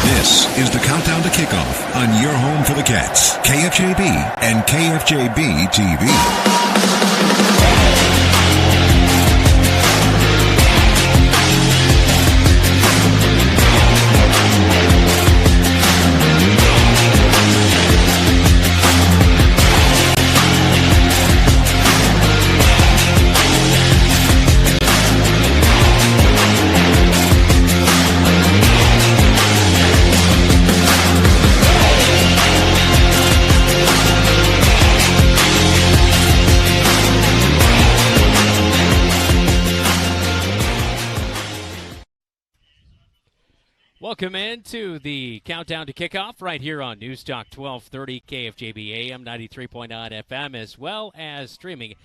This is the Countdown to Kickoff on your home for the Cats, KFJB and KFJB-TV. Welcome into the Countdown to Kickoff right here on News Talk 1230 KFJB AM 93.9 FM, as well as streaming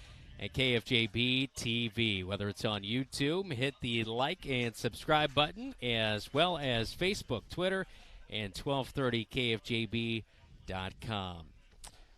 at KFJB-TV. Whether it's on YouTube, hit the like and subscribe button, as well as Facebook, Twitter, and 1230KFJB.com.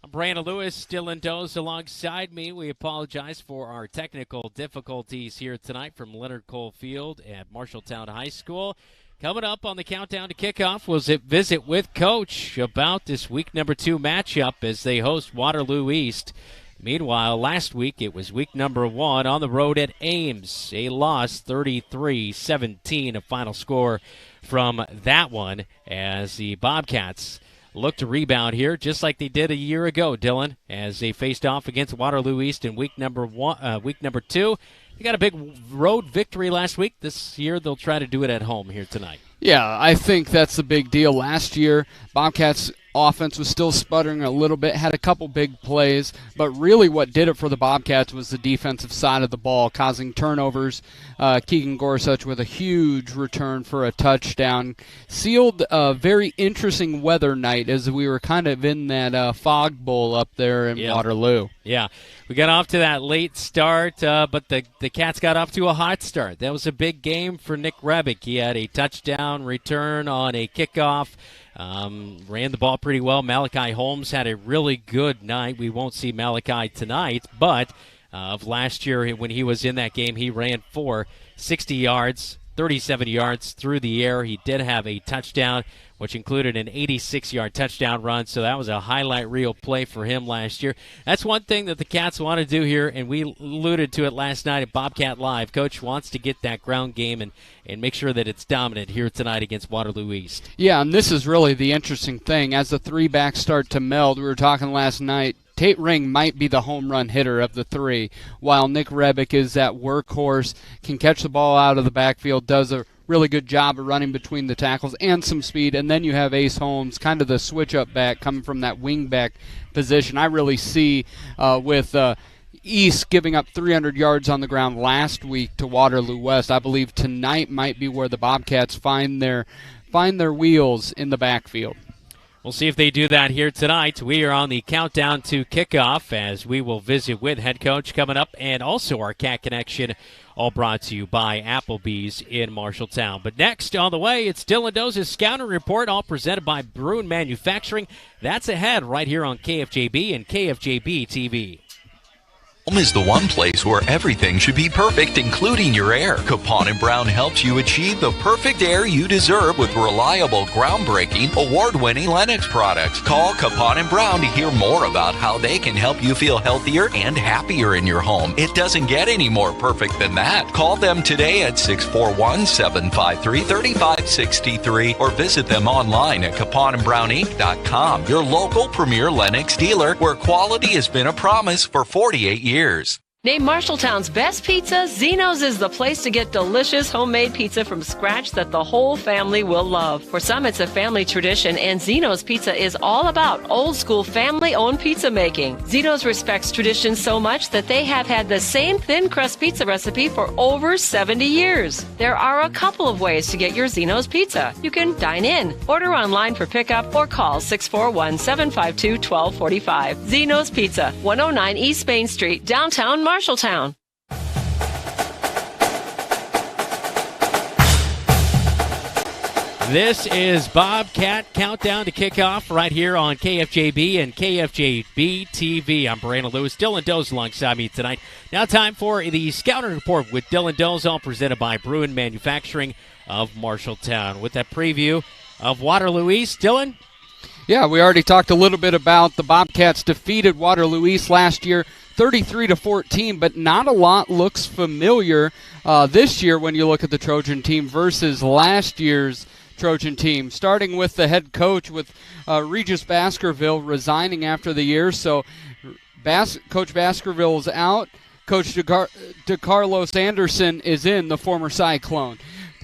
I'm Brandon Lewis, Dylan Doze alongside me. We apologize for our technical difficulties here tonight from Leonard Cole Field at Marshalltown High School. Coming up on the Countdown to Kickoff was a visit with Coach about this week number 2 matchup as they host Waterloo East. Meanwhile, last week it was week number 1 on the road at Ames. A loss, 33-17, a final score from that one as the Bobcats look to rebound here just like they did a year ago, Dylan, as they faced off against Waterloo East in week number 2. They got a big road victory last week. This year they'll try to do it at home here tonight. Yeah, I think that's the big deal. Last year, Bobcats offense was still sputtering a little bit, had a couple big plays, but really what did it for the Bobcats was the defensive side of the ball, causing turnovers. Keegan Gorsuch with a huge return for a touchdown. Sealed a very interesting weather night as we were kind of in that fog bowl up there in Waterloo. Yeah, we got off to that late start, but the Cats got off to a hot start. That was a big game for Nick Rebick. He had a touchdown return on a kickoff. Ran the ball pretty well. Malachi Holmes had a really good night. We won't see Malachi tonight, but of last year when he was in that game, he ran for 60 yards, 37 yards through the air. He did have a touchdown, which included an 86-yard touchdown run, so that was a highlight reel play for him last year. That's one thing that the Cats want to do here, and we alluded to it last night at Bobcat Live. Coach wants to get that ground game and make sure that it's dominant here tonight against Waterloo East. Yeah, and this is really the interesting thing. As the three backs start to meld, we were talking last night, Tate Ring might be the home run hitter of the three, while Nick Rebick is that workhorse, can catch the ball out of the backfield, does a really good job of running between the tackles and some speed. And then you have Ace Holmes, kind of the switch-up back coming from that wing back position. I really see with East giving up 300 yards on the ground last week to Waterloo West. I believe tonight might be where the Bobcats find their wheels in the backfield. We'll see if they do that here tonight. We are on the Countdown to Kickoff as we will visit with head coach coming up, and also our Cat Connection, all brought to you by Applebee's in Marshalltown. But next on the way, it's Dylan Doze's Scouting Report, all presented by Bruin Manufacturing. That's ahead right here on KFJB and KFJB-TV. Home is the one place where everything should be perfect, including your air. Capon & Brown helps you achieve the perfect air you deserve with reliable, groundbreaking, award-winning Lennox products. Call Capon & Brown to hear more about how they can help you feel healthier and happier in your home. It doesn't get any more perfect than that. Call them today at 641-753-3563 or visit them online at caponandbrowninc.com. Your local premier Lennox dealer, where quality has been a promise for 48 years. Named Marshalltown's best pizza, Zeno's is the place to get delicious homemade pizza from scratch that the whole family will love. For some, it's a family tradition, and Zeno's Pizza is all about old-school family-owned pizza making. Zeno's respects tradition so much that they have had the same thin crust pizza recipe for over 70 years. There are a couple of ways to get your Zeno's Pizza. You can dine in, order online for pickup, or call 641-752-1245. Zeno's Pizza, 109 East Main Street, downtown Marshalltown. This is Bobcat Countdown to Kickoff right here on KFJB and KFJB-TV. I'm Brandon Lewis. Dylan Doze alongside me tonight. Now time for the Scouting Report with Dylan Doze, all presented by Bruin Manufacturing of Marshalltown. With that preview of Waterloo East. Dylan? Yeah, we already talked a little bit about the Bobcats defeated Waterloo East last year 33-14, but not a lot looks familiar this year when you look at the Trojan team versus last year's Trojan team, starting with the head coach with Regis Baskerville resigning after the year. So Coach Baskerville is out. Coach DeCarlos Anderson is in, the former Cyclone.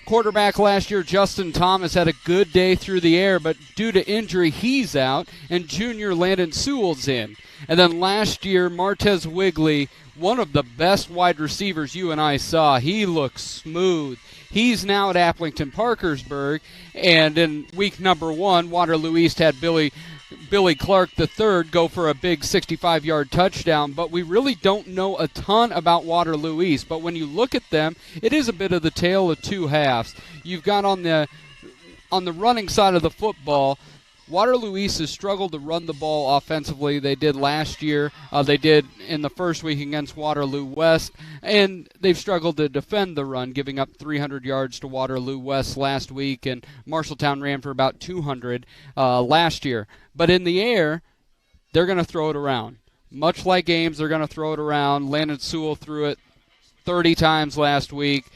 Quarterback last year, Justin Thomas, had a good day through the air, but due to injury, he's out, and junior Landon Sewell's in. And then last year, Martez Wigley, one of the best wide receivers you and I saw. He looks smooth. He's now at Applington Parkersburg, and in week number 1, Waterloo East had Billy Clark III go for a big 65-yard touchdown, but we really don't know a ton about Waterloo East. But when you look at them, it is a bit of the tale of two halves. You've got on the running side of the football, Waterloo East has struggled to run the ball offensively. They did last year. They did in the first week against Waterloo West. And they've struggled to defend the run, giving up 300 yards to Waterloo West last week. And Marshalltown ran for about 200 last year. But in the air, they're going to throw it around. Much like Ames, they're going to throw it around. Landon Sewell threw it 30 times last week,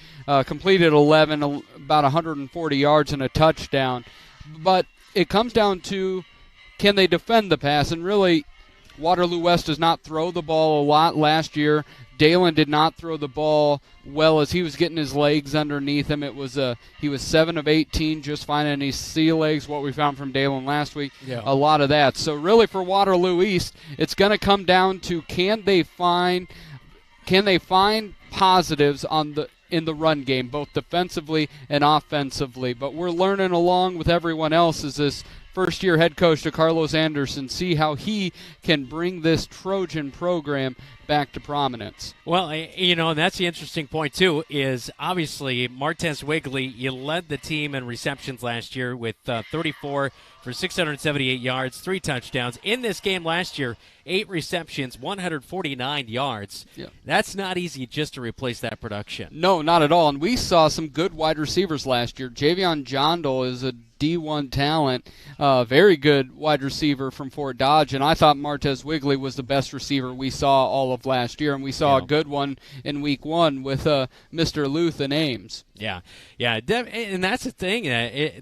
completed 11, about 140 yards and a touchdown. But it comes down to, can they defend the pass? And really, Waterloo West does not throw the ball a lot last year. Dalen did not throw the ball well as he was getting his legs underneath him. He was 7 of 18, just finding his sea legs, what we found from Dalen last week. Yeah. A lot of that. So really for Waterloo East, it's going to come down to can they find positives in the run game, both defensively and offensively. But we're learning along with everyone else as this first-year head coach DeCarlos Anderson, see how he can bring this Trojan program back to prominence. Well, and that's the interesting point, too, is obviously Martez Wigley, you led the team in receptions last year with 34 for 678 yards, 3 touchdowns. In this game last year, 8 receptions, 149 yards. Yeah. That's not easy just to replace that production. No, not at all. And we saw some good wide receivers last year. Javion Jondal is a D1 talent, very good wide receiver from Fort Dodge, and I thought Martez Wigley was the best receiver we saw all of last year, and we saw a good one in week 1 with Mr. Luth and Ames. Yeah, and that's the thing.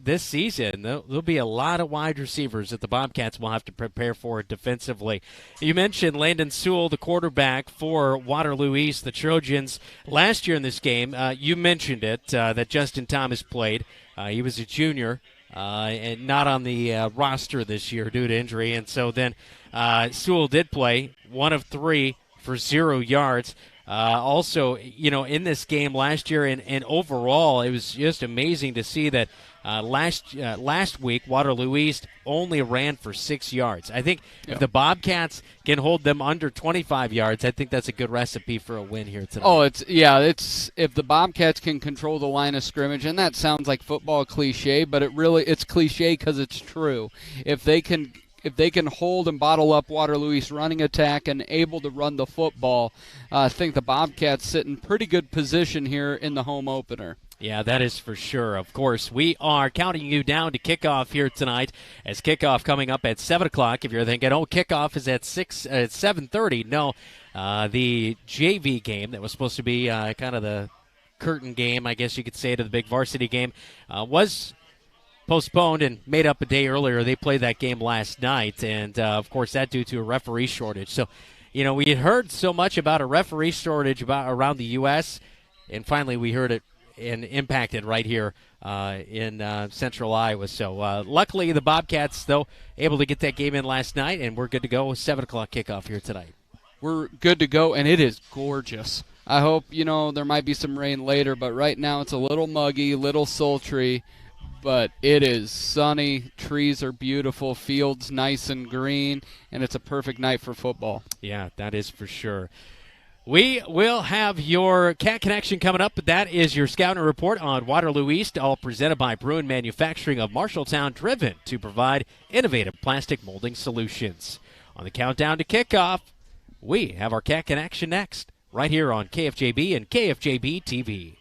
This season, there'll be a lot of wide receivers that the Bobcats will have to prepare for defensively. You mentioned Landon Sewell, the quarterback for Waterloo East, the Trojans. Last year in this game, you mentioned it, that Justin Thomas played. He was a junior. And not on the roster this year due to injury. And so then Sewell did play 1 of 3 for 0 yards. Also, in this game last year and overall, it was just amazing to see that last week Waterloo East only ran for 6 yards. I think if the Bobcats can hold them under 25 yards, I think that's a good recipe for a win here tonight. Oh, it's if the Bobcats can control the line of scrimmage, and that sounds like football cliche, but it's cliche because it's true. If they can hold and bottle up Waterloo East running attack and able to run the football, I think the Bobcats sit in pretty good position here in the home opener. Yeah, that is for sure. Of course, we are counting you down to kickoff here tonight, as kickoff coming up at 7 o'clock. If you're thinking, kickoff is at 7:30. No, the JV game that was supposed to be kind of the curtain game, I guess you could say, to the big varsity game, was postponed and made up a day earlier. They played that game last night, and, of course, that due to a referee shortage. So, we had heard so much about a referee shortage around the U.S., and finally we heard it and impacted right here in central Iowa. So luckily the Bobcats, though, able to get that game in last night, and we're good to go. 7 o'clock kickoff here tonight. We're good to go, and it is gorgeous. I hope, there might be some rain later, but right now it's a little muggy, little sultry, but it is sunny. Trees are beautiful, fields nice and green, and it's a perfect night for football. Yeah, that is for sure. We will have your Cat Connection coming up, but that is your scouting report on Waterloo East, all presented by Bruin Manufacturing of Marshalltown, driven to provide innovative plastic molding solutions. On the countdown to kickoff, we have our Cat Connection next, right here on KFJB and KFJB-TV.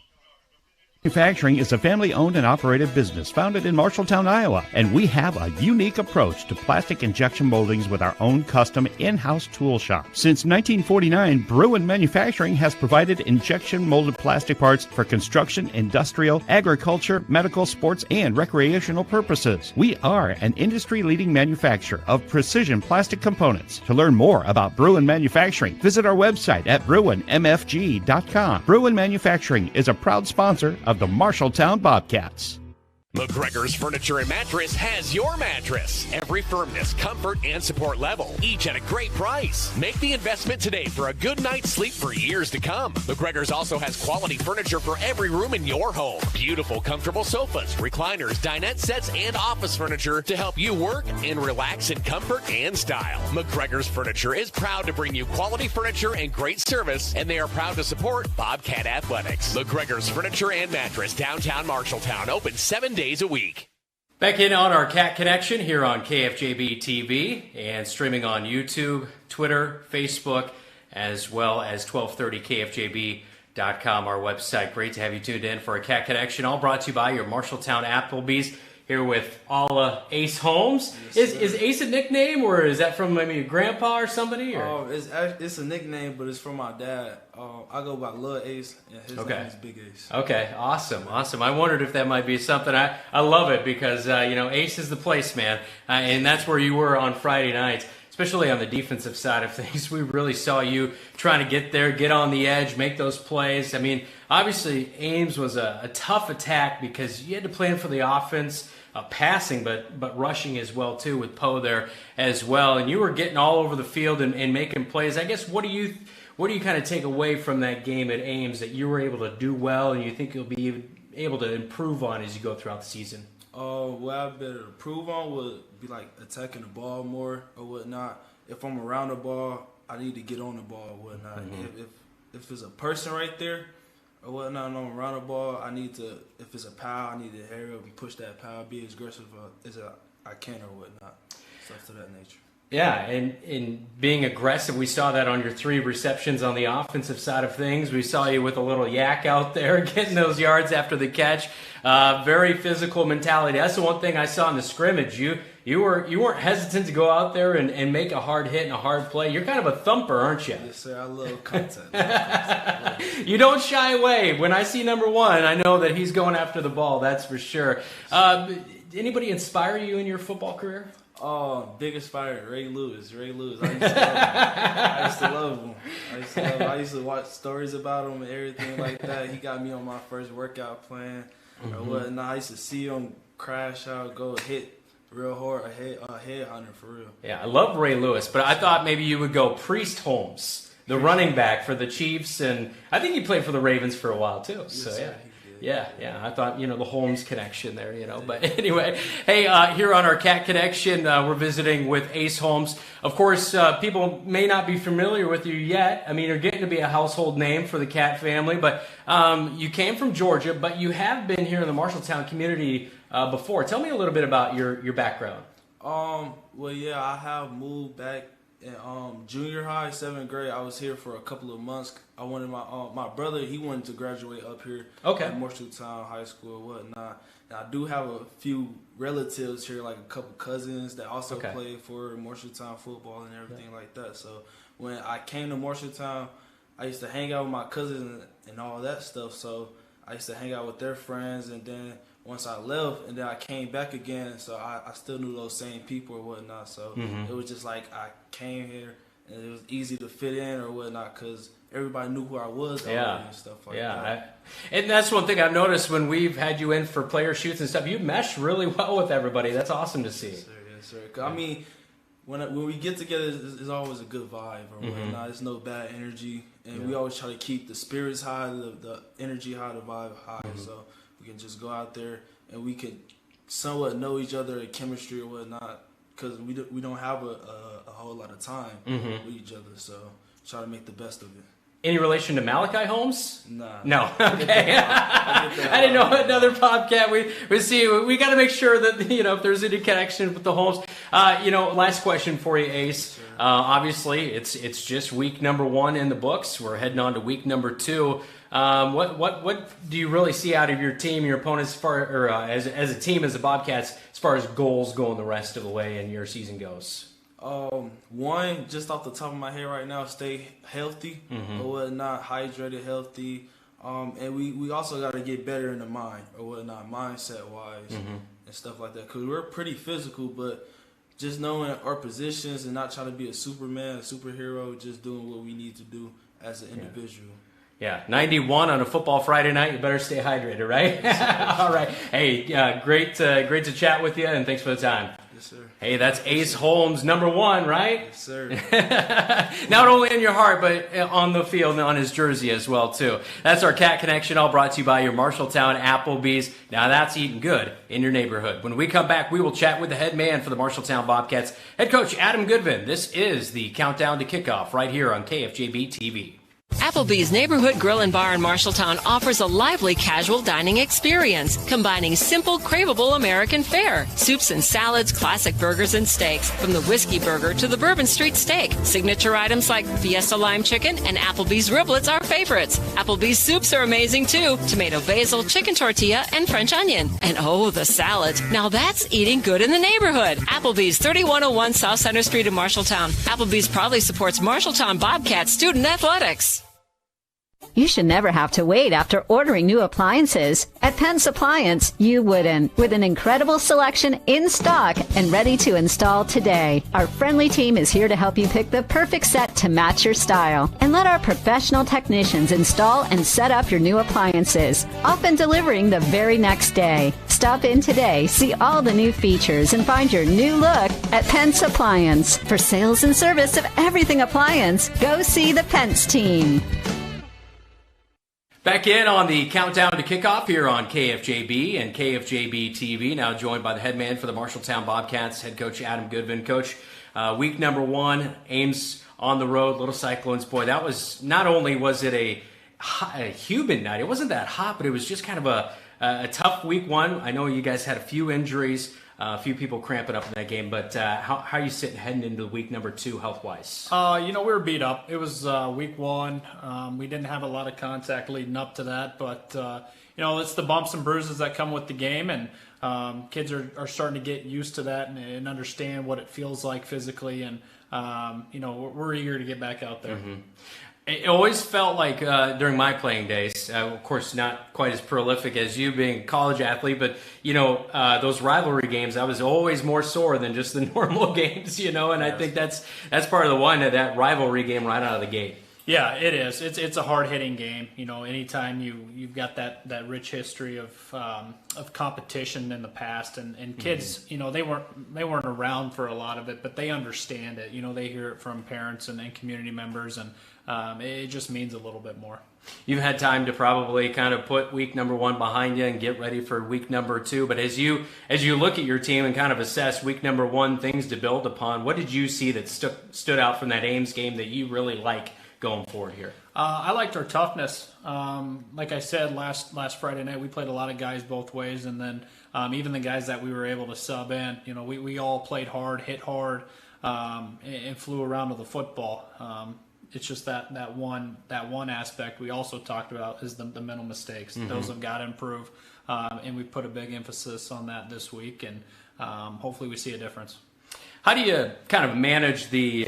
Manufacturing is a family-owned and operated business founded in Marshalltown, Iowa, and we have a unique approach to plastic injection moldings with our own custom in-house tool shop. Since 1949, Bruin Manufacturing has provided injection molded plastic parts for construction, industrial, agriculture, medical, sports, and recreational purposes. We are an industry-leading manufacturer of precision plastic components. To learn more about Bruin Manufacturing, visit our website at bruinmfg.com. Bruin Manufacturing is a proud sponsor of the Marshalltown Bobcats. McGregor's Furniture and Mattress has your mattress. Every firmness, comfort, and support level, each at a great price. Make the investment today for a good night's sleep for years to come. McGregor's also has quality furniture for every room in your home. Beautiful, comfortable sofas, recliners, dinette sets, and office furniture to help you work and relax in comfort and style. McGregor's Furniture is proud to bring you quality furniture and great service, and they are proud to support Bobcat Athletics. McGregor's Furniture and Mattress, downtown Marshalltown, open 7 days a week. Back in on our Cat Connection here on KFJB-TV and streaming on YouTube, Twitter, Facebook, as well as 1230kfjb.com, our website. Great to have you tuned in for a Cat Connection, all brought to you by your Marshalltown Applebee's. Here with Ace Holmes. Yes, is Ace a nickname, or is that from maybe your grandpa or somebody? Or? It's a nickname, but it's from my dad. I go by Lil Ace, and his name is Big Ace. Okay, awesome. I wondered if that might be something. I love it because, Ace is the place, man. And that's where you were on Friday nights, especially on the defensive side of things. We really saw you trying to get there, get on the edge, make those plays. I mean, obviously, Ames was a tough attack because you had to plan for the offense, passing, but rushing as well, too, with Poe there as well. And you were getting all over the field and making plays. I guess, what do you kind of take away from that game at Ames that you were able to do well and you think you'll be able to improve on as you go throughout the season? What I better improve on would be like attacking the ball more or whatnot. If I'm around the ball, I need to get on the ball or whatnot. Mm-hmm. If there's a person right there or whatnot, and I'm around the ball, I need to, if it's a foul, I need to hurry up and push that foul, be as aggressive as I can or whatnot. Stuff to that nature. Yeah, and in being aggressive, we saw that on your 3 receptions on the offensive side of things. We saw you with a little yak out there, getting those yards after the catch. Very physical mentality. That's the one thing I saw in the scrimmage. You weren't hesitant to go out there and make a hard hit and a hard play. You're kind of a thumper, aren't you? Yes, sir. I love contact. You don't shy away. When I see number 1, I know that he's going after the ball. That's for sure. Anybody inspire you in your football career? Biggest fighter, Ray Lewis. I used to love him. I used to watch stories about him and everything like that. He got me on my first workout plan or whatnot. I used to see him crash out, go hit real hard, a headhunter for real. Yeah, I love Ray Lewis, but I thought maybe you would go Priest Holmes, the running back for the Chiefs, and I think he played for the Ravens for a while too. So yeah. Yeah. I thought, the Holmes connection there, But anyway, hey, here on our Cat Connection, we're visiting with Ace Holmes. Of course, people may not be familiar with you yet. I mean, you're getting to be a household name for the Cat family, but you came from Georgia, but you have been here in the Marshalltown community before. Tell me a little bit about your background. Well, yeah, I have moved back in junior high, 7th grade. I was here for a couple of months. I wanted my brother, he wanted to graduate up here at Marshalltown High School and whatnot. And I do have a few relatives here, like a couple cousins that also play for Marshalltown football and everything like that. So when I came to Marshalltown, I used to hang out with my cousins and all that stuff. So I used to hang out with their friends, and then once I left, and then I came back again, so I still knew those same people or whatnot. So it was just like I came here, and it was easy to fit in or whatnot because everybody knew who I was already and stuff like that. And that's one thing I've noticed when we've had you in for player shoots and stuff. You mesh really well with everybody. That's awesome to see. Yes, sir. I mean, when we get together, it's always a good vibe or whatnot. There's no bad energy, and we always try to keep the spirits high, the energy high, the vibe high. So we can just go out there and we can somewhat know each other in chemistry or whatnot because we don't have a whole lot of time with each other. So try to make the best of it. Any relation to Malachi Holmes? Nah. No. Okay. I didn't know another Bobcat. We got to make sure that if there's any connection with the Holmes. Last question for you, Ace. Obviously, it's just week number 1 in the books. We're heading on to week number 2. What do you really see out of your team, your opponents, as a team, as the Bobcats, as far as goals going the rest of the way and your season goes? One, just off the top of my head right now, stay healthy or whatnot, hydrated, healthy. And we also got to get better in the mind or whatnot, mindset-wise and stuff like that. Because we're pretty physical, but just knowing our positions and not trying to be a Superman, a superhero, just doing what we need to do as an individual. Yeah, 91 on a football Friday night. You better stay hydrated, right? All right. Hey, great to chat with you, and thanks for the time. Yes, sir. Hey, that's Ace Holmes, number 1, right? Yes, sir. Not only in your heart, but on the field and on his jersey as well, too. That's our Cat Connection, all brought to you by your Marshalltown Applebee's. Now that's eating good in your neighborhood. When we come back, we will chat with the head man for the Marshalltown Bobcats, head coach Adam Goodvin. This is the Countdown to Kickoff right here on KFJB-TV. Applebee's Neighborhood Grill and Bar in Marshalltown offers a lively casual dining experience, combining simple, craveable American fare. Soups and salads, classic burgers and steaks, from the Whiskey Burger to the Bourbon Street Steak. Signature items like Fiesta Lime Chicken and Applebee's Riblets are favorites. Applebee's soups are amazing too. Tomato basil, chicken tortilla, and French onion. And oh, the salads. Now that's eating good in the neighborhood. Applebee's, 3101 South Center Street in Marshalltown. Applebee's proudly supports Marshalltown Bobcats student athletics. You should never have to wait after ordering new appliances. At Penn's Appliance, you wouldn't. With an incredible selection in stock and ready to install today. Our friendly team is here to help you pick the perfect set to match your style. And let our professional technicians install and set up your new appliances, often delivering the very next day. Stop in today, see all the new features, and find your new look at Penn's Appliance. For sales and service of everything appliance, go see the Pence team. Back in on the Countdown to Kickoff here on KFJB and KFJB-TV. Now joined by the head man for the Marshalltown Bobcats, head coach Adam Goodvin. Coach, week number 1, Ames on the road, Little Cyclones. Boy, that was, not only was it a humid night, it wasn't that hot, but it was just kind of a tough week 1. I know you guys had a few injuries, a few people cramping up in that game, but how are you sitting heading into week number 2 health-wise? We were beat up. It was week 1. We didn't have a lot of contact leading up to that, but it's the bumps and bruises that come with the game, and kids are starting to get used to that and understand what it feels like physically, and we're eager to get back out there. It always felt like during my playing days, of course not quite as prolific as you being a college athlete, but, those rivalry games, I was always more sore than just the normal games, and I think that's part of the one, that rivalry game right out of the gate. Yeah, it is. It's a hard-hitting game. Anytime you've got that rich history of competition in the past, and kids, they weren't around for a lot of it, but they understand it. They hear it from parents and community members, and it just means a little bit more. You've had time to probably kind of put week number 1 behind you and get ready for week number 2. But as you look at your team and kind of assess week number 1, things to build upon, what did you see that stood out from that Ames game that you really like going forward here? I liked our toughness. Like I said, last Friday night, we played a lot of guys both ways, and then even the guys that we were able to sub in, we all played hard, hit hard, and flew around with the football. It's just that one aspect we also talked about is the mental mistakes. Those have got to improve, and we put a big emphasis on that this week, and hopefully we see a difference. How do you kind of manage the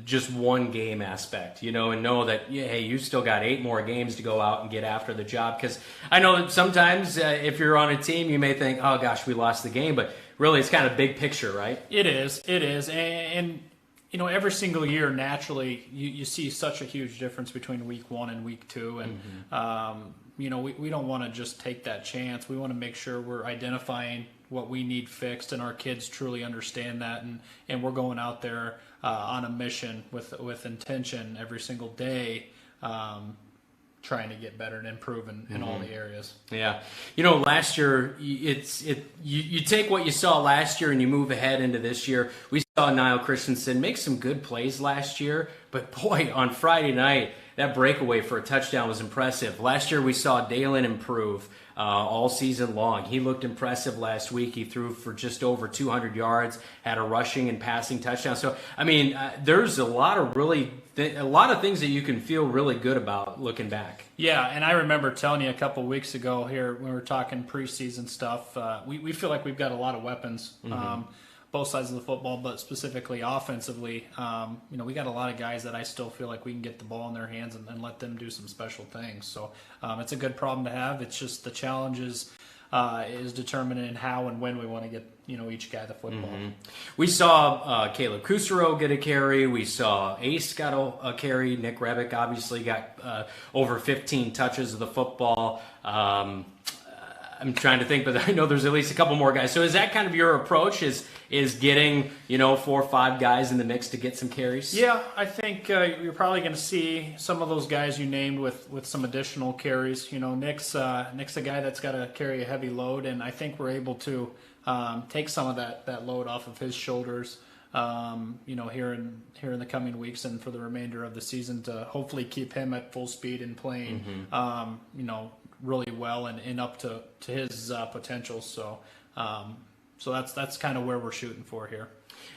just one game aspect, and know that, hey, you still got 8 more games to go out and get after the job? Because I know that sometimes if you're on a team, you may think, oh gosh, we lost the game, but really it's kind of big picture, right? It is, and every single year, naturally, you see such a huge difference between week 1 and week 2, and we don't want to just take that chance. We want to make sure we're identifying what we need fixed, and our kids truly understand that, and we're going out there on a mission with intention every single day, trying to get better and improve in all the areas. Yeah. Last year, you take what you saw last year and you move ahead into this year. We saw Niall Christensen make some good plays last year, but boy, on Friday night, that breakaway for a touchdown was impressive. Last year we saw Dalen improve all season long. He looked impressive last week. He threw for just over 200 yards, had a rushing and passing touchdown. So, I mean, there's a lot of things that you can feel really good about looking back. Yeah, and I remember telling you a couple weeks ago here when we were talking preseason stuff, we feel like we've got a lot of weapons, both sides of the football, but specifically offensively. We got a lot of guys that I still feel like we can get the ball in their hands and let them do some special things. So it's a good problem to have. It's just the challenge is determining how and when we want to get each guy the football. We saw Caleb Kusero get a carry. We saw Ace got a carry. Nick Rebick obviously got over 15 touches of the football. I'm trying to think, but I know there's at least a couple more guys. So is that kind of your approach? Is getting 4 or 5 guys in the mix to get some carries? Yeah, I think you're probably going to see some of those guys you named with some additional carries. Nick's a guy that's got to carry a heavy load, and I think we're able to take some of that load off of his shoulders. Here in the coming weeks and for the remainder of the season to hopefully keep him at full speed and playing, really well and up to his potential. So that's kind of where we're shooting for here.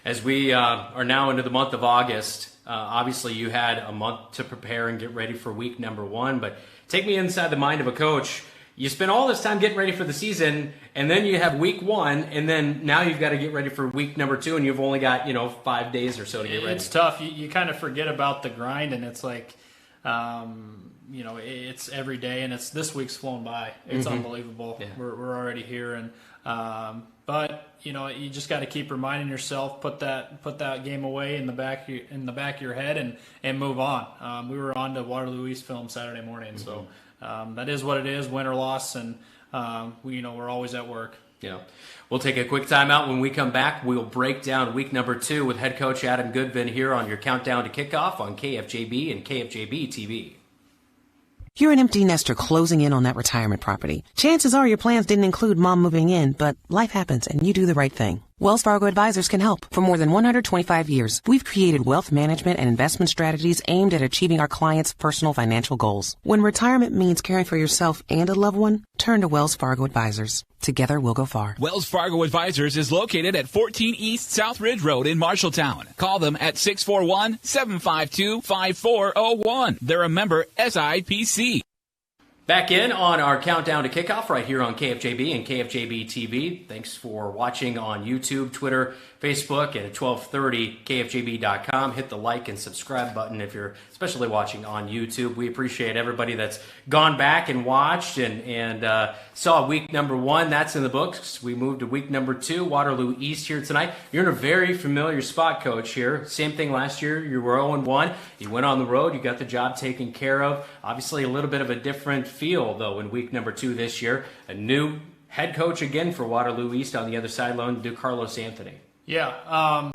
As we are now into the month of August, obviously you had a month to prepare and get ready for week number 1, but take me inside the mind of a coach. You spend all this time getting ready for the season, and then you have week 1, and then now you've got to get ready for week number 2, and you've only got 5 days or so to get ready. It's tough. You kind of forget about the grind, and it's like it's every day, and this week's flown by. It's unbelievable. Yeah. We're already here, and but you just got to keep reminding yourself, put that game away in the back of your head, and move on. We were on to Waterloo East film Saturday morning, so that is what it is, win or loss, and we're always at work. Yeah. We'll take a quick timeout. When we come back, we'll break down week number 2 with head coach Adam Goodvin here on your Countdown to Kickoff on KFJB and KFJB-TV. You're an empty nester closing in on that retirement property. Chances are your plans didn't include mom moving in, but life happens and you do the right thing. Wells Fargo Advisors can help. For more than 125 years, we've created wealth management and investment strategies aimed at achieving our clients' personal financial goals. When retirement means caring for yourself and a loved one, turn to Wells Fargo Advisors. Together, we'll go far. Wells Fargo Advisors is located at 14 East South Ridge Road in Marshalltown. Call them at 641-752-5401. They're a member SIPC. Back in on our Countdown to Kickoff right here on KFJB and KFJB-TV. Thanks for watching on YouTube, Twitter, Facebook, and at 1230 KFJB.com. Hit the like and subscribe button if you're especially watching on YouTube. We appreciate everybody that's gone back and watched and saw week number 1. That's in the books. We moved to week number 2, Waterloo East here tonight. You're in a very familiar spot, Coach, here. Same thing last year. You were 0-1. You went on the road. You got the job taken care of. Obviously a little bit of a different feel, though, in week number 2 this year. A new head coach again for Waterloo East on the other sideline, Carlos Anthony. Yeah,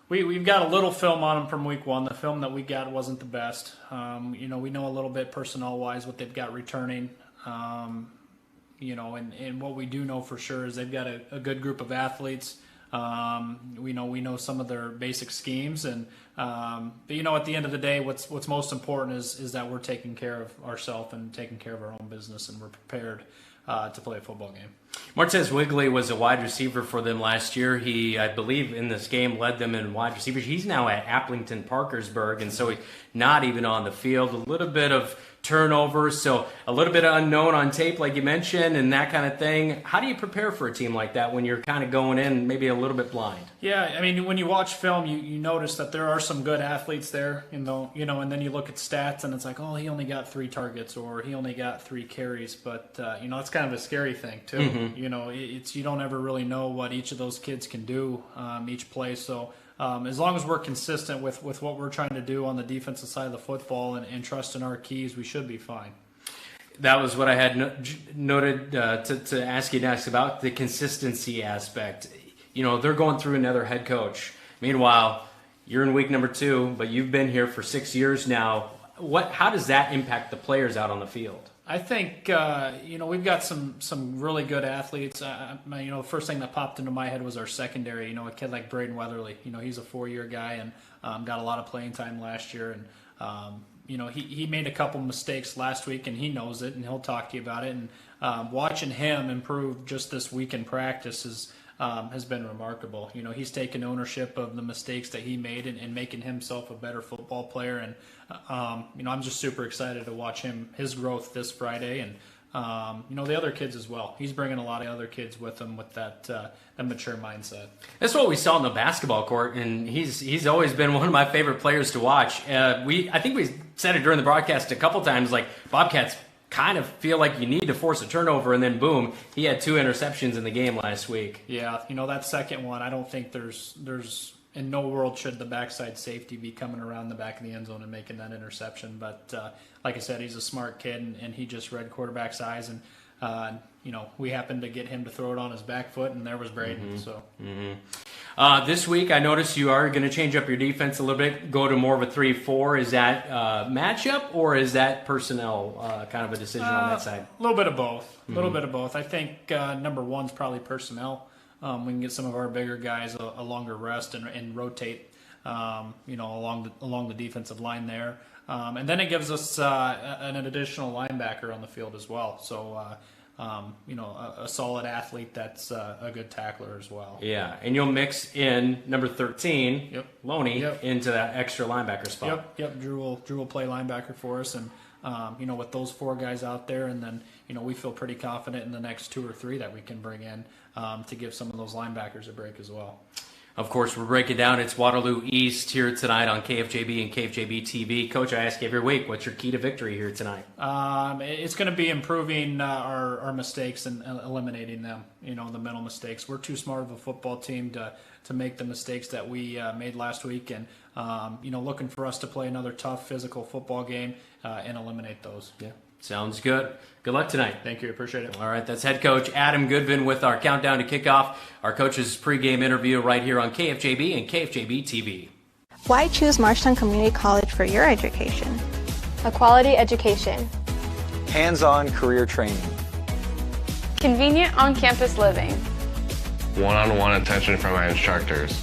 we've got a little film on them from week 1. The film that we got wasn't the best. We know a little bit personnel-wise what they've got returning. And what we do know for sure is they've got a good group of athletes. We know some of their basic schemes, and but at the end of the day, what's most important is that we're taking care of ourselves and taking care of our own business, and we're prepared to play a football game. Martez Wigley was a wide receiver for them last year. He, I believe, in this game led them in wide receivers. He's now at Applington Parkersburg, and so he's not even on the field. A little bit of turnovers, so a little bit unknown on tape, like you mentioned, and that kind of thing. How do you prepare for a team like that when you're kind of going in maybe a little bit blind? Yeah, I mean, when you watch film, you notice that there are some good athletes there, and then you look at stats, and it's like, oh, he only got 3 targets, or he only got 3 carries, but it's kind of a scary thing too. You don't ever really know what each of those kids can do each play, so as long as we're consistent with what we're trying to do on the defensive side of the football and trust in our keys, we should be fine. That was what I had noted to ask you next about the consistency aspect. They're going through another head coach. Meanwhile, you're in week number 2, but you've been here for 6 years now. How does that impact the players out on the field? I think we've got some really good athletes. The first thing that popped into my head was our secondary. A kid like Braden Weatherly. He's a 4-year guy and got a lot of playing time last year. And He made a couple mistakes last week, and he knows it, and he'll talk to you about it. And watching him improve just this week in practice has been remarkable. He's taken ownership of the mistakes that he made and making himself a better football player. And I'm just super excited to watch his growth this Friday, and the other kids as well. He's bringing a lot of other kids with him with that mature mindset. That's what we saw in the basketball court, and he's always been one of my favorite players to watch. I think we said it during the broadcast a couple times, like Bobcats kind of feel like you need to force a turnover, and then boom, he had 2 interceptions in the game last week. Yeah, that second one, I don't think there's in no world should the backside safety be coming around the back of the end zone and making that interception. But like I said, he's a smart kid, and he just read quarterback's eyes, and we happened to get him to throw it on his back foot, and there was Braden. This week, I noticed you are going to change up your defense a little bit, go to more of a 3-4. Is that matchup, or is that personnel kind of a decision on that side? A little bit of both. Bit of both. I think number one's probably personnel. We can get some of our bigger guys a longer rest and rotate, along the defensive line there. And then it gives us an additional linebacker on the field as well. So, a solid athlete that's a good tackler as well. Yeah, and you'll mix in number 13, Loney, into that extra linebacker spot. Yep. Drew will play linebacker for us, and with those 4 guys out there, and then we feel pretty confident in the next 2 or 3 that we can bring in to give some of those linebackers a break as well. Of course, we're breaking down. It's Waterloo East here tonight on KFJB and KFJB-TV. Coach, I ask you every week, what's your key to victory here tonight? It's going to be improving our mistakes and eliminating them, the mental mistakes. We're too smart of a football team to make the mistakes that we made last week, and looking for us to play another tough physical football game and eliminate those. Yeah. Sounds good. Good luck tonight. Thank you. Appreciate it. All right. That's head coach Adam Goodvin with our countdown to kickoff, our coach's pregame interview right here on KFJB and KFJB-TV. Why choose Marshalltown Community College for your education? A quality education. Hands-on career training. Convenient on-campus living. One-on-one attention from my instructors.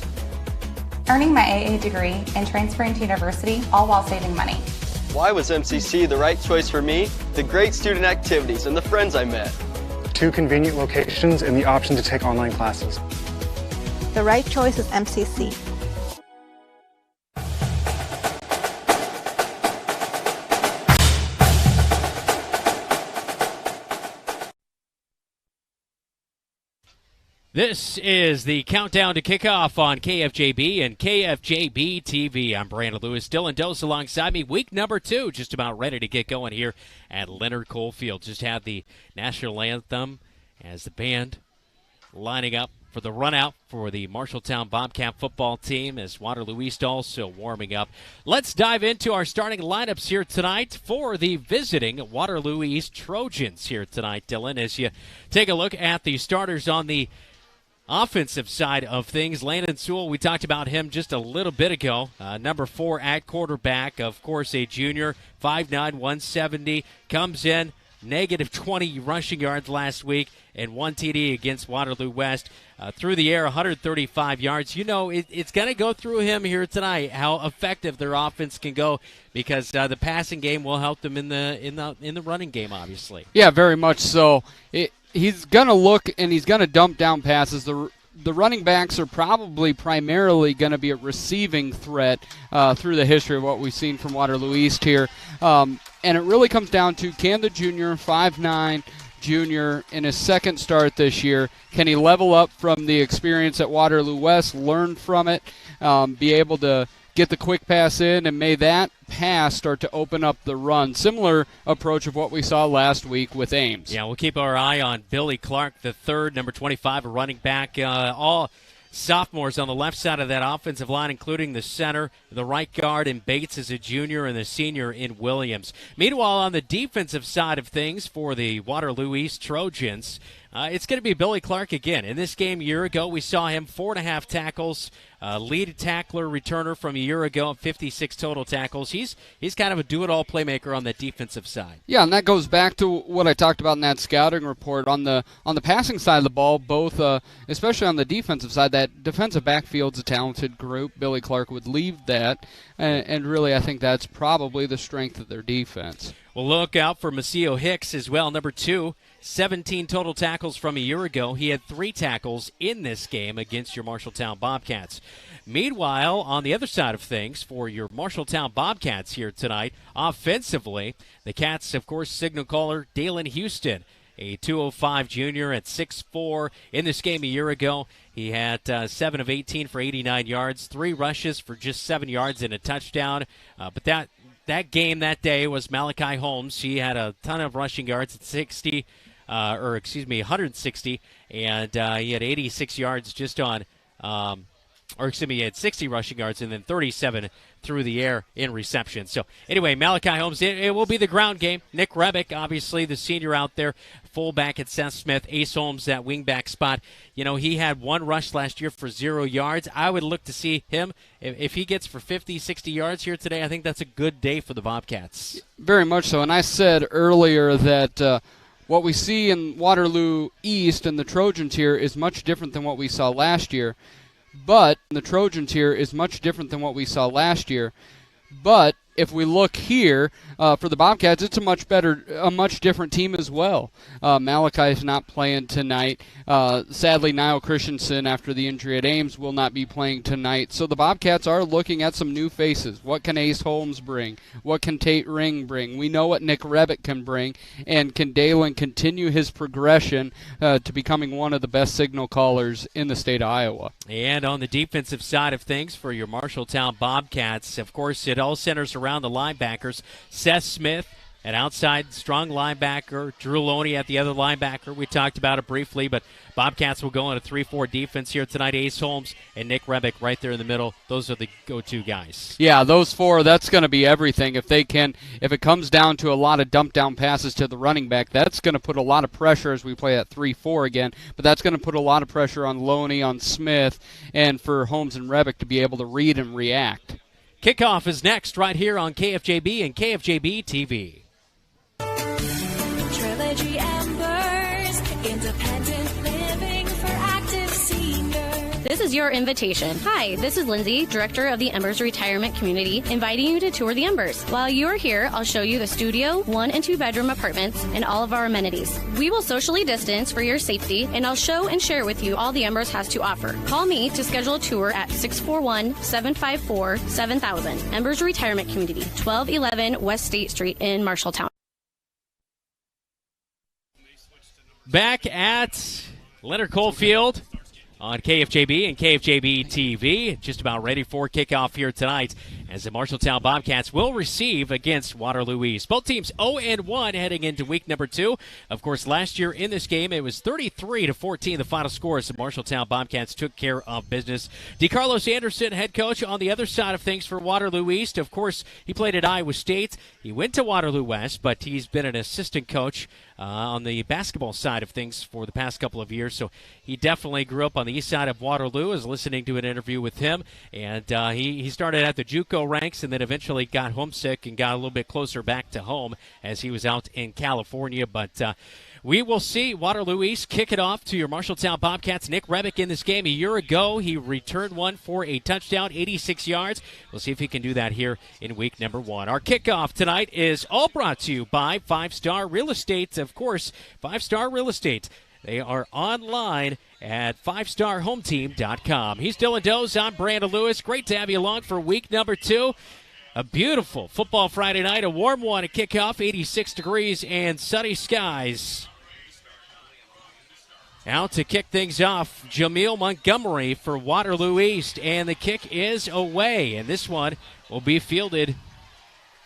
Earning my AA degree and transferring to university, all while saving money. Why was MCC the right choice for me? The great student activities and the friends I met. 2 convenient locations and the option to take online classes. The right choice is MCC. This is the countdown to kickoff on KFJB and KFJB-TV. I'm Brandon Lewis. Dylan Dose alongside me. Week number 2, just about ready to get going here at Leonard Cole Field. Just had the national anthem as the band lining up for the run out for the Marshalltown Bobcat football team as Waterloo East also warming up. Let's dive into our starting lineups here tonight for the visiting Waterloo East Trojans here tonight, Dylan, as you take a look at the starters on the offensive side of things. Landon Sewell, we talked about him just a little bit ago. Number 4 at quarterback, of course, a junior, 5'9", 170, comes in, negative 20 rushing yards last week, and 1 TD against Waterloo West. Through the air, 135 yards. It's going to go through him here tonight, how effective their offense can go, because the passing game will help them in the running game, obviously. Yeah, very much so. He's going to look and he's going to dump down passes. The running backs are probably primarily going to be a receiving threat through the history of what we've seen from Waterloo East here. And it really comes down to, can the junior, 5'9", junior, in his second start this year, can he level up from the experience at Waterloo West, learn from it, be able to get the quick pass in, and may that pass start to open up the run. Similar approach of what we saw last week with Ames. Yeah, we'll keep our eye on Billy Clark, the third, number 25, a running back. All sophomores on the left side of that offensive line, including the center, the right guard in Bates is a junior, and the senior in Williams. Meanwhile, on the defensive side of things for the Waterloo East Trojans, It's going to be Billy Clark again. In this game a year ago, we saw him 4.5 tackles, lead tackler returner from a year ago, 56 total tackles. He's kind of a do-it-all playmaker on the defensive side. Yeah, and that goes back to what I talked about in that scouting report. On the passing side of the ball, both, especially on the defensive side, that defensive backfield's a talented group. Billy Clark would lead that, and really I think that's probably the strength of their defense. Well, look out for Maceo Hicks as well, number 2. 17 total tackles from a year ago. He had 3 tackles in this game against your Marshalltown Bobcats. Meanwhile, on the other side of things, for your Marshalltown Bobcats here tonight, offensively, the Cats, of course, signal caller Dalen Houston, a 205 junior at 6'4". In this game a year ago, he had 7 of 18 for 89 yards, 3 rushes for just 7 yards and a touchdown. But that game that day was Malachi Holmes. He had a ton of rushing yards at 160, and he had 86 yards just on, he had 60 rushing yards and then 37 through the air in reception. So anyway, Malachi Holmes, it will be the ground game. Nick Rebick, obviously the senior out there, fullback at Seth Smith. Ace Holmes, that wingback spot. You know, he had 1 rush last year for 0 yards. I would look to see him. If he gets for 50, 60 yards here today, I think that's a good day for the Bobcats. Very much so. And I said earlier that what we see in Waterloo East and the Trojans here is much different than what we saw last year. But if we look here for the Bobcats, it's a much different team as well. Malachi is not playing tonight. Sadly, Niall Christensen, after the injury at Ames, will not be playing tonight. So the Bobcats are looking at some new faces. What can Ace Holmes bring? What can Tate Ring bring? We know what Nick Rebick can bring. And can Dalen continue his progression to becoming one of the best signal callers in the state of Iowa? And on the defensive side of things for your Marshalltown Bobcats, of course, it all centers around the linebackers. Seth Smith, an outside strong linebacker. Drew Loney at the other linebacker. We talked about it briefly, but Bobcats will go in a 3-4 defense here tonight. Ace Holmes and Nick Rebick right there in the middle. Those are the go-to guys. Yeah, those 4, that's going to be everything. If it comes down to a lot of dump-down passes to the running back, that's going to put a lot of pressure as we play at 3-4 again, but that's going to put a lot of pressure on Loney, on Smith, and for Holmes and Rebick to be able to read and react. Kickoff is next right here on KFJB and KFJB-TV. Trilogy Embers, independent living for active seniors. This is your invitation. Hi, this is Lindsay, Director of the Embers Retirement Community, inviting you to tour the Embers. While you are here, I'll show you the studio, 1 and 2 bedroom apartments, and all of our amenities. We will socially distance for your safety, and I'll show and share with you all the Embers has to offer. Call me to schedule a tour at 641-754-7000. Embers Retirement Community, 1211 West State Street in Marshalltown. Back at Leonard Cole Field on KFJB and KFJB-TV. Just about ready for kickoff here tonight as the Marshalltown Bobcats will receive against Waterloo East. Both teams 0-1 heading into week number 2. Of course, last year in this game, it was 33-14 the final score as the Marshalltown Bobcats took care of business. DeCarlos Anderson, head coach on the other side of things for Waterloo East. Of course, he played at Iowa State. He went to Waterloo West, but he's been an assistant coach on the basketball side of things for the past couple of years. So he definitely grew up on the east side of Waterloo. I was listening to an interview with him, and he started at the JUCO ranks and then eventually got homesick and got a little bit closer back to home as he was out in California. But we will see Waterloo East kick it off to your Marshalltown Bobcats. Nick Rebick in this game a year ago. He returned one for a touchdown, 86 yards. We'll see if he can do that here in week number 1. Our kickoff tonight is all brought to you by 5-Star Real Estate. Of course, 5-Star Real Estate. They are online at 5starhometeam.com. He's Dylan Doze. I'm Brandon Lewis. Great to have you along for week number 2. A beautiful football Friday night, a warm one at kickoff, 86 degrees and sunny skies. Out to kick things off, Jameel Montgomery for Waterloo East, and the kick is away, and this one will be fielded.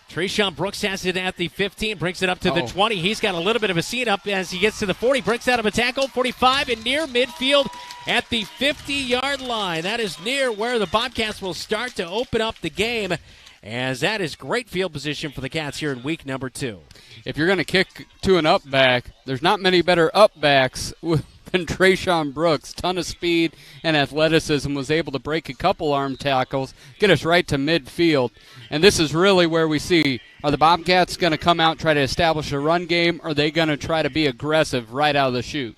Trayshawn Brooks has it at the 15, brings it up to the 20. He's got a little bit of a seat up as he gets to the 40, breaks out of a tackle, 45, and near midfield at the 50-yard line. That is near where the Bobcats will start to open up the game as that is great field position for the Cats here in week number 2. If you're going to kick to an up back, there's not many better up backs than Trayshawn Brooks. Ton of speed and athleticism, was able to break a couple arm tackles, get us right to midfield. And this is really where we see, are the Bobcats going to come out and try to establish a run game, or are they going to try to be aggressive right out of the chute?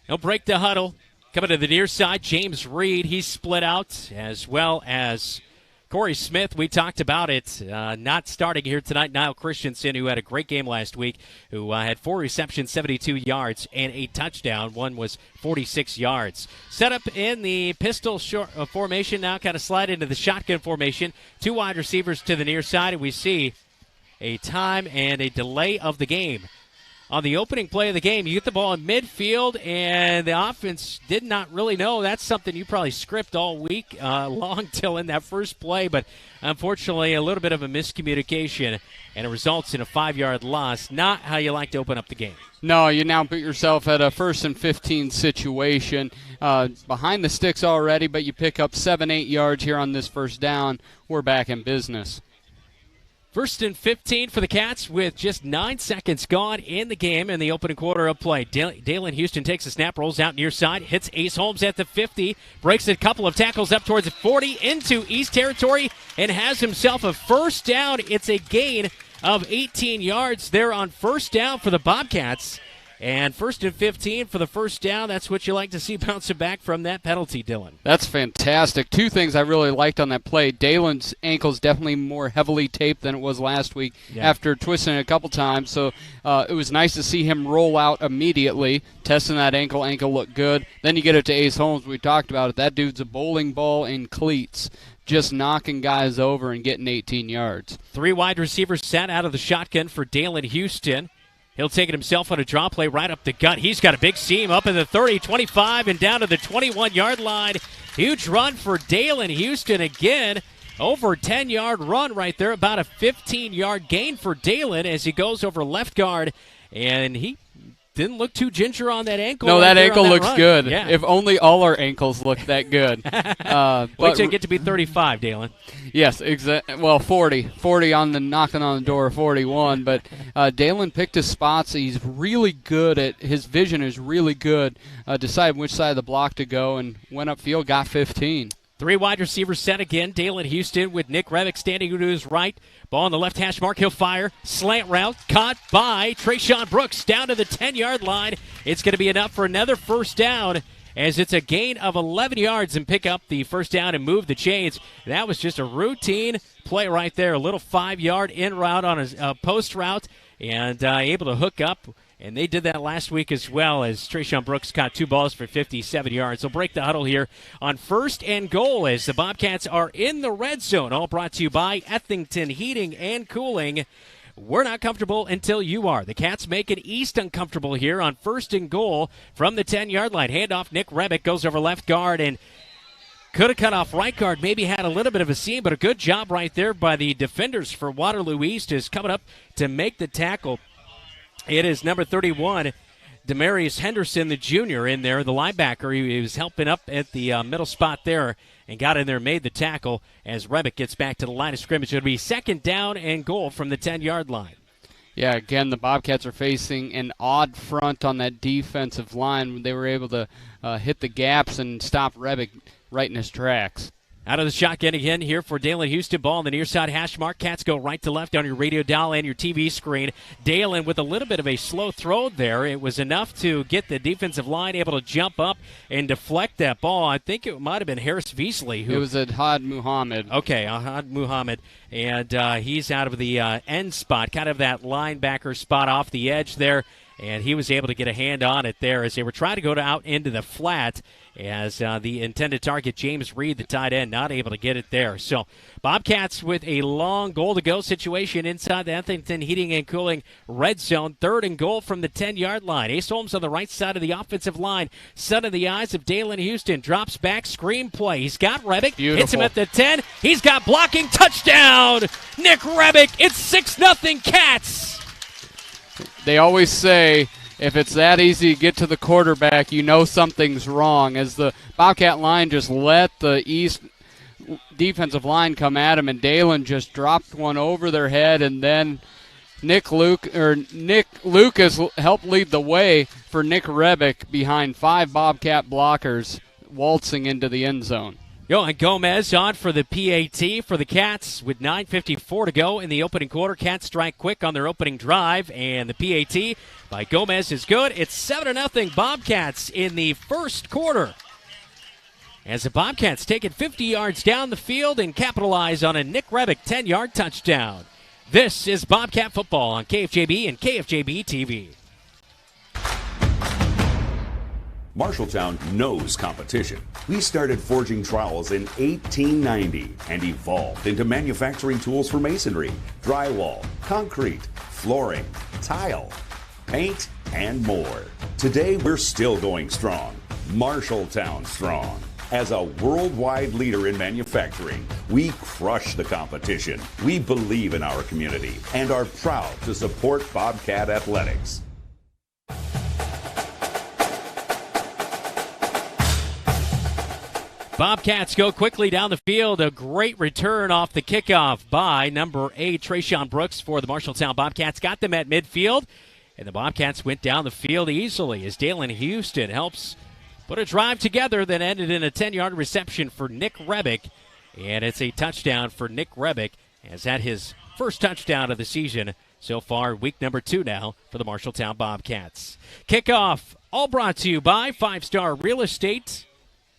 He'll break the huddle. Coming to the near side, James Reed, he's split out, as well as Corey Smith. We talked about it, not starting here tonight. Niall Christensen, who had a great game last week, who had 4 receptions, 72 yards, and a touchdown. One was 46 yards. Set up in the pistol formation now, kind of slide into the shotgun formation. 2 wide receivers to the near side, and we see a time and a delay of the game. On the opening play of the game, you get the ball in midfield, and the offense did not really know. That's something you probably script all week long till in that first play, but unfortunately a little bit of a miscommunication, and it results in a 5-yard loss. Not how you like to open up the game. No, you now put yourself at a 1st and 15 situation. Behind the sticks already, but you pick up 7-8 yards here on this first down. We're back in business. 1st and 15 for the Cats with just 9 seconds gone in the game in the opening quarter of play. Dalen Houston takes a snap, rolls out near side, hits Ace Holmes at the 50, breaks a couple of tackles up towards the 40 into East Territory, and has himself a first down. It's a gain of 18 yards there on first down for the Bobcats. And 1st and 15 for the first down. That's what you like to see bouncing back from that penalty, Dylan. That's fantastic. 2 things I really liked on that play. Dalen's ankle's definitely more heavily taped than it was last week after twisting it a couple times. So it was nice to see him roll out immediately, testing that ankle. Ankle looked good. Then you get it to Ace Holmes. We talked about it. That dude's a bowling ball in cleats, just knocking guys over and getting 18 yards. 3 wide receivers sat out of the shotgun for Dalen Houston. He'll take it himself on a draw play right up the gut. He's got a big seam up in the 30, 25, and down to the 21-yard line. Huge run for Dalen Houston again. Over 10-yard run right there. About a 15-yard gain for Dalen as he goes over left guard. And he didn't look too ginger on that ankle. No, that ankle looks run. good. Yeah. If only all our ankles looked that good. Wait till you get to be 35, Dalen. Yes, well, 40 on the knocking on the door of 41. But Dalen picked his spots. He's really good at his vision is really good. Decided which side of the block to go and went upfield, got 15. 3 wide receivers set again. Dalen Houston with Nick Revick standing to his right. Ball on the left hash mark. He'll fire. Slant route. Caught by Trayshawn Brooks down to the 10-yard line. It's going to be enough for another first down as it's a gain of 11 yards and pick up the first down and move the chains. That was just a routine play right there. A little 5-yard in route on a post route and able to hook up. And they did that last week as well as Trayshawn Brooks caught 2 balls for 57 yards. They'll break the huddle here on 1st and goal as the Bobcats are in the red zone. All brought to you by Ethington Heating and Cooling. We're not comfortable until you are. The Cats make it East uncomfortable here on 1st and goal from the 10-yard line. Handoff, Nick Rebick goes over left guard and could have cut off right guard, maybe had a little bit of a seam, but a good job right there by the defenders for Waterloo East is coming up to make the tackle. It is number 31, Demarius Henderson, the junior, in there, the linebacker. He was helping up at the middle spot there and got in there, made the tackle as Rebick gets back to the line of scrimmage. It'll be 2nd down and goal from the 10-yard line. Yeah, again, the Bobcats are facing an odd front on that defensive line. They were able to hit the gaps and stop Rebick right in his tracks. Out of the shotgun again here for Dalen Houston. Ball on the near side hash mark. Cats go right to left on your radio dial and your TV screen. Dalen with a little bit of a slow throw there. It was enough to get the defensive line able to jump up and deflect that ball. I think it might have been Harris Beasley. It was Ahad Muhammad. Okay, Ahad Muhammad. And he's out of the end spot, kind of that linebacker spot off the edge there. And he was able to get a hand on it there as they were trying to go out into the flat as the intended target, James Reed, the tight end, not able to get it there. So Bobcats with a long goal-to-go situation inside the Ethington Heating and Cooling red zone. 3rd and goal from the 10-yard line. Ace Holmes on the right side of the offensive line. Son of the eyes of Dalen Houston. Drops back, screen play. He's got Rebick. Beautiful. Hits him at the 10. He's got blocking. Touchdown! Nick Rebick. It's 6-0 Cats. They always say if it's that easy to get to the quarterback, you know something's wrong. As the Bobcat line just let the East defensive line come at him, and Dalen just dropped one over their head, and then Nick Lucas helped lead the way for Nick Rebick behind 5 Bobcat blockers, waltzing into the end zone. And Gomez on for the PAT for the Cats with 9:54 to go in the opening quarter. Cats strike quick on their opening drive, and the PAT by Gomez is good. It's 7-0 Bobcats in the first quarter, as the Bobcats take it 50 yards down the field and capitalize on a Nick Rebick 10-yard touchdown. This is Bobcat football on KFJB and KFJB-TV. Marshalltown knows competition. We started forging trowels in 1890 and evolved into manufacturing tools for masonry, drywall, concrete, flooring, tile, paint, and more. Today, we're still going strong. Marshalltown strong. As a worldwide leader in manufacturing, we crush the competition. We believe in our community and are proud to support Bobcat athletics. Bobcats go quickly down the field. A great return off the kickoff by number 8, Trayshawn Brooks for the Marshalltown Bobcats. Got them at midfield, and the Bobcats went down the field easily as Dalen Houston helps put a drive together that ended in a 10-yard reception for Nick Rebick. And it's a touchdown for Nick Rebick, as that his first touchdown of the season so far, week number 2 now for the Marshalltown Bobcats. Kickoff, all brought to you by 5-Star Real Estate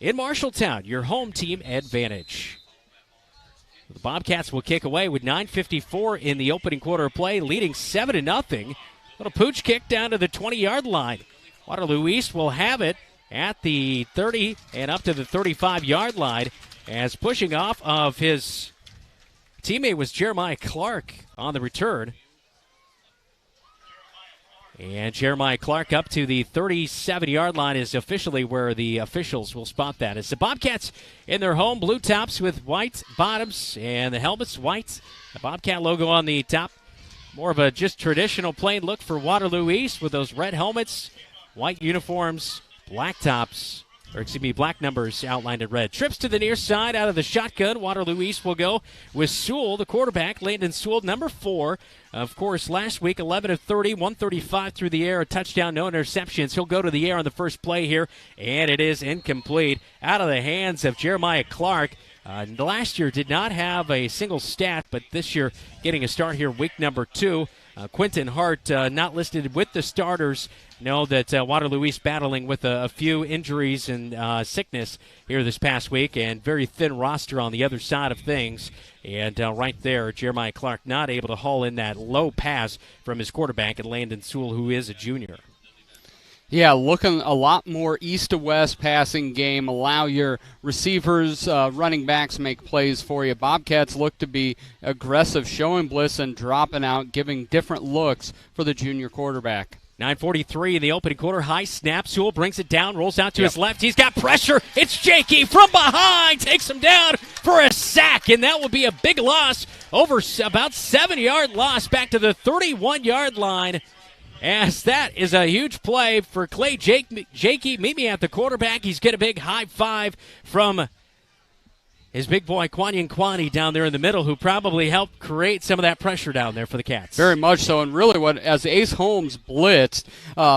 in Marshalltown, your home team advantage. The Bobcats will kick away with 9:54 in the opening quarter of play, leading 7-0. Little pooch kick down to the 20-yard line. Waterloo East will have it at the 30 and up to the 35-yard line, as pushing off of his teammate was Jeremiah Clark on the return. And Jeremiah Clark up to the 37-yard line is officially where the officials will spot that. It's the Bobcats in their home blue tops with white bottoms and the helmets white. The Bobcat logo on the top. More of a just traditional plain look for Waterloo East with those red helmets, white uniforms, black tops, black numbers outlined in red. Trips to the near side out of the shotgun. Waterloo East will go with Sewell, the quarterback. Landon Sewell, number 4. Of course, last week, 11 of 30, 135 through the air, a touchdown, no interceptions. He'll go to the air on the first play here, and it is incomplete. Out of the hands of Jeremiah Clark. Last year did not have a single stat, but this year getting a start here, week number 2. Quentin Hart not listed with the starters. Know that Waterloo East battling with a few injuries and sickness here this past week, and very thin roster on the other side of things. And right there, Jeremiah Clark not able to haul in that low pass from his quarterback, and Landon Sewell, who is a junior. Yeah, looking a lot more east to west passing game. Allow your receivers, running backs make plays for you. Bobcats look to be aggressive, showing blitz and dropping out, giving different looks for the junior quarterback. 9:43 in the opening quarter. High snap. Sewell brings it down, rolls out to his left. He's got pressure. It's Jakey from behind. Takes him down for a sack, and that will be a big loss. Over about 7-yard loss back to the 31-yard line. As that is a huge play for Clay Jakey. Meet me at the quarterback. He's getting a big high five from his big boy Quanyan Kwani down there in the middle, who probably helped create some of that pressure down there for the Cats. Very much so, and really as Ace Holmes blitzed,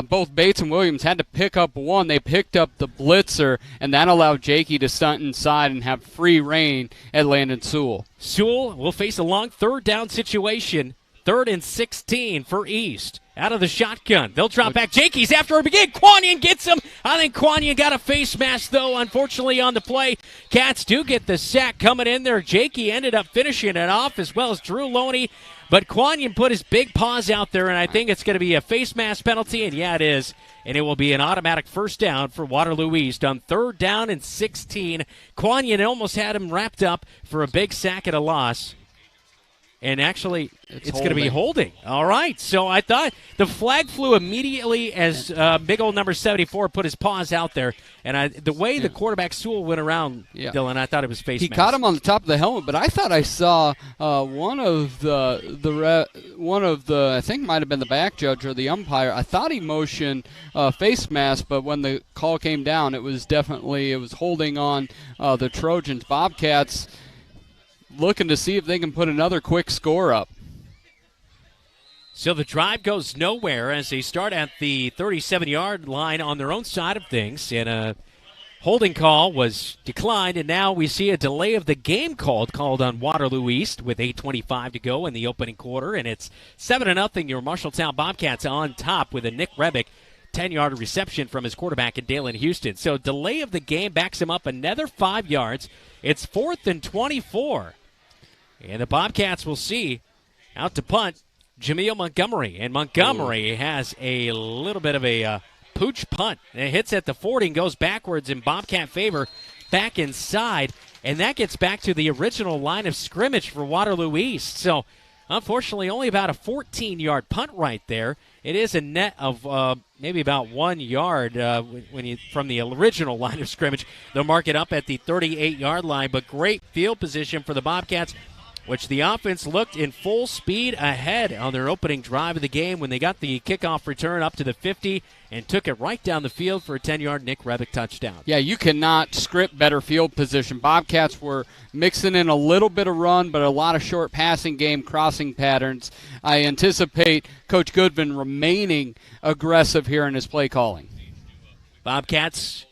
both Bates and Williams had to pick up one. They picked up the blitzer, and that allowed Jakey to stunt inside and have free reign at Landon Sewell. Sewell will face a long third down situation, 3rd and 16 for East. Out of the shotgun. They'll drop back. Jakey's after him again. Quanyan gets him. I think Quanyan got a face mask, though, unfortunately, on the play. Cats do get the sack coming in there. Jakey ended up finishing it off, as well as Drew Loney. But Quanyan put his big paws out there, and I think it's going to be a face mask penalty, and yeah, it is. And it will be an automatic first down for Waterloo East on 3rd down and 16. Quanyan almost had him wrapped up for a big sack and a loss. And actually, it's going to be holding. All right. So I thought the flag flew immediately as big old number 74 put his paws out there. And the way the quarterback Sewell went around, Dylan, I thought it was face mask. He caught him on the top of the helmet, but I thought I saw one of the I think might have been the back judge or the umpire. I thought he motioned face mask, but when the call came down, it was holding on the Trojans. Bobcats looking to see if they can put another quick score up. So the drive goes nowhere as they start at the 37-yard line on their own side of things, and a holding call was declined, and now we see a delay of the game called on Waterloo East with 8:25 to go in the opening quarter, and it's 7-0. Your Marshalltown Bobcats on top with a Nick Rebick 10-yard reception from his quarterback in Dalen Houston. So delay of the game backs him up another 5 yards. It's 4th and 24. And the Bobcats will see out to punt Jameel Montgomery. And Montgomery has a little bit of a pooch punt. And it hits at the 40 and goes backwards in Bobcat favor back inside. And that gets back to the original line of scrimmage for Waterloo East. So, unfortunately, only about a 14-yard punt right there. It is a net of maybe about 1 yard from the original line of scrimmage. They'll mark it up at the 38-yard line. But great field position for the Bobcats, which the offense looked in full speed ahead on their opening drive of the game when they got the kickoff return up to the 50 and took it right down the field for a 10-yard Nick Rebick touchdown. Yeah, you cannot script better field position. Bobcats were mixing in a little bit of run, but a lot of short passing game crossing patterns. I anticipate Coach Goodvin remaining aggressive here in his play calling. Bobcats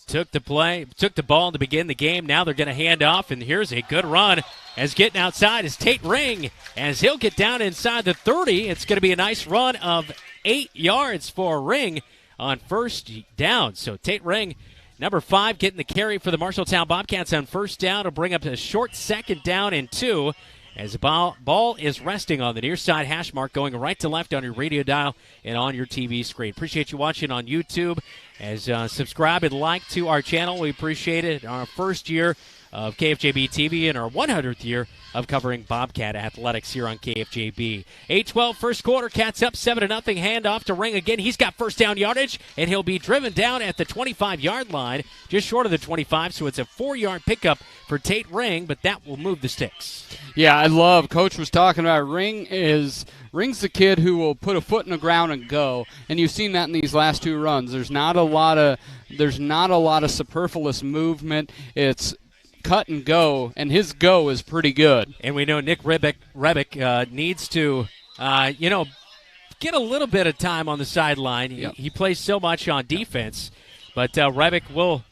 took the ball to begin the game. Now they're going to hand off, and here's a good run as getting outside is Tate Ring as he'll get down inside the 30. It's going to be a nice run of 8 yards for Ring on first down. So Tate Ring, number 5, getting the carry for the Marshalltown Bobcats on first down to bring up a short 2nd down and 2. As the ball is resting on the near side hash mark, going right to left on your radio dial and on your TV screen. Appreciate you watching on YouTube. As subscribe and like to our channel, we appreciate it. Our first year of KFJB-TV and our 100th year of covering Bobcat athletics here on KFJB. 8-12 first quarter, Cats up 7-0. Handoff to Ring again. He's got first down yardage, and he'll be driven down at the 25-yard line, just short of the 25, so it's a 4-yard pickup for Tate Ring, but that will move the sticks. Yeah, I love, Coach was talking about Ring's the kid who will put a foot in the ground and go, and you've seen that in these last 2 runs. There's not a lot of superfluous movement. It's cut and go, and his go is pretty good. And we know Nick Rebick needs to, get a little bit of time on the sideline. Yep. He plays so much on defense, but Rebick will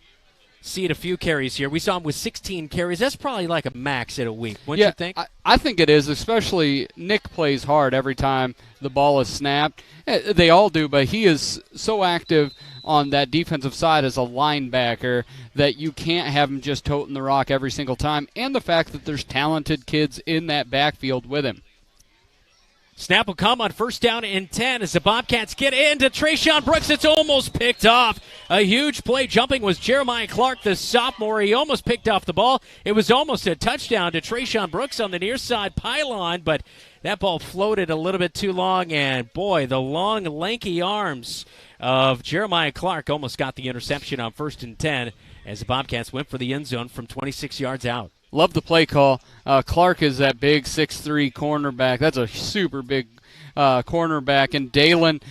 see it a few carries here. We saw him with 16 carries. That's probably like a max at a week, wouldn't you think? I think it is, especially Nick plays hard every time the ball is snapped. They all do, but he is so active on that defensive side as a linebacker that you can't have him just toting the rock every single time, and the fact that there's talented kids in that backfield with him. Snap will come on first down and 10 as the Bobcats get into Trayshawn Brooks. It's almost picked off. A huge play jumping was Jeremiah Clark, the sophomore. He almost picked off the ball. It was almost a touchdown to Trayshawn Brooks on the near side pylon, but that ball floated a little bit too long, and boy, the long, lanky arms of Jeremiah Clark almost got the interception on 1st and 10 as the Bobcats went for the end zone from 26 yards out. Love the play call. Clark is that big 6'3" cornerback. That's a super big cornerback. And Dalen,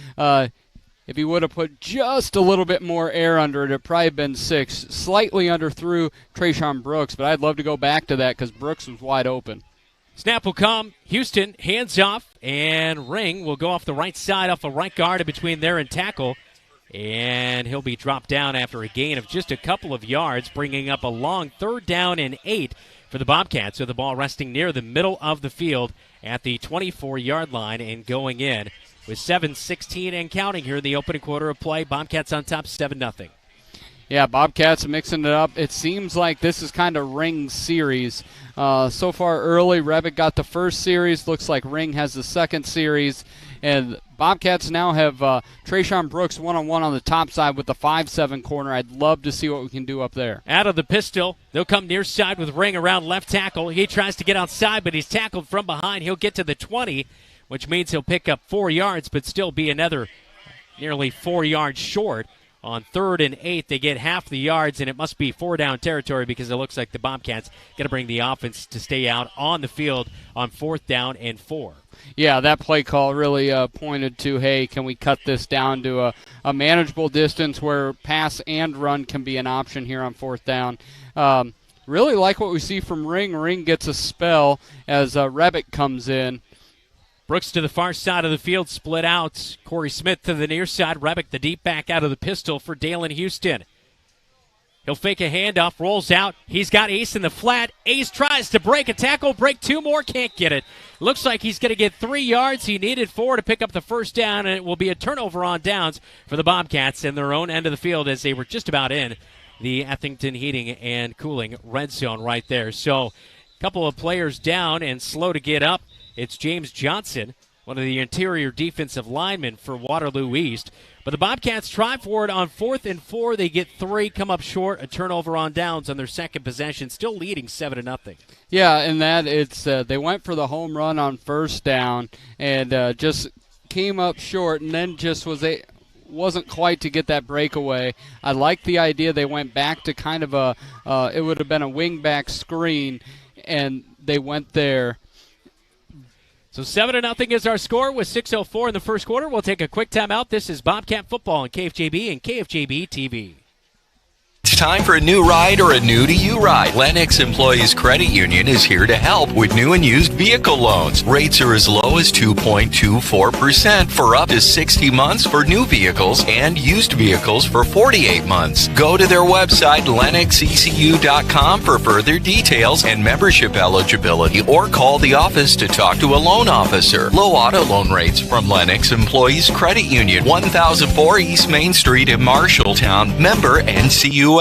if he would have put just a little bit more air under it, it'd probably been 6. Slightly underthrew Trayshawn Brooks, but I'd love to go back to that because Brooks was wide open. Snap will come. Houston, hands off, and Ring will go off the right side, off the right guard between there and tackle. And he'll be dropped down after a gain of just a couple of yards, bringing up a long 3rd down and 8 for the Bobcats. So the ball resting near the middle of the field at the 24-yard line and going in with 7:16 and counting here in the opening quarter of play. Bobcats on top 7-0. Yeah, Bobcats mixing it up. It seems like this is kind of Ring's series. So far early, Rebick got the first series. Looks like Ring has the second series. And Bobcats now have Trayshawn Brooks one-on-one on the top side with the 5-7 corner. I'd love to see what we can do up there. Out of the pistol, they'll come near side with Ring around left tackle. He tries to get outside, but he's tackled from behind. He'll get to the 20, which means he'll pick up 4 yards, but still be another nearly 4 yards short. On 3rd and 8, they get half the yards, and it must be 4-down territory because it looks like the Bobcats going to bring the offense to stay out on the field on 4th down and 4. Yeah, that play call really pointed to, hey, can we cut this down to a manageable distance where pass and run can be an option here on 4th down. Really like what we see from Ring. Ring gets a spell as Rebick comes in. Brooks to the far side of the field, split out. Corey Smith to the near side. Rebick the deep back out of the pistol for Dalen Houston. He'll fake a handoff, rolls out. He's got Ace in the flat. Ace tries to break a tackle, break 2 more, can't get it. Looks like he's going to get 3 yards. He needed 4 to pick up the first down, and it will be a turnover on downs for the Bobcats in their own end of the field as they were just about in the Ethington Heating and Cooling red zone right there. So a couple of players down and slow to get up. It's James Johnson, one of the interior defensive linemen for Waterloo East. But the Bobcats try for it on 4th and 4. They get 3, come up short, a turnover on downs on their second possession, still leading 7-0. Yeah, and that it's they went for the home run on 1st down and just came up short, and then just wasn't quite to get that breakaway. I like the idea they went back to kind of it would have been a wing-back screen, and they went there. So 7-0 is our score with 6:04 in the first quarter. We'll take a quick timeout. This is Bobcat Football on KFJB and KFJB-TV. It's time for a new ride or a new-to-you ride. Lennox Employees Credit Union is here to help with new and used vehicle loans. Rates are as low as 2.24% for up to 60 months for new vehicles and used vehicles for 48 months. Go to their website, lennoxecu.com, for further details and membership eligibility, or call the office to talk to a loan officer. Low auto loan rates from Lennox Employees Credit Union, 1004 East Main Street in Marshalltown. Member NCUA.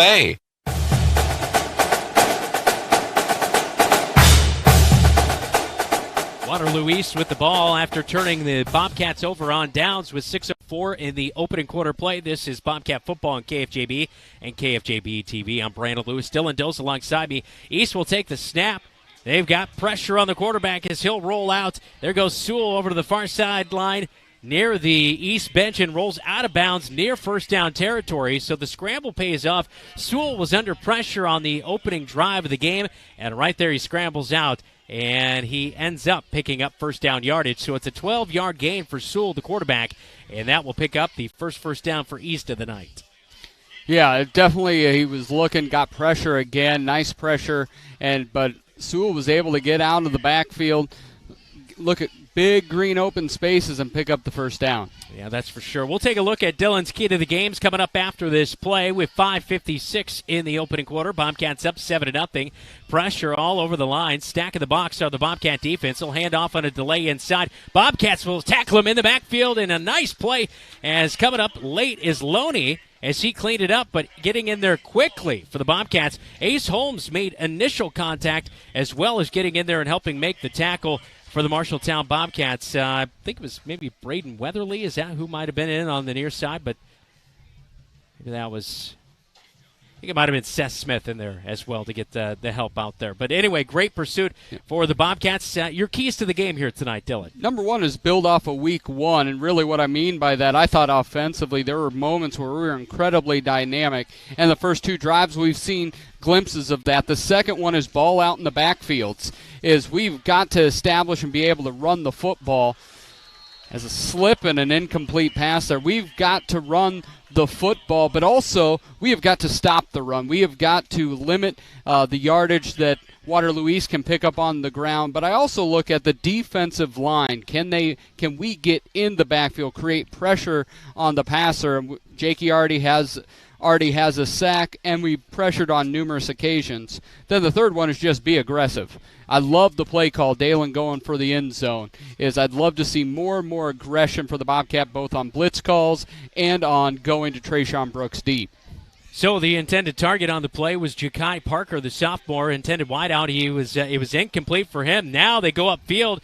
Waterloo East with the ball after turning the Bobcats over on downs with 6:04 in the opening quarter play. This is Bobcat Football on KFJB and KFJB-TV. I'm Brandon Lewis. Dylan Dose alongside me. East will take the snap. They've got pressure on the quarterback as he'll roll out. There goes Sewell over to the far sideline near the East bench and rolls out of bounds near 1st down territory. So the scramble pays off. Sewell was under pressure on the opening drive of the game, and right there he scrambles out, and he ends up picking up 1st down yardage. So it's a 12-yard gain for Sewell, the quarterback, and that will pick up the first down for East of the night. Yeah, definitely he was looking, got pressure again, nice pressure, but Sewell was able to get out of the backfield, look at big green open spaces, and pick up the 1st down. Yeah, that's for sure. We'll take a look at Dylan's key to the games coming up after this play with 5:56 in the opening quarter. Bobcats up 7-0. Pressure all over the line. Stack of the box are the Bobcat defense. Will hand off on a delay inside. Bobcats will tackle him in the backfield, and a nice play as coming up late is Loney as he cleaned it up, but getting in there quickly for the Bobcats. Ace Holmes made initial contact as well as getting in there and helping make the tackle for the Marshalltown Bobcats. I think it was maybe Braden Weatherly. Is that who might have been in on the near side? But maybe that was, I think it might have been Seth Smith in there as well to get the help out there. But anyway, great pursuit for the Bobcats. Your keys to the game here tonight, Dylan. Number one is build off of week 1, and really what I mean by that, I thought offensively there were moments where we were incredibly dynamic, and the first 2 drives we've seen glimpses of that. The second one is ball out in the backfields, is we've got to establish and be able to run the football. As a slip and an incomplete pass there, we've got to run the football, but also we have got to stop the run. We have got to limit the yardage that Waterloo East can pick up on the ground. But I also look at the defensive line. Can we get in the backfield, create pressure on the passer? Jakey already has a sack, and we pressured on numerous occasions. Then the third one is just be aggressive. I love the play call, Dalen going for the end zone. I'd love to see more and more aggression for the Bobcat, both on blitz calls and on going to Trayshawn Brooks deep. So the intended target on the play was Ja'Kai Parker, the sophomore, intended wideout. It was incomplete for him. Now they go upfield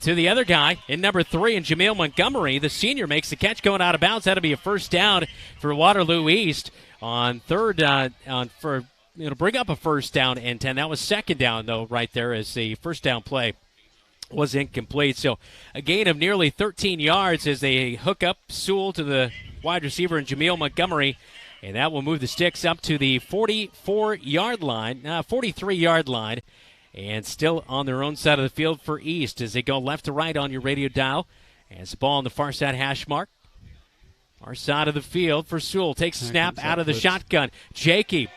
to the other guy in number 3, and Jameel Montgomery, the senior, makes the catch going out of bounds. That'll be a first down for Waterloo East on third bring up a first down and 10. That was second down, though, right there, as the first down play was incomplete. So a gain of nearly 13 yards as they hook up Sewell to the wide receiver and Jameel Montgomery. And that will move the Sticks up to the 43-yard line. And still on their own side of the field for East as they go left to right on your radio dial. As the ball on the far side hash mark. Far side of the field for Sewell. Takes a snap out of the shotgun. Jakey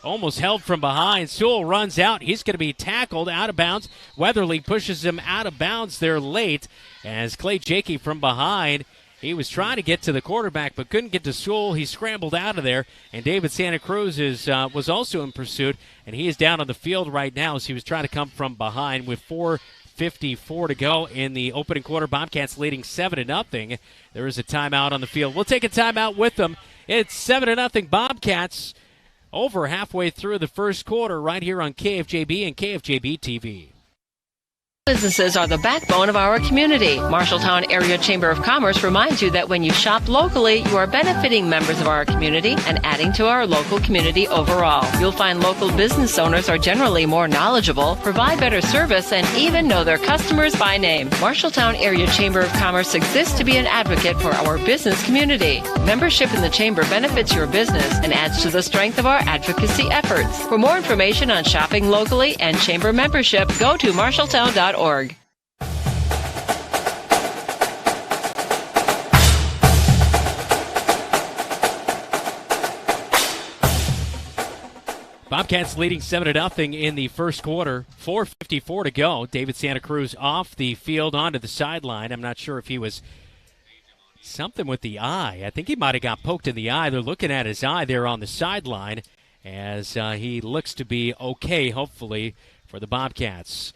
almost held from behind. Sewell runs out. He's going to be tackled out of bounds. Weatherly pushes him out of bounds there late as Clay Jakey from behind. He was trying to get to the quarterback but couldn't get to Sewell. He scrambled out of there. And David Santa Cruz was also in pursuit. And he is down on the field right now as he was trying to come from behind with 4:54 to go in the opening quarter. Bobcats leading 7-0. There is a timeout on the field. We'll take a timeout with them. It's 7-0 Bobcats over halfway through the first quarter right here on KFJB and KFJB-TV. Businesses are the backbone of our community. Marshalltown Area Chamber of Commerce reminds you that when you shop locally, you are benefiting members of our community and adding to our local community overall. You'll find local business owners are generally more knowledgeable, provide better service, and even know their customers by name. Marshalltown Area Chamber of Commerce exists to be an advocate for our business community. Membership in the Chamber benefits your business and adds to the strength of our advocacy efforts. For more information on shopping locally and Chamber membership, go to marshalltown.org. Bobcats leading 7-0 in the first quarter. 4:54 to go. David Santa Cruz off the field onto the sideline. I'm not sure if he was something with the eye. I think he might have got poked in the eye. They're looking at his eye there on the sideline as he looks to be okay, hopefully, for the Bobcats.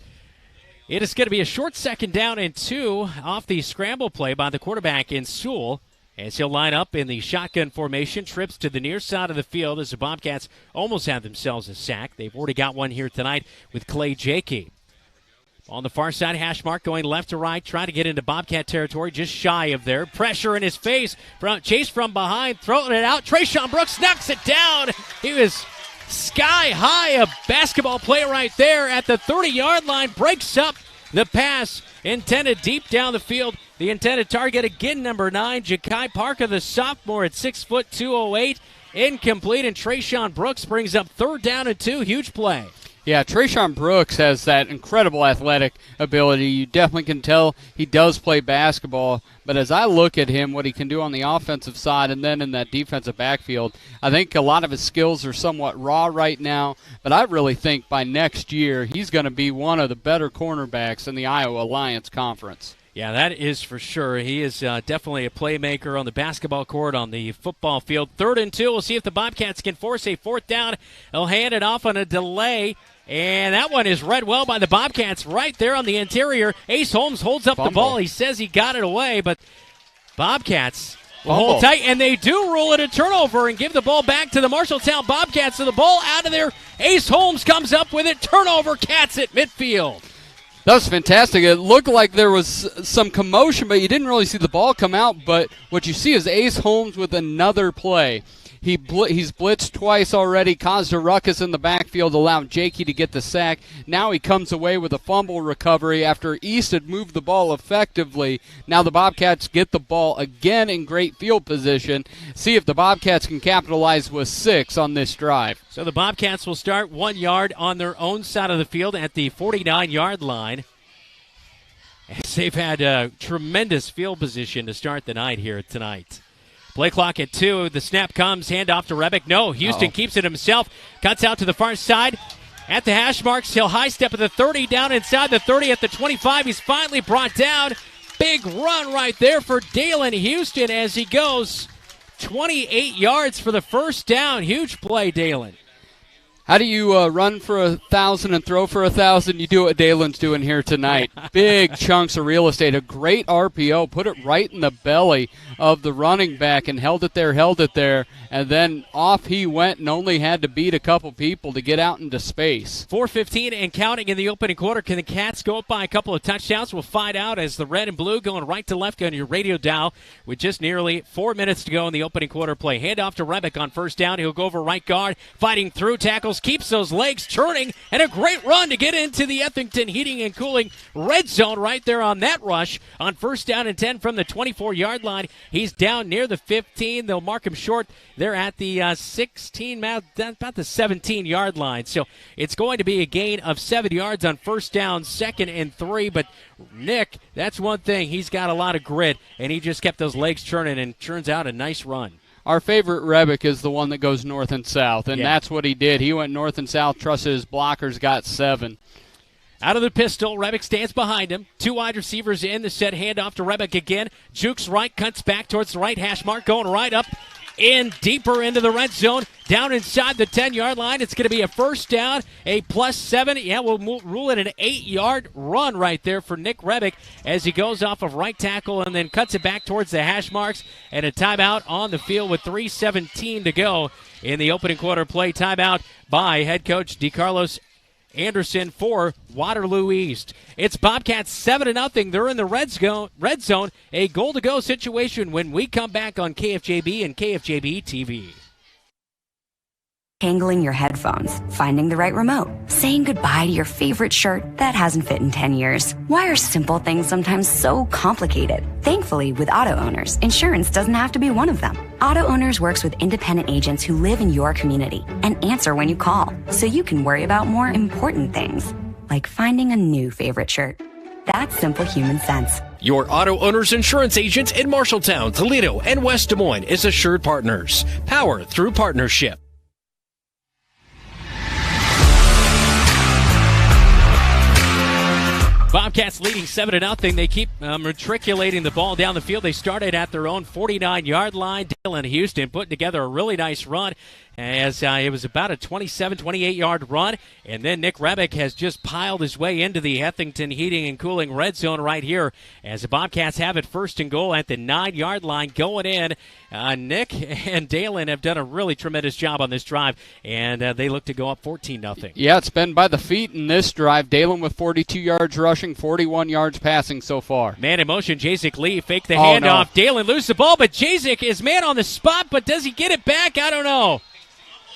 It is going to be a short 2nd down and 2 off the scramble play by the quarterback in Sewell as he'll line up in the shotgun formation, trips to the near side of the field as the Bobcats almost have themselves a sack. They've already got one here tonight with Clay Jakey. On the far side, hash mark going left to right, trying to get into Bobcat territory, just shy of there. Pressure in his face, chase from behind, throwing it out. Trayshawn Brooks knocks it down. He was sky high, a basketball play right there at the 30-yard line, breaks up the pass intended deep down the field. The intended target again, number 9, Ja'Kai Parker, the sophomore at 6', 208, incomplete, and Trayshawn Brooks brings up 3rd down and 2, huge play. Yeah, Trayshawn Brooks has that incredible athletic ability. You definitely can tell he does play basketball. But as I look at him, what he can do on the offensive side and then in that defensive backfield, I think a lot of his skills are somewhat raw right now. But I really think by next year he's going to be one of the better cornerbacks in the Iowa Alliance Conference. Yeah, that is for sure. He is definitely a playmaker on the basketball court, on the football field. 3rd and 2. We'll see if the Bobcats can force a 4th down. They'll hand it off on a delay. And that one is read well by the Bobcats right there on the interior. Ace Holmes holds up the ball. He says he got it away, but Bobcats will hold tight, and they do rule it a turnover and give the ball back to the Marshalltown Bobcats. So the ball out of there. Ace Holmes comes up with it. Turnover, Cats at midfield. That was fantastic. It looked like there was some commotion, but you didn't really see the ball come out. But what you see is Ace Holmes with another play. He's blitzed twice already, caused a ruckus in the backfield, allowed Jakey to get the sack. Now he comes away with a fumble recovery after East had moved the ball effectively. Now the Bobcats get the ball again in great field position. See if the Bobcats can capitalize with 6 on this drive. So the Bobcats will start 1 yard on their own side of the field at the 49-yard line. As they've had tremendous field position to start the night here tonight. Play clock at 2. The snap comes. Handoff to Rebick. No, Houston keeps it himself. Cuts out to the far side. At the hash marks, he'll high step at the 30. Down inside the 30 at the 25. He's finally brought down. Big run right there for Dalen Houston as he goes 28 yards for the first down. Huge play, Dalen. How do you run for 1,000 and throw for 1,000? You do what Dalen's doing here tonight. Big chunks of real estate. A great RPO. Put it right in the belly of the running back and held it there, and then off he went and only had to beat a couple people to get out into space. 4:15 and counting in the opening quarter. Can the Cats go up by a couple of touchdowns? We'll find out as the red and blue going right to left on your radio dial with just nearly 4 minutes to go in the opening quarter play. Handoff to Rebick on first down. He'll go over right guard, fighting through tackles, keeps those legs churning, and a great run to get into the Ethington Heating and Cooling red zone right there on that rush on first down and 10 from the 24-yard line. He's down near the 15. They'll mark him short. They're at the 16, about the 17-yard line. So it's going to be a gain of 7 yards on first down, 2nd and 3. But Nick, that's one thing. He's got a lot of grit, and he just kept those legs churning and churns out a nice run. Our favorite Rebick is the one that goes north and south, and that's what he did. He went north and south, trusted his blockers, got 7. Out of the pistol, Rebick stands behind him. 2 wide receivers in the set. Handoff to Rebick again. Jukes right, cuts back towards the right hash mark, going right up in deeper into the red zone. Down inside the 10-yard line. It's going to be a first down, a +7. Yeah, we'll rule it an 8-yard run right there for Nick Rebick as he goes off of right tackle and then cuts it back towards the hash marks. And a timeout on the field with 3:17 to go in the opening quarter play. Timeout by head coach DeCarlos Anderson for Waterloo East. It's Bobcats 7-0. They're in the red zone. A goal-to-go situation when we come back on KFJB and KFJB-TV. Tangling your headphones, finding the right remote, saying goodbye to your favorite shirt that hasn't fit in 10 years. Why are simple things sometimes so complicated? Thankfully, with auto owners, insurance doesn't have to be one of them. Auto Owners works with independent agents who live in your community and answer when you call, so you can worry about more important things, like finding a new favorite shirt. That's simple human sense. Your Auto Owners Insurance agent in Marshalltown, Toledo, and West Des Moines is Assured Partners. Power through partnership. Bobcats leading 7-0. They keep matriculating the ball down the field. They started at their own 49-yard line. Dalen Houston putting together a really nice run as it was about a 27, 28-yard run. And then Nick Rebick has just piled his way into the Ethington Heating and Cooling red zone right here as the Bobcats have it first and goal at the 9-yard line going in. Nick and Dalen have done a really tremendous job on this drive, and they look to go up 14-0. Yeah, it's been by the feet in this drive. Dalen with 42 yards rushing, 41 yards passing so far. Man in motion, Jazik Lee faked the handoff. No. Dalen loses the ball, but Jazik is man on the spot, but does he get it back? I don't know.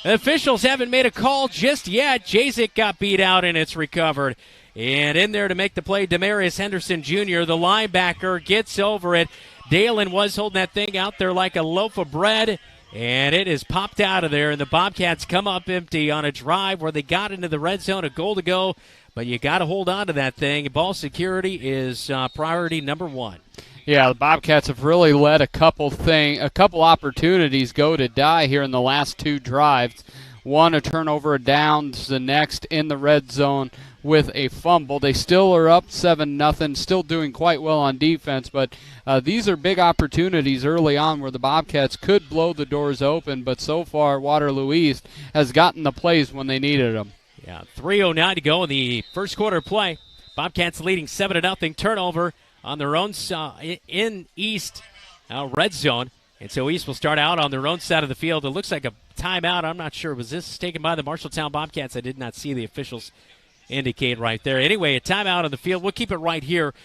The officials haven't made a call just yet. Jazik got beat out, and it's recovered. And in there to make the play, Demarius Henderson Jr., the linebacker, gets over it. Dalen was holding that thing out there like a loaf of bread, and it is popped out of there. And the Bobcats come up empty on a drive where they got into the red zone, a goal to go. But you got to hold on to that thing. Ball security is priority number one. Yeah, the Bobcats have really let a couple opportunities go to die here in the last 2 drives. One, a turnover of downs, the next in the red zone with a fumble. They still are up 7-0, still doing quite well on defense, but these are big opportunities early on where the Bobcats could blow the doors open, but so far Waterloo East has gotten the plays when they needed them. Yeah, 3:09 to go in the first quarter play. Bobcats leading 7-0, turnover on their own side in East red zone. And so East will start out on their own side of the field. It looks like a timeout. I'm not sure. Was this taken by the Marshalltown Bobcats? I did not see the officials indicate right there. Anyway, a timeout on the field. We'll keep it right here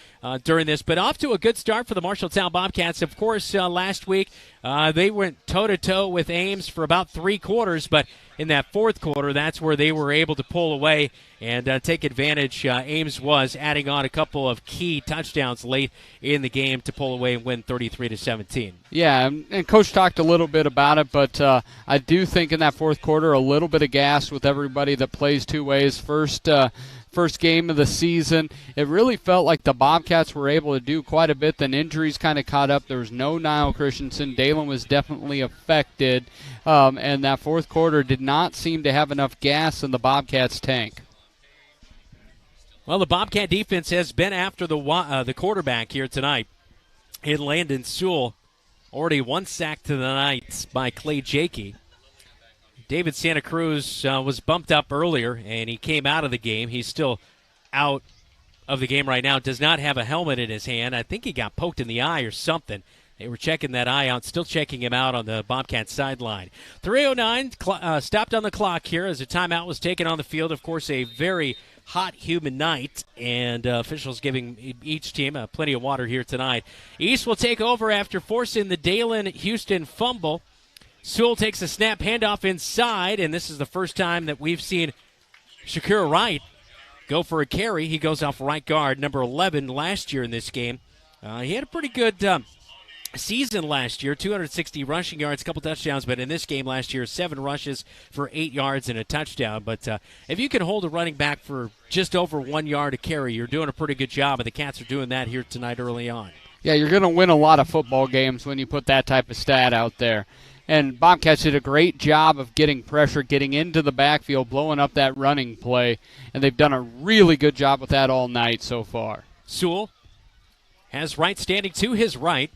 during this. But off to a good start for the Marshalltown Bobcats. Of course, last week they went toe-to-toe with Ames for about 3 quarters. But in that fourth quarter, that's where they were able to pull away and take advantage. Ames was adding on a couple of key touchdowns late in the game to pull away and win 33-17. Yeah, and Coach talked a little bit about it, but I do think in that fourth quarter a little bit of gas with everybody that plays 2 ways. First game of the season, it really felt like the Bobcats were able to do quite a bit. Then injuries kind of caught up. There was no Niall Christensen. Dalen was definitely affected, and that fourth quarter did not seem to have enough gas in the Bobcats' tank. Well, the Bobcat defense has been after the quarterback here tonight in Landon Sewell. Already 1 sack to the night by Clay Jakey. David Santa Cruz was bumped up earlier, and he came out of the game. He's still out of the game right now. Does not have a helmet in his hand. I think he got poked in the eye or something. They were checking that eye out, still checking him out on the Bobcats sideline. 3:09 stopped on the clock here as a timeout was taken on the field. Of course, a very hot, humid night, and officials giving each team plenty of water here tonight. East will take over after forcing the Dalen-Houston fumble. Sewell takes a snap, handoff inside, and this is the first time that we've seen Shakur Wright go for a carry. He goes off right guard, number 11 last year in this game. He had a pretty good season last year, 260 rushing yards, a couple touchdowns, but in this game last year, 7 rushes for 8 yards and a touchdown. But if you can hold a running back for just over 1 yard a carry, you're doing a pretty good job, and the Cats are doing that here tonight early on. Yeah, you're going to win a lot of football games when you put that type of stat out there. And Bobcats did a great job of getting pressure, getting into the backfield, blowing up that running play, and they've done a really good job with that all night so far. Sewell has Wright standing to his right.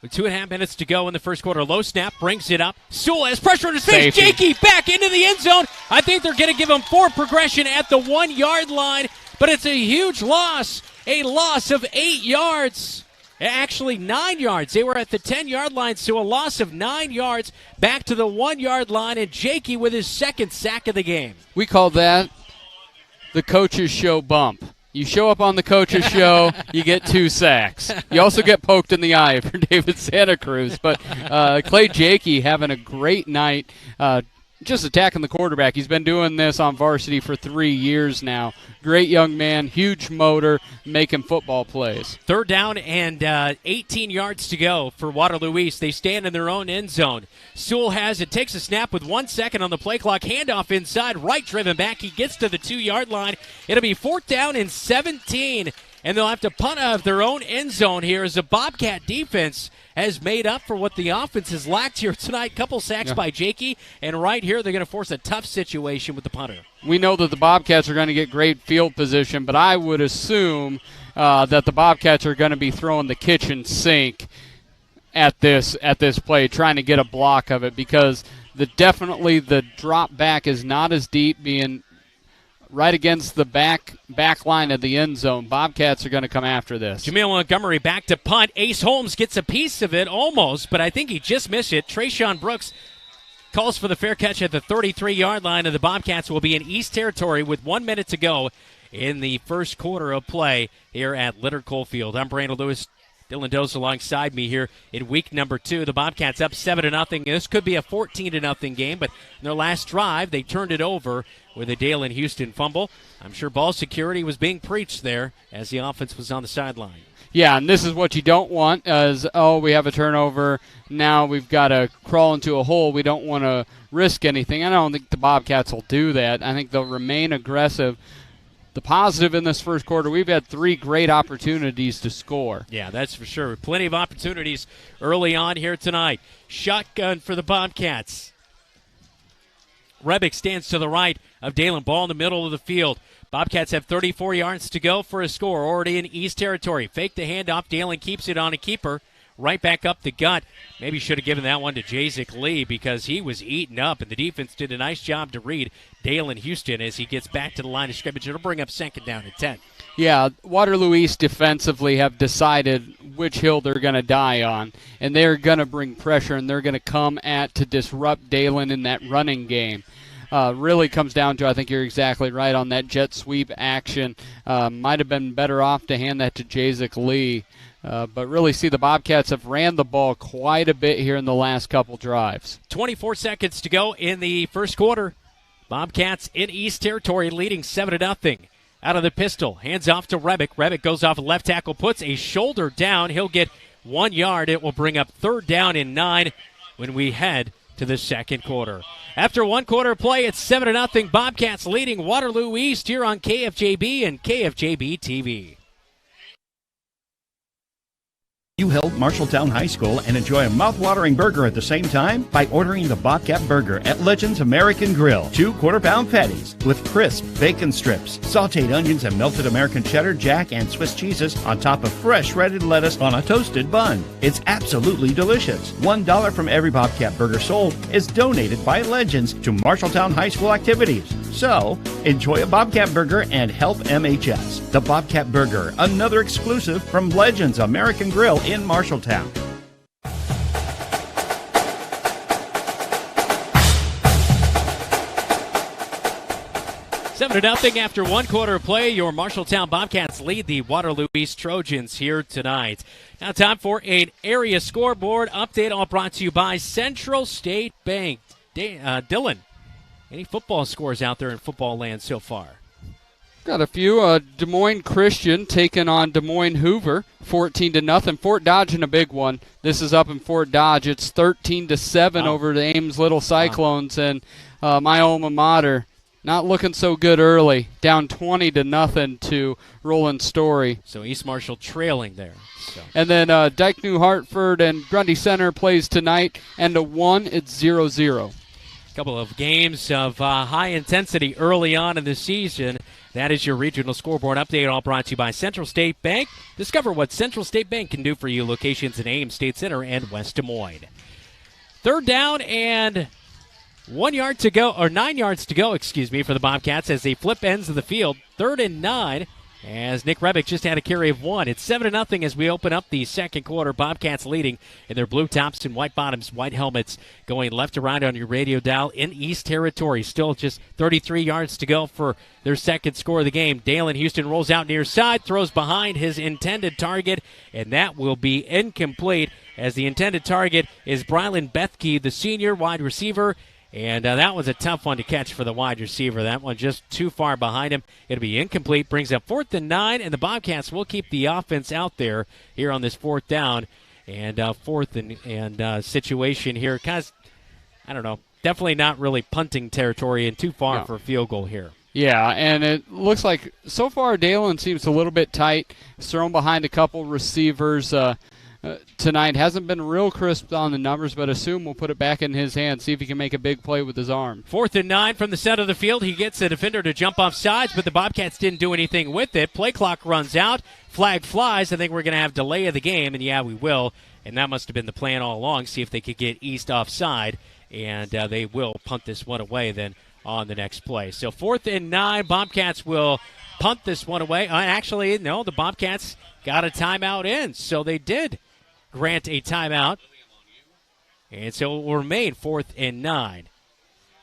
With 2.5 minutes to go in the first quarter. Low snap, brings it up. Sewell has pressure on his face. Jakey back into the end zone. I think they're going to give him 4 progression at the 1 yard line, but it's a huge loss. A loss of 8 yards. Actually, 9 yards. They were at the 10-yard line, so a loss of 9 yards back to the 1 yard line, and Jakey with his second sack of the game. We call that the coach's show bump. You show up on the coach's show, you get 2 sacks. You also get poked in the eye for David Santa Cruz. But Clay Jakey having a great night, just attacking the quarterback. He's been doing this on varsity for 3 years now. Great young man, huge motor, making football plays. 3rd down and 18 yards to go for Waterloo East. They stand in their own end zone. Sewell has it, takes a snap with 1 second on the play clock. Handoff inside, Wright driven back. He gets to the 2 yard line. It'll be 4th down and 17, and they'll have to punt out of their own end zone here as the Bobcat defense has made up for what the offense has lacked here tonight. Couple sacks by Jakey, and right here they're going to force a tough situation with the punter. We know that the Bobcats are going to get great field position, but I would assume that the Bobcats are going to be throwing the kitchen sink at this play, trying to get a block of it, because definitely the drop back is not as deep, being right against the back line of the end zone. Bobcats are going to come after this. Jameel Montgomery back to punt. Ace Holmes gets a piece of it almost, but I think he just missed it. Trayshawn Brooks calls for the fair catch at the 33-yard line, and the Bobcats will be in East territory with 1 minute to go in the first quarter of play here at Leonard Coalfield. I'm Brandon Lewis. Dylan Dose alongside me here in week number 2. The Bobcats up 7-0. This could be a 14-0 game, but in their last drive, they turned it over with a Dalen-Houston fumble. I'm sure ball security was being preached there as the offense was on the sideline. Yeah, and this is what you don't want is, we have a turnover. Now we've got to crawl into a hole. We don't want to risk anything. I don't think the Bobcats will do that. I think they'll remain aggressive. The positive in this first quarter, we've had 3 great opportunities to score. Yeah, that's for sure. Plenty of opportunities early on here tonight. Shotgun for the Bobcats. Rebick stands to the right of Dalen. Ball in the middle of the field. Bobcats have 34 yards to go for a score. Already in East territory. Fake the handoff. Dalen keeps it on a keeper. Right back up the gut. Maybe should have given that one to Jazik Lee because he was eaten up, and the defense did a nice job to read Dalen-Houston as he gets back to the line of scrimmage. It'll bring up 2nd down and 10. Yeah, Waterloo East defensively have decided which hill they're going to die on, and they're going to bring pressure, and they're going to come to disrupt Dalen in that running game. Really comes down to, I think you're exactly right on that jet sweep action. Might have been better off to hand that to Jazik Lee. But really see the Bobcats have ran the ball quite a bit here in the last couple drives. 24 seconds to go in the first quarter. Bobcats in East territory leading 7-0. Out of the pistol, hands off to Rebick. Rebick goes off left tackle, puts a shoulder down. He'll get 1 yard. It will bring up 3rd down and 9 when we head to the second quarter. After 1 quarter play, it's 7-0. Bobcats leading Waterloo East here on KFJB and KFJB-TV. You help Marshalltown High School and enjoy a mouth-watering burger at the same time by ordering the Bobcat Burger at Legends American Grill. 2 quarter-pound patties with crisp bacon strips, sautéed onions, and melted American cheddar, jack, and Swiss cheeses on top of fresh shredded lettuce on a toasted bun. It's absolutely delicious. $1 from every Bobcat Burger sold is donated by Legends to Marshalltown High School activities. So, enjoy a Bobcat Burger and help MHS. The Bobcat Burger, another exclusive from Legends American Grill in Marshalltown. 7-0 after 1 quarter of play. Your Marshalltown Bobcats lead the Waterloo East Trojans here tonight. Now time for an area scoreboard update, all brought to you by Central State Bank. Dylan, any football scores out there in football land so far? Got a few. Des Moines Christian taking on Des Moines Hoover, 14-0. Fort Dodge in a big one. This is up in Fort Dodge. It's 13-7 over the Ames Little Cyclones, and my alma mater not looking so good early. Down 20-0 to Roland Story. So East Marshall trailing there. So. And then Dyke New Hartford and Grundy Center plays tonight, and to 1, it's 0-0. Couple of games of high intensity early on in the season. That is your regional scoreboard update, all brought to you by Central State Bank. Discover what Central State Bank can do for you. Locations in Ames, State Center, and West Des Moines. 3rd down and 9 yards to go, for the Bobcats as they flip ends of the field. 3rd and 9. As Nick Rebick just had a carry of 1. It's 7-0 as we open up the second quarter. Bobcats leading in their blue tops and white bottoms, white helmets, going left to right on your radio dial in East Territory. Still just 33 yards to go for their second score of the game. Dalen Houston rolls out near side, throws behind his intended target, and that will be incomplete as the intended target is Brylan Bethke, the senior wide receiver. And that was a tough one to catch for the wide receiver. That one just too far behind him. It'll be incomplete. Brings up 4th and 9, and the Bobcats will keep the offense out there here on this 4th down. And 4th and situation here. Kind of, I don't know, definitely not really punting territory and too far for a field goal here. Yeah, and it looks like so far Dalen seems a little bit tight. He's thrown behind a couple receivers tonight. Hasn't been real crisp on the numbers, but assume we'll put it back in his hands, see if he can make a big play with his arm. 4th and 9 from the center of the field. He gets the defender to jump off sides, but the Bobcats didn't do anything with it. Play clock runs out. Flag flies. I think we're going to have delay of the game, and yeah, we will. And that must have been the plan all along, see if they could get East offside, and they will punt this one away then on the next play. So 4th and 9, Bobcats will punt this one away. Actually, no, the Bobcats got a timeout in, so they did grant a timeout. And so it will remain 4th and 9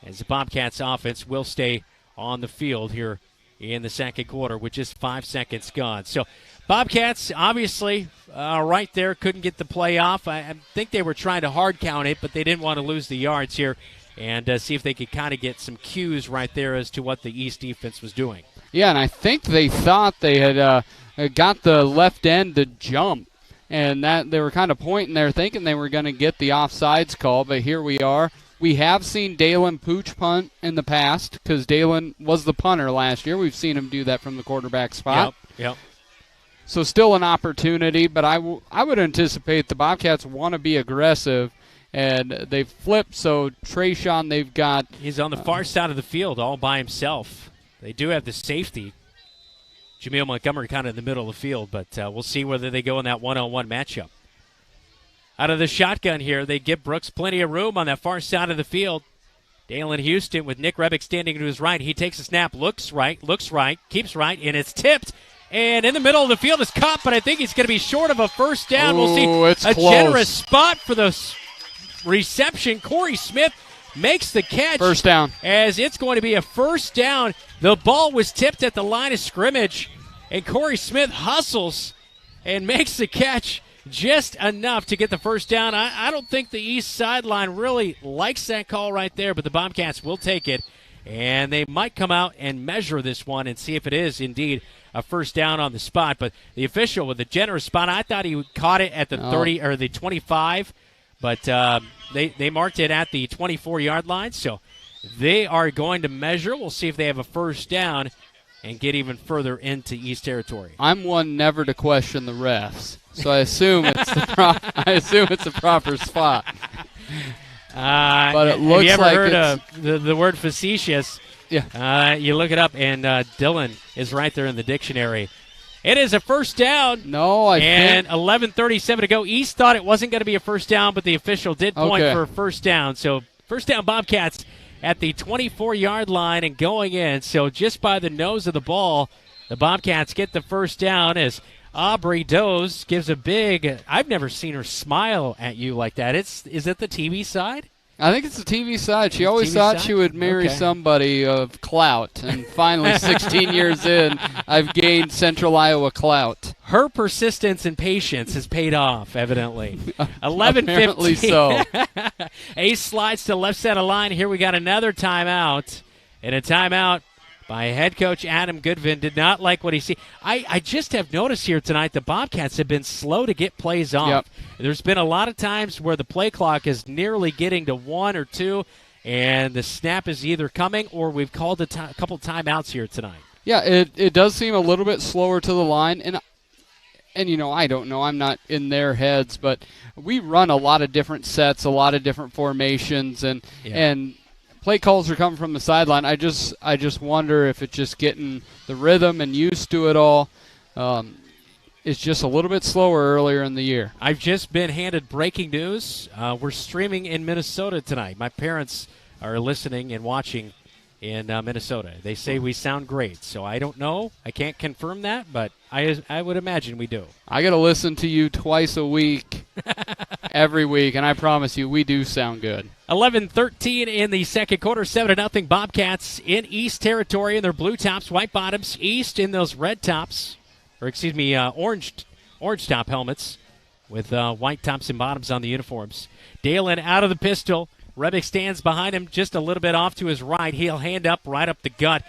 as the Bobcats offense will stay on the field here in the second quarter with just 5 seconds gone. So Bobcats obviously right there, couldn't get the play off. I think they were trying to hard count it, but they didn't want to lose the yards here and see if they could kind of get some cues right there as to what the East defense was doing. Yeah, and I think they thought they had got the left end to jump. And that they were kind of pointing there thinking they were going to get the offsides call, but here we are. We have seen Dalen Pooch punt in the past because Dalen was the punter last year. We've seen him do that from the quarterback spot. Yep. So still an opportunity, but I would anticipate the Bobcats want to be aggressive, and they've flipped. So Trayshawn, they've got. He's on the far side of the field all by himself. They do have the safety. Jameel Montgomery kind of in the middle of the field, but we'll see whether they go in that one-on-one matchup. Out of the shotgun here, they give Brooks plenty of room on that far side of the field. Dalen Houston with Nick Rebick standing to his right. He takes a snap, looks right, keeps right, and it's tipped. And in the middle of the field is caught, but I think he's going to be short of a first down. We'll see a close. Generous spot for the reception. Corey Smith makes the catch. First down. As it's going to be a first down. The ball was tipped at the line of scrimmage, and Corey Smith hustles and makes the catch just enough to get the first down. I don't think the east sideline really likes that call right there, but the Bobcats will take it, and they might come out and measure this one and see if it is indeed a first down on the spot. But the official with a generous spot, I thought he caught it at the 30 or the 25, but they marked it at the 24-yard line, so they are going to measure. We'll see if they have a first down and get even further into East Territory. I'm one never to question the refs, so I assume it's the proper spot. But it looks have you ever like heard of the word facetious? Yeah. You look it up, and Dylan is right there in the dictionary. It is a first down. No, and 11:37 to go. East thought it wasn't going to be a first down, but the official did point for a first down. So first down Bobcats at the 24-yard line and going in. So just by the nose of the ball, the Bobcats get the first down as Aubrey Doze gives a big, I've never seen her smile at you like that. Is it the TV side? I think it's the TV side. She always thought she would marry somebody of clout, and finally, 16 years in, I've gained Central Iowa clout. Her persistence and patience has paid off, evidently. 11:15. Apparently so. Ace slides to left side of line. Here we got another timeout, and a timeout by head coach Adam Goodvin. Did not like what he see. I just have noticed here tonight the Bobcats have been slow to get plays off. Yep. There's been a lot of times where the play clock is nearly getting to 1 or 2, and the snap is either coming or we've called a couple timeouts here tonight. Yeah, it does seem a little bit slower to the line, and I don't know, I'm not in their heads, but we run a lot of different sets, a lot of different formations, and play calls are coming from the sideline. I just wonder if it's just getting the rhythm and used to it all. It's just a little bit slower earlier in the year. I've just been handed breaking news. We're streaming in Minnesota tonight. My parents are listening and watching in Minnesota. They say we sound great, so I don't know. I can't confirm that, but I would imagine we do. I got to listen to you twice a week, every week, and I promise you we do sound good. 11:13 in the second quarter, 7-0 Bobcats in East Territory in their blue tops, white bottoms. East in those red tops, orange top helmets with white tops and bottoms on the uniforms. Dalen out of the pistol. Rebick stands behind him just a little bit off to his right. He'll hand up right up the gut.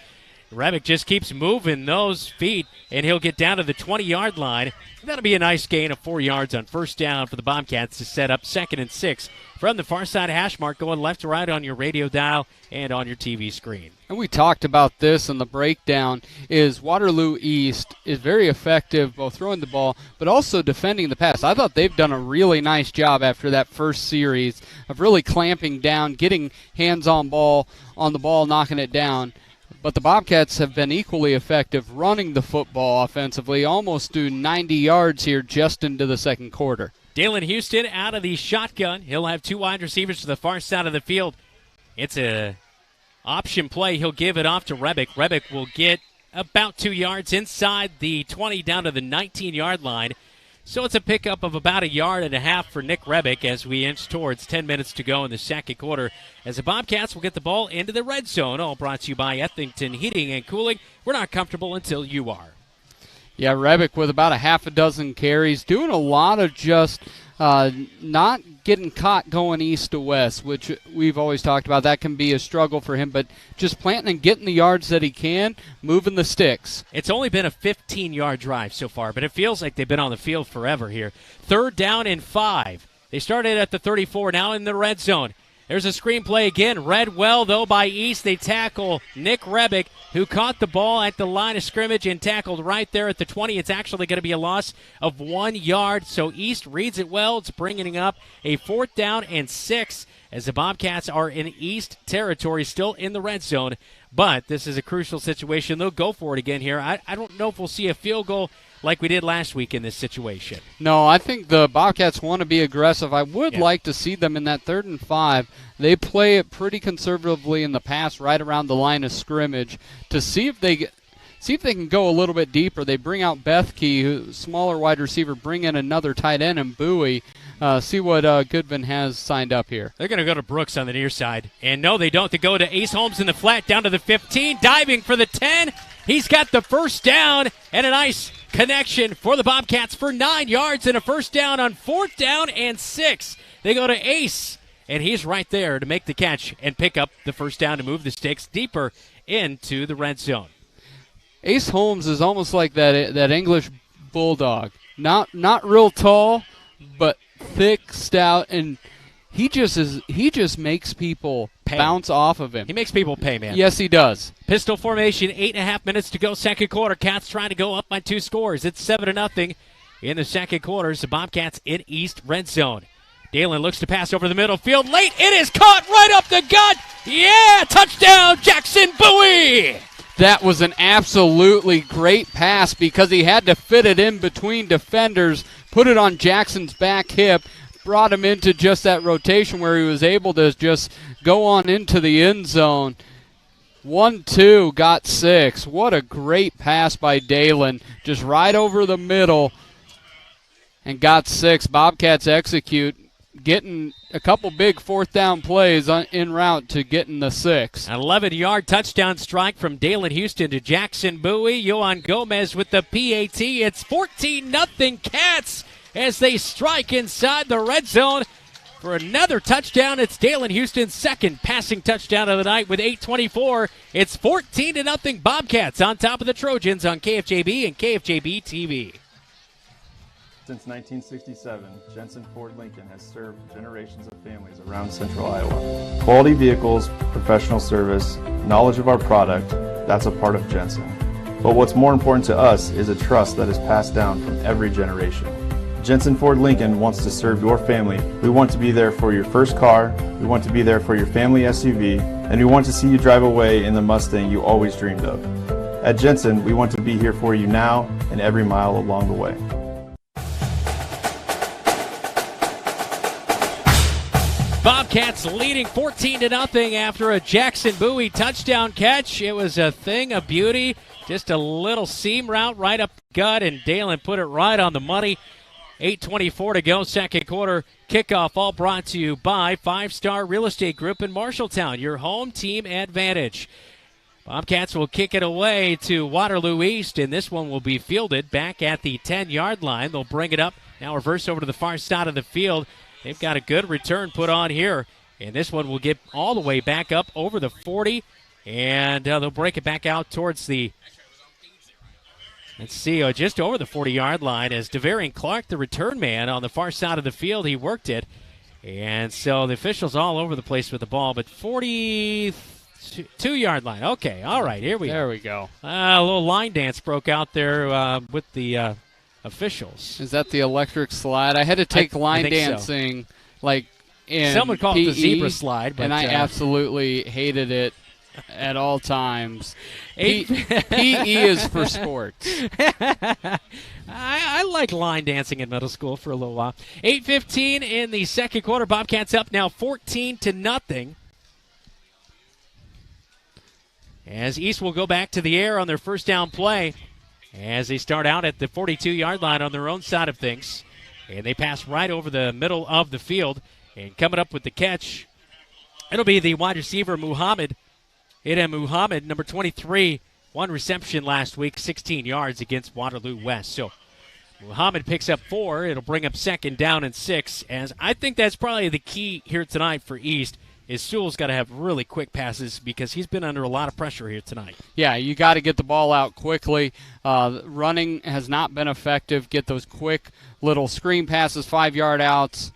Rebick just keeps moving those feet, and he'll get down to the 20-yard line. That'll be a nice gain of 4 yards on first down for the Bobcats to set up 2nd and 6 from the far side hash mark, going left to right on your radio dial and on your TV screen. And we talked about this in the breakdown, is Waterloo East is very effective both throwing the ball but also defending the pass. I thought they've done a really nice job after that first series of really clamping down, getting hands on the ball, knocking it down. But the Bobcats have been equally effective running the football offensively, almost to 90 yards here just into the second quarter. Dalen Houston out of the shotgun. He'll have 2 wide receivers to the far side of the field. It's a option play. He'll give it off to Rebick. Rebick will get about 2 yards inside the 20 down to the 19-yard line. So it's a pickup of about 1.5 yards for Nick Rebick as we inch towards 10 minutes to go in the second quarter. As the Bobcats will get the ball into the red zone. All brought to you by Ethington Heating and Cooling. We're not comfortable until you are. Yeah, Rebick with about 6 carries, doing a lot of just not getting caught going east to west, which we've always talked about. That can be a struggle for him, but just planting and getting the yards that he can, moving the sticks. It's only been a 15-yard drive so far, but it feels like they've been on the field forever here. 3rd down and 5. They started at the 34, now in the red zone. There's a screen play again, read well, though, by East. They tackle Nick Rebick, who caught the ball at the line of scrimmage and tackled right there at the 20. It's actually going to be a loss of 1 yard, so East reads it well. It's bringing up a 4th down and 6 as the Bobcats are in East Territory, still in the red zone. But this is a crucial situation. They'll go for it again here. I don't know if we'll see a field goal like we did last week in this situation. No, I think the Bobcats want to be aggressive. I would like to see them in that 3rd and 5. They play it pretty conservatively in the pass right around the line of scrimmage to see if they can go a little bit deeper. They bring out Bethke, who's smaller wide receiver, bring in another tight end and Bowie. See what Goodvin has signed up here. They're going to go to Brooks on the near side. And no, they don't. They go to Ace Holmes in the flat down to the 15, diving for the 10. He's got the first down and a nice connection for the Bobcats for 9 yards and a first down on 4th down and 6. They go to Ace, and he's right there to make the catch and pick up the first down to move the sticks deeper into the red zone. Ace Holmes is almost like that English bulldog. Not real tall, but thick, stout, and he just makes people bounce off of him. He makes people pay, man. Yes, he does. Pistol formation, 8.5 minutes to go, second quarter. Cats trying to go up by 2 scores. It's 7-0 in the second quarter. The Bobcats in East red zone. Dalen looks to pass over the middle field. Late, it is caught right up the gut. Yeah, touchdown, Jackson Bowie. That was an absolutely great pass because he had to fit it in between defenders, put it on Jackson's back hip, brought him into just that rotation where he was able to just go on into the end zone. 1-2, got 6. What a great pass by Dalen. Just right over the middle and got 6. Bobcats execute, getting a couple big fourth down plays en route to getting the 6. An 11-yard touchdown strike from Dalen Houston to Jackson Bowie. Yohan Gomez with the PAT. It's 14-0 Cats as they strike inside the red zone for another touchdown. It's Dalen Houston's second passing touchdown of the night with 8:24. It's 14-0 Bobcats on top of the Trojans on KFJB and KFJB-TV. Since 1967, Jensen Ford Lincoln has served generations of families around central Iowa. Quality vehicles, professional service, knowledge of our product, that's a part of Jensen. But what's more important to us is a trust that is passed down from every generation. Jensen Ford Lincoln wants to serve your family. We want to be there for your first car, we want to be there for your family SUV, and we want to see you drive away in the Mustang you always dreamed of. At Jensen, we want to be here for you now and every mile along the way. Bobcats leading 14-0 after a Jackson Bowie touchdown catch. It was a thing of beauty. Just a little seam route right up the gut, and Dalen put it right on the money. 8:24 to go, second quarter kickoff, all brought to you by 5-Star Real Estate Group in Marshalltown, your home team advantage. Bobcats will kick it away to Waterloo East, and this one will be fielded back at the 10-yard line. They'll bring it up, now reverse over to the far side of the field. They've got a good return put on here, and this one will get all the way back up over the 40, and they'll break it back out towards the, let's see, just over the 40-yard line as Devarian Clark, the return man on the far side of the field, he worked it. And so the officials all over the place with the ball, but 42-yard line. Okay, all right, here we go. There we go. A little line dance broke out there with the officials. Is that the electric slide? I had to take line dancing like in some would call PE, it the zebra slide, but, and I absolutely hated it at all times. PE is for sports. I like line dancing in middle school for a little while. 8:15 in the second quarter. Bobcats up now 14-0. As East will go back to the air on their first down play as they start out at the 42-yard line on their own side of things. And they pass right over the middle of the field. And coming up with the catch, it'll be the wide receiver, Muhammad. Muhammad, number 23, one reception last week, 16 yards against Waterloo West. So Muhammad picks up 4. It'll bring up second down and 6. As I think that's probably the key here tonight for East, is Sewell's got to have really quick passes because he's been under a lot of pressure here tonight. Yeah, you got to get the ball out quickly. Running has not been effective. Get those quick little screen passes, 5-yard outs.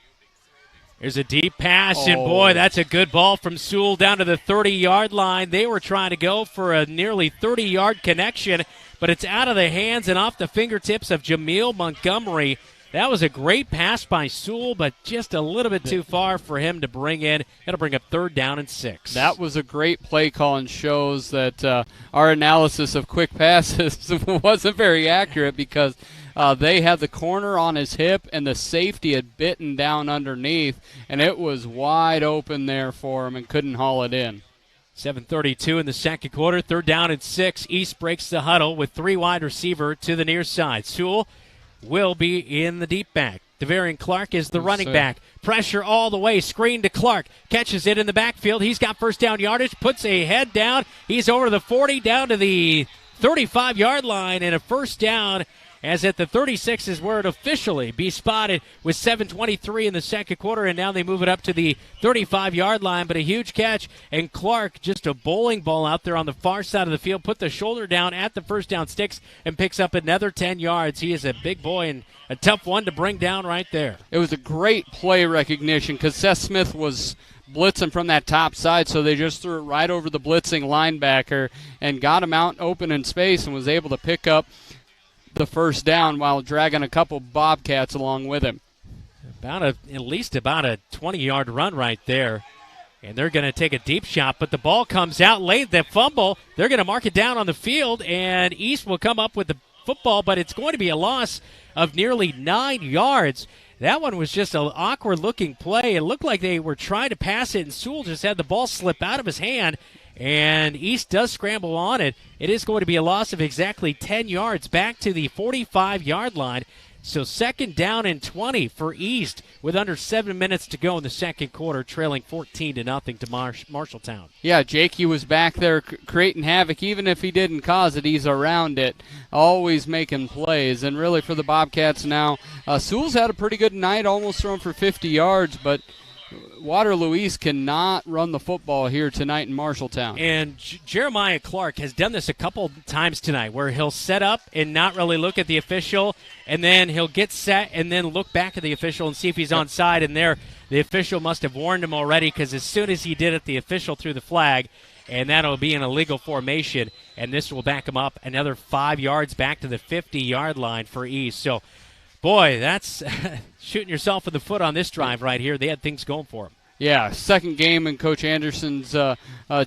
There's a deep pass, and boy, that's a good ball from Sewell down to the 30-yard line. They were trying to go for a nearly 30-yard connection, but it's out of the hands and off the fingertips of Jameel Montgomery. That was a great pass by Sewell, but just a little bit too far for him to bring in. It'll bring up third down and 6. That was a great play call and shows that our analysis of quick passes wasn't very accurate because they had the corner on his hip and the safety had bitten down underneath, and it was wide open there for him and couldn't haul it in. 7:32 in the second quarter, third down and 6. East breaks the huddle with 3 wide receiver to the near side. Sewell will be in the deep back. Devarian Clark is the running back. Pressure all the way. Screen to Clark. Catches it in the backfield. He's got first down yardage. Puts a head down. He's over the 40, down to the 35-yard line, and a first down as at the 36 is where it officially be spotted with 7:23 in the second quarter, and now they move it up to the 35-yard line. But a huge catch, and Clark, just a bowling ball out there on the far side of the field, put the shoulder down at the first down sticks and picks up another 10 yards. He is a big boy and a tough one to bring down right there. It was a great play recognition because Seth Smith was blitzing from that top side, so they just threw it right over the blitzing linebacker and got him out open in space and was able to pick up the first down while dragging a couple Bobcats along with him. At least about a 20-yard run right there. And they're going to take a deep shot, but the ball comes out late. The fumble, they're going to mark it down on the field, and East will come up with the football, but it's going to be a loss of nearly 9 yards. That one was just an awkward-looking play. It looked like they were trying to pass it, and Sewell just had the ball slip out of his hand, and East does scramble on it. It is going to be a loss of exactly 10 yards back to the 45-yard line. So second down and 20 for East with under 7 minutes to go in the second quarter, trailing 14-0 to Marshalltown. Yeah, Jakey was back there creating havoc. Even if he didn't cause it, he's around it, always making plays. And really for the Bobcats now, Sewell's had a pretty good night, almost thrown for 50 yards, but Waterloo East cannot run the football here tonight in Marshalltown. And Jeremiah Clark has done this a couple times tonight where he'll set up and not really look at the official, and then he'll get set and then look back at the official and see if he's onside. And there, the official must have warned him already, because as soon as he did it, the official threw the flag, and that'll be an illegal formation, and this will back him up another 5 yards back to the 50-yard line for East. So, boy, that's shooting yourself in the foot on this drive right here. They had things going for them. Yeah, second game in Coach Anderson's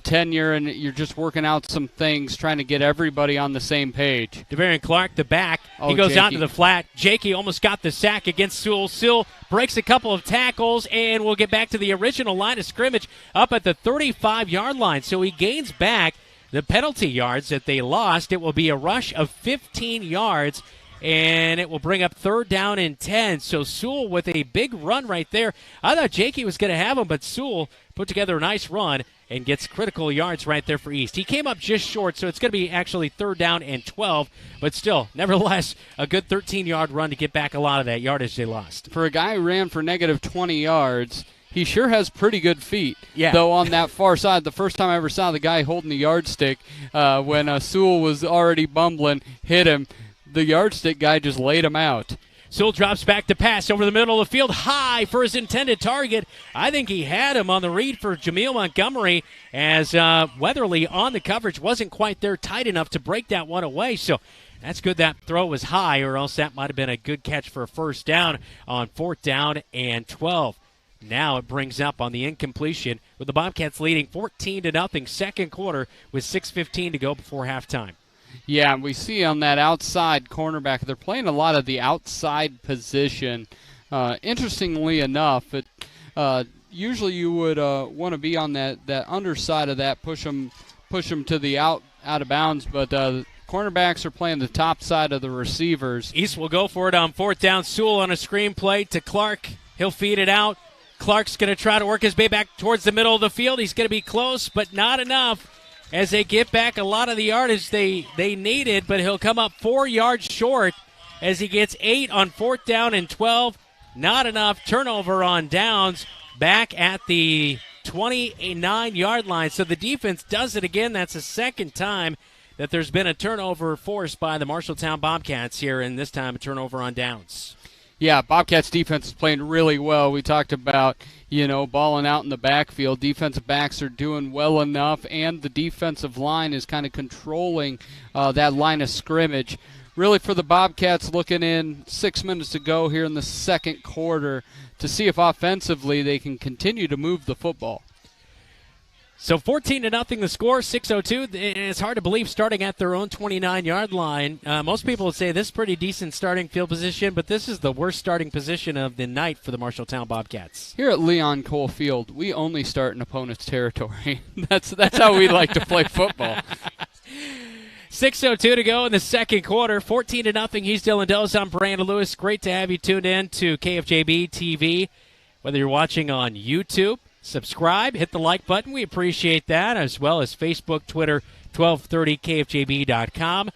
tenure, and you're just working out some things, trying to get everybody on the same page. Devarian Clark, the back, he goes out to the flat. Jakey almost got the sack against Sewell. Sewell breaks a couple of tackles, and we'll get back to the original line of scrimmage up at the 35-yard line. So he gains back the penalty yards that they lost. It will be a rush of 15 yards, and it will bring up third down and 10. So Sewell with a big run right there. I thought Jakey was going to have him, but Sewell put together a nice run and gets critical yards right there for East. He came up just short, so it's going to be actually third down and 12, but still, nevertheless, a good 13-yard run to get back a lot of that yardage they lost. For a guy who ran for negative 20 yards, he sure has pretty good feet. Yeah. Though on that far side, the first time I ever saw the guy holding the yardstick when Sewell was already bumbling, hit him, the yardstick guy just laid him out. Sewell drops back to pass over the middle of the field, high for his intended target. I think he had him on the read for Jameel Montgomery, as Weatherly on the coverage wasn't quite there tight enough to break that one away. So that's good that throw was high, or else that might have been a good catch for a first down on fourth down and 12. Now it brings up on the incompletion with the Bobcats leading 14-0 second quarter with 6:15 to go before halftime. Yeah, we see on that outside cornerback, they're playing a lot of the outside position. Interestingly enough, usually you would want to be on that underside of that, push them to the out of bounds, but cornerbacks are playing the top side of the receivers. East will go for it on fourth down. Sewell on a screen play to Clark. He'll feed it out. Clark's going to try to work his way back towards the middle of the field. He's going to be close, but not enough, as they get back a lot of the yardage they needed, but he'll come up 4 yards short as he gets 8 on fourth down and 12. Not enough. Turnover on downs back at the 29-yard line. So the defense does it again. That's the second time that there's been a turnover forced by the Marshalltown Bobcats here, and this time a turnover on downs. Yeah, Bobcats defense is playing really well. We talked about, balling out in the backfield. Defensive backs are doing well enough, and the defensive line is kind of controlling that line of scrimmage. Really, for the Bobcats, looking in 6 minutes to go here in the second quarter to see if offensively they can continue to move the football. So 14-0 the score, 6:02. It's hard to believe starting at their own 29-yard line. Most people would say this is pretty decent starting field position, but this is the worst starting position of the night for the Marshalltown Bobcats. Here at Leon Cole Field, we only start in opponent's territory. That's how we like to play football. 6:02 to go in the second quarter. 14-0. He's Dylan Dose. I'm Brandon Lewis. Great to have you tuned in to KFJB-TV. Whether you're watching on YouTube, subscribe, hit the like button. We appreciate that, as well as Facebook, Twitter, 1230kfjb.com.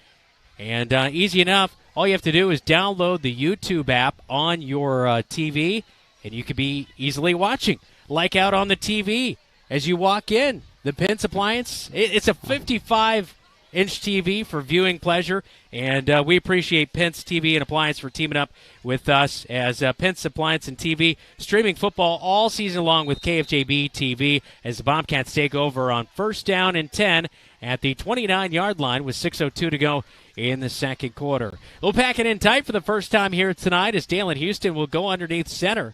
And easy enough, all you have to do is download the YouTube app on your TV, and you could be easily watching, like out on the TV as you walk in. The Pence Appliance, it's a 55-inch TV for viewing pleasure, and we appreciate Pence TV and Appliance for teaming up with us as Pence Appliance and TV, streaming football all season long with KFJB-TV as the Bobcats take over on 1st down and 10 at the 29-yard line with 6:02 to go in the second quarter. We'll pack it in tight for the first time here tonight as Dalen Houston will go underneath center.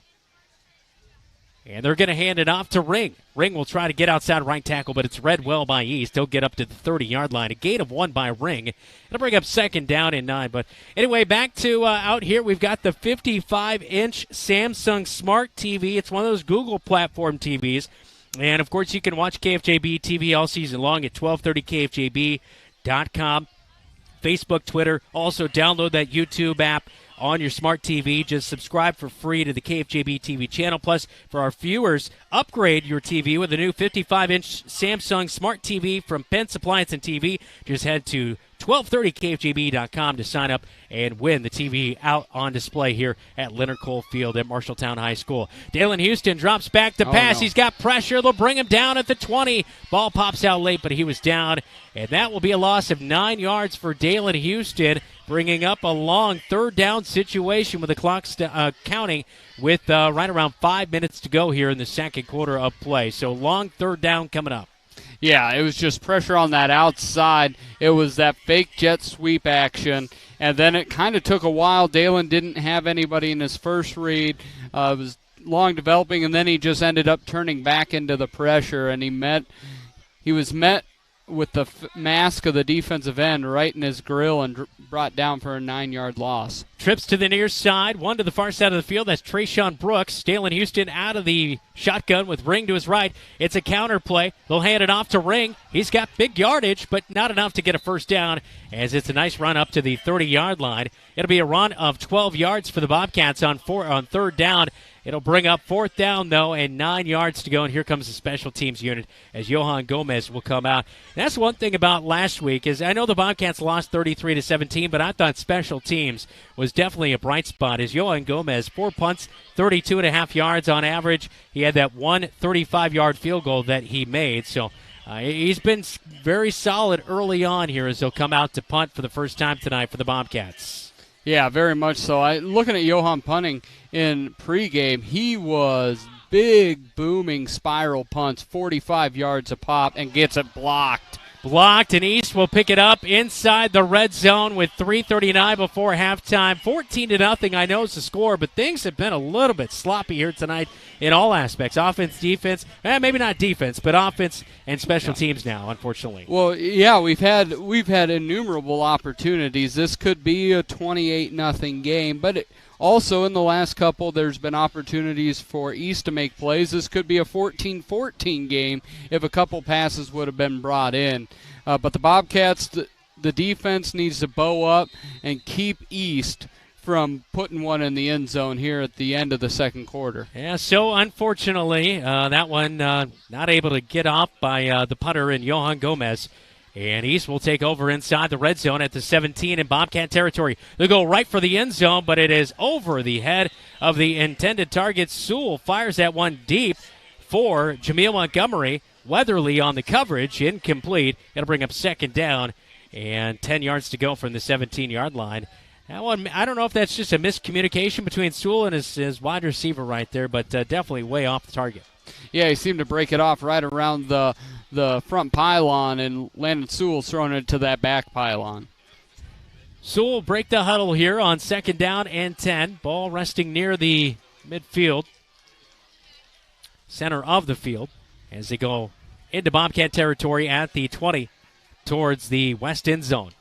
And they're going to hand it off to Ring. Ring will try to get outside right tackle, but it's read well by East. He'll get up to the 30-yard line. A gain of 1 by Ring. It'll bring up 2nd down and 9. But anyway, back to out here, we've got the 55-inch Samsung Smart TV. It's one of those Google platform TVs. And, of course, you can watch KFJB-TV all season long at 1230kfjb.com. Facebook, Twitter. Also, download that YouTube app on your smart TV. Just subscribe for free to the KFJB TV channel. Plus, for our viewers, upgrade your TV with a new 55-inch Samsung Smart TV from Pence Appliance and TV. Just head to 1230kfjb.com to sign up and win the TV out on display here at Leonard Cole Field at Marshalltown High School. Dalen Houston drops back to pass. No. He's got pressure. They'll bring him down at the 20. Ball pops out late, but he was down. And that will be a loss of 9 yards for Dalen Houston, bringing up a long 3rd down situation with the clock counting with right around 5 minutes to go here in the second quarter of play. So long 3rd down coming up. Yeah, it was just pressure on that outside. It was that fake jet sweep action, and then it kind of took a while. Dalen didn't have anybody in his first read. It was long developing, and then he just ended up turning back into the pressure, and he was met with the mask of the defensive end right in his grill and brought down for a 9-yard loss. Trips to the near side, one to the far side of the field. That's Trayshawn Brooks. Dalen Houston out of the shotgun with Ring to his right. It's a counter play. They'll hand it off to Ring. He's got big yardage, but not enough to get a first down as it's a nice run up to the 30-yard line. It'll be a run of 12 yards for the Bobcats on 3rd down. It'll bring up 4th down, though, and 9 yards to go. And here comes the special teams unit as Johan Gomez will come out. And that's one thing about last week is I know the Bobcats lost 33-17, but I thought special teams was definitely a bright spot as Johan Gomez, 4 punts, 32.5 yards on average. He had that one 35-yard field goal that he made. So he's been very solid early on here as he'll come out to punt for the first time tonight for the Bobcats. Yeah, very much so. Looking at Johan punting in pregame, he was big, booming spiral punts, 45 yards a pop, and gets it blocked. Blocked, and East will pick it up inside the red zone with 3:39 before halftime. 14-0, I know it's the score, but things have been a little bit sloppy here tonight in all aspects. Offense, defense, maybe not defense, but offense and special teams now, unfortunately. Well, yeah, we've had innumerable opportunities. This could be a 28-0 game, but also in the last couple, there's been opportunities for East to make plays. This could be a 14-14 game if a couple passes would have been brought in. But the Bobcats, the defense needs to bow up and keep East from putting one in the end zone here at the end of the second quarter. Yeah, so unfortunately, that one not able to get off by the punter in Johan Gomez. And East will take over inside the red zone at the 17 in Bobcat territory. They'll go right for the end zone, but it is over the head of the intended target. Sewell fires that one deep for Jameel Montgomery. Weatherly on the coverage, incomplete. It'll bring up 2nd down and 10 yards to go from the 17-yard line. That one, I don't know if that's just a miscommunication between Sewell and his wide receiver right there, but definitely way off the target. Yeah, he seemed to break it off right around the front pylon, and Landon Sewell's throwing it to that back pylon. Sewell break the huddle here on 2nd down and 10. Ball resting near the midfield, center of the field, as they go into Bobcat territory at the 20 towards the west end zone.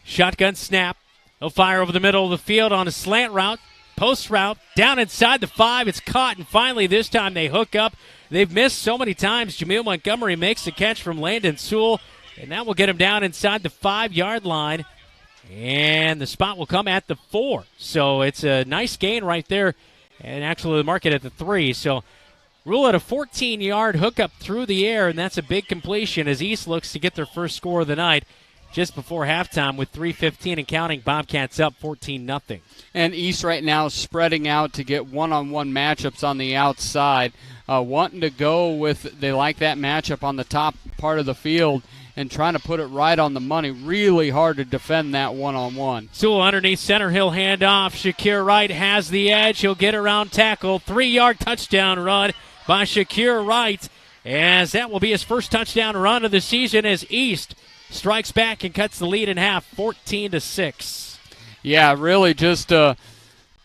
Shotgun snap. He'll fire over the middle of the field on a slant route. Post route, down inside the 5. It's caught, and finally this time they hook up. They've missed so many times. Jameel Montgomery makes the catch from Landon Sewell, and that will get him down inside the 5-yard line. And the spot will come at the 4. So it's a nice gain right there, and actually mark it at the 3. So rule it a 14-yard hookup through the air, and that's a big completion as East looks to get their first score of the night. just before halftime with 3:15 and counting. Bobcats up 14-0. And East right now is spreading out to get one-on-one matchups on the outside, wanting to go with, they like that matchup on the top part of the field and trying to put it right on the money. Really hard to defend that one-on-one. Sewell underneath center. He'll hand off. Shakir Wright has the edge. He'll get around tackle. 3-yard touchdown run by Shakir Wright, as that will be his first touchdown run of the season as East strikes back and cuts the lead in half, 14-6. Yeah, really just the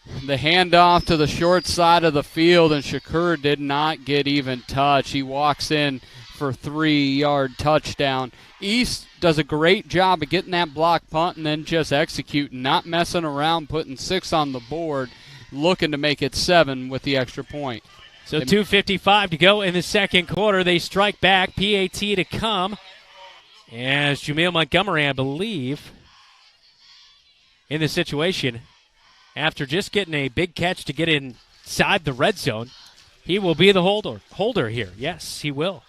handoff to the short side of the field, and Shakur did not get even touch. He walks in for 3-yard touchdown. East does a great job of getting that block punt and then just executing, not messing around, putting 6 on the board, looking to make it 7 with the extra point. So 2:55 to go in the second quarter. They strike back. PAT to come as Jameel Montgomery, I believe, in the situation, after just getting a big catch to get inside the red zone, he will be the holder here. Yes, he will.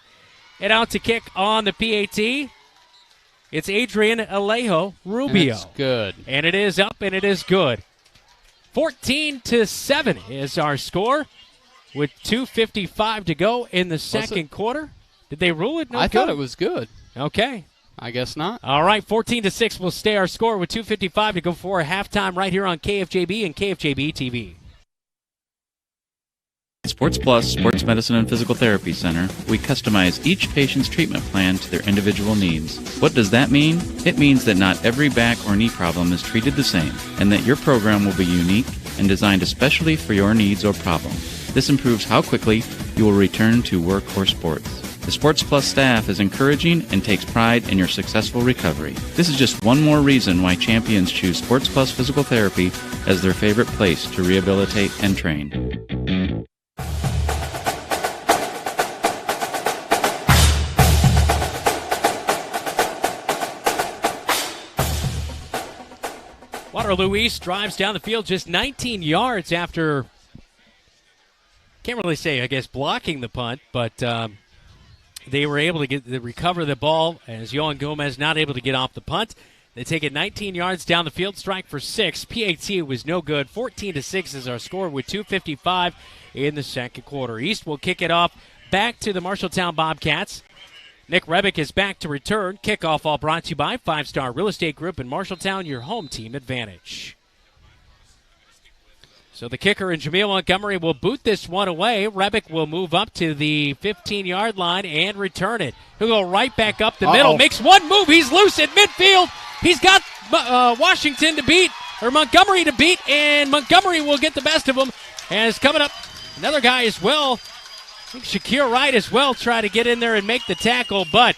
And out to kick on the PAT. It's Adrian Alejo Rubio. And it's good. And it is up, and it is good. 14-7 is our score with 2:55 to go in the second quarter. Did they rule it? No, I thought it was good. Okay. I guess not. All right, 14-6 will stay our score with 2:55 to go for halftime right here on KFJB and KFJB-TV. At Sports Plus Sports Medicine and Physical Therapy Center, we customize each patient's treatment plan to their individual needs. What does that mean? It means that not every back or knee problem is treated the same, and that your program will be unique and designed especially for your needs or problem. This improves how quickly you will return to work or sports. The Sports Plus staff is encouraging and takes pride in your successful recovery. This is just one more reason why champions choose Sports Plus Physical Therapy as their favorite place to rehabilitate and train. Waterloo East drives down the field just 19 yards after, can't really say, I guess, blocking the punt, but they were able to recover the ball as Yohan Gomez not able to get off the punt. They take it 19 yards down the field, strike for 6. PAT was no good. 14-6 is our score with 2:55 in the second quarter. East will kick it off back to the Marshalltown Bobcats. Nick Rebick is back to return. Kickoff all brought to you by 5-Star Real Estate Group in Marshalltown, your home team advantage. So the kicker and Jameel Montgomery will boot this one away. Rebick will move up to the 15-yard line and return it. He'll go right back up the middle. Makes one move. He's loose at midfield. He's got Washington to beat, or Montgomery to beat, and Montgomery will get the best of him. And it's coming up another guy as well. I think Shakir Wright as well try to get in there and make the tackle, but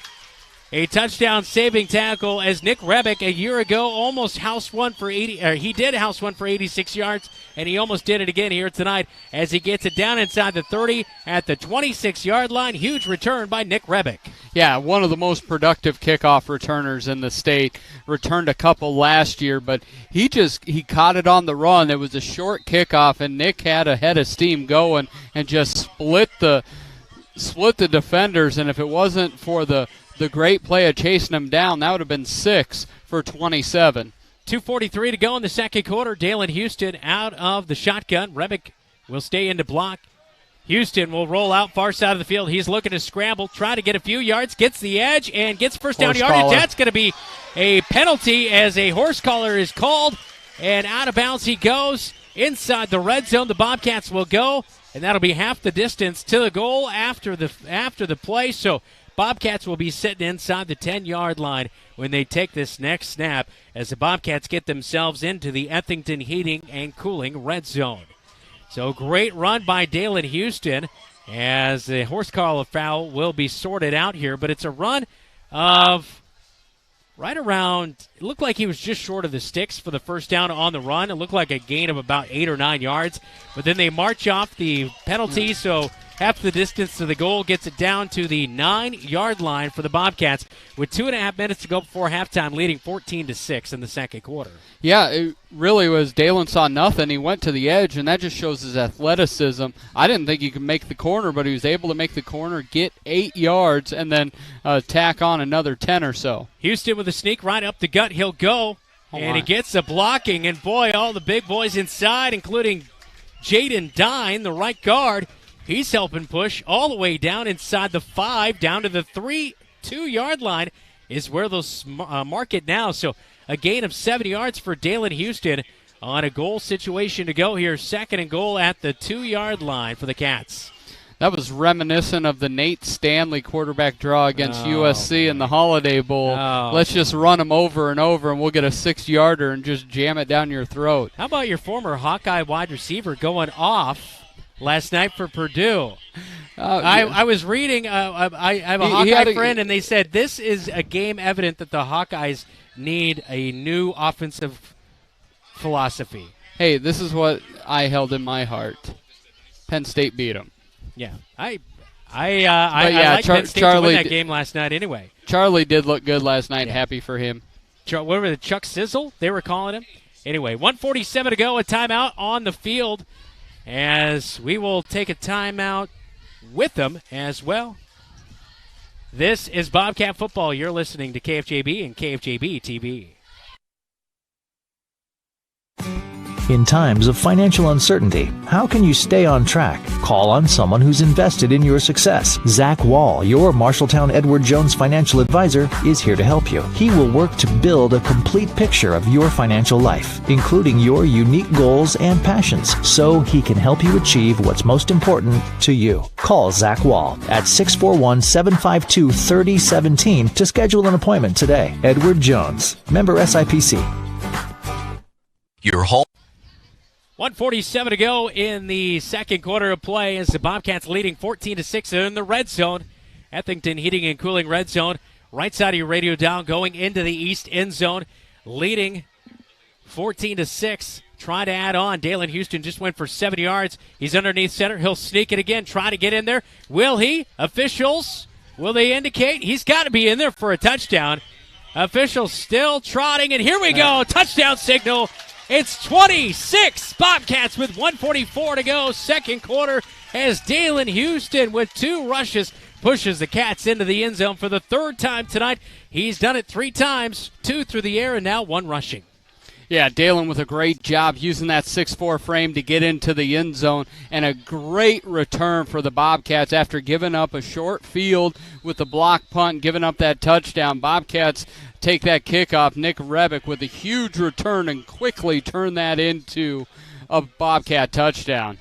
a touchdown-saving tackle as Nick Rebick a year ago almost housed one for 80. He did house one for 86 yards, and he almost did it again here tonight as he gets it down inside the 30 at the 26-yard line. Huge return by Nick Rebick. Yeah, one of the most productive kickoff returners in the state. Returned a couple last year, but he caught it on the run. It was a short kickoff, and Nick had a head of steam going and just split the defenders. And if it wasn't for the great play of chasing him down, that would have been 6 for 27. 2:43 to go in the second quarter. Dalen Houston out of the shotgun. Rebick will stay in to block. Houston will roll out far side of the field. He's looking to scramble, try to get a few yards, gets the edge, and gets first down yardage. That's going to be a penalty as a horse collar is called, and out of bounds he goes inside the red zone. The Bobcats will go, and that'll be half the distance to the goal after the play. So Bobcats will be sitting inside the 10-yard line when they take this next snap as the Bobcats get themselves into the Ethington Heating and Cooling red zone. So great run by Dalen Houston as the horse collar foul will be sorted out here, but it's a run of right around, it looked like he was just short of the sticks for the first down on the run. It looked like a gain of about 8 or 9 yards, but then they march off the penalty, so half the distance to the goal, gets it down to the 9-yard line for the Bobcats with 2.5 minutes to go before halftime, leading 14-6 in the second quarter. Yeah, it really was. Dalen saw nothing. He went to the edge, and that just shows his athleticism. I didn't think he could make the corner, but he was able to make the corner, get 8 yards, and then tack on another 10 or so. Houston with a sneak right up the gut. He'll go, and he gets the blocking, and boy, all the big boys inside, including Jaden Dine, the right guard. He's helping push all the way down inside the 5, down to the 2-yard line is where they'll mark it now. So a gain of 7 yards for Dalen Houston on a goal situation to go here. Second and goal at the 2-yard line for the Cats. That was reminiscent of the Nate Stanley quarterback draw against USC in the Holiday Bowl. Let's just run them over and over, and we'll get a 6-yarder and just jam it down your throat. How about your former Hawkeye wide receiver going off last night for Purdue? I was reading, I have a Hawkeye friend, and they said this is a game evident that the Hawkeyes need a new offensive philosophy. Hey, this is what I held in my heart. Penn State beat them. Yeah, I like Penn State to win that game last night anyway. Charlie did look good last night. Yeah. Happy for him. What were the Chuck Sizzle? They were calling him. Anyway, 1:47 to go, a timeout on the field, as we will take a timeout with them as well. This is Bobcat Football. You're listening to KFJB and KFJB-TV. In times of financial uncertainty, how can you stay on track? Call on someone who's invested in your success. Zach Wall, your Marshalltown Edward Jones financial advisor, is here to help you. He will work to build a complete picture of your financial life, including your unique goals and passions, so he can help you achieve what's most important to you. Call Zach Wall at 641-752-3017 to schedule an appointment today. Edward Jones, member SIPC. Your home. 1:47 to go in the second quarter of play as the Bobcats leading 14-6 in the red zone. Ethington Heating and Cooling red zone. Right side of your radio dial going into the east end zone. Leading 14-6. Try to add on. Dalen Houston just went for 7 yards. He's underneath center. He'll sneak it again. Try to get in there. Will he? Officials, will they indicate? He's got to be in there for a touchdown. Officials still trotting, and here we go. Touchdown signal. It's 26 Bobcats with 1:44 to go. Second quarter as Dalen Houston with 2 rushes pushes the Cats into the end zone for the third time tonight. He's done it 3 times, 2 through the air and now 1 rushing. Yeah, Dalen with a great job using that 6'4 frame to get into the end zone, and a great return for the Bobcats after giving up a short field with the block punt, giving up that touchdown. Bobcats take that kickoff. Nick Rebick with a huge return and quickly turn that into a Bobcat touchdown.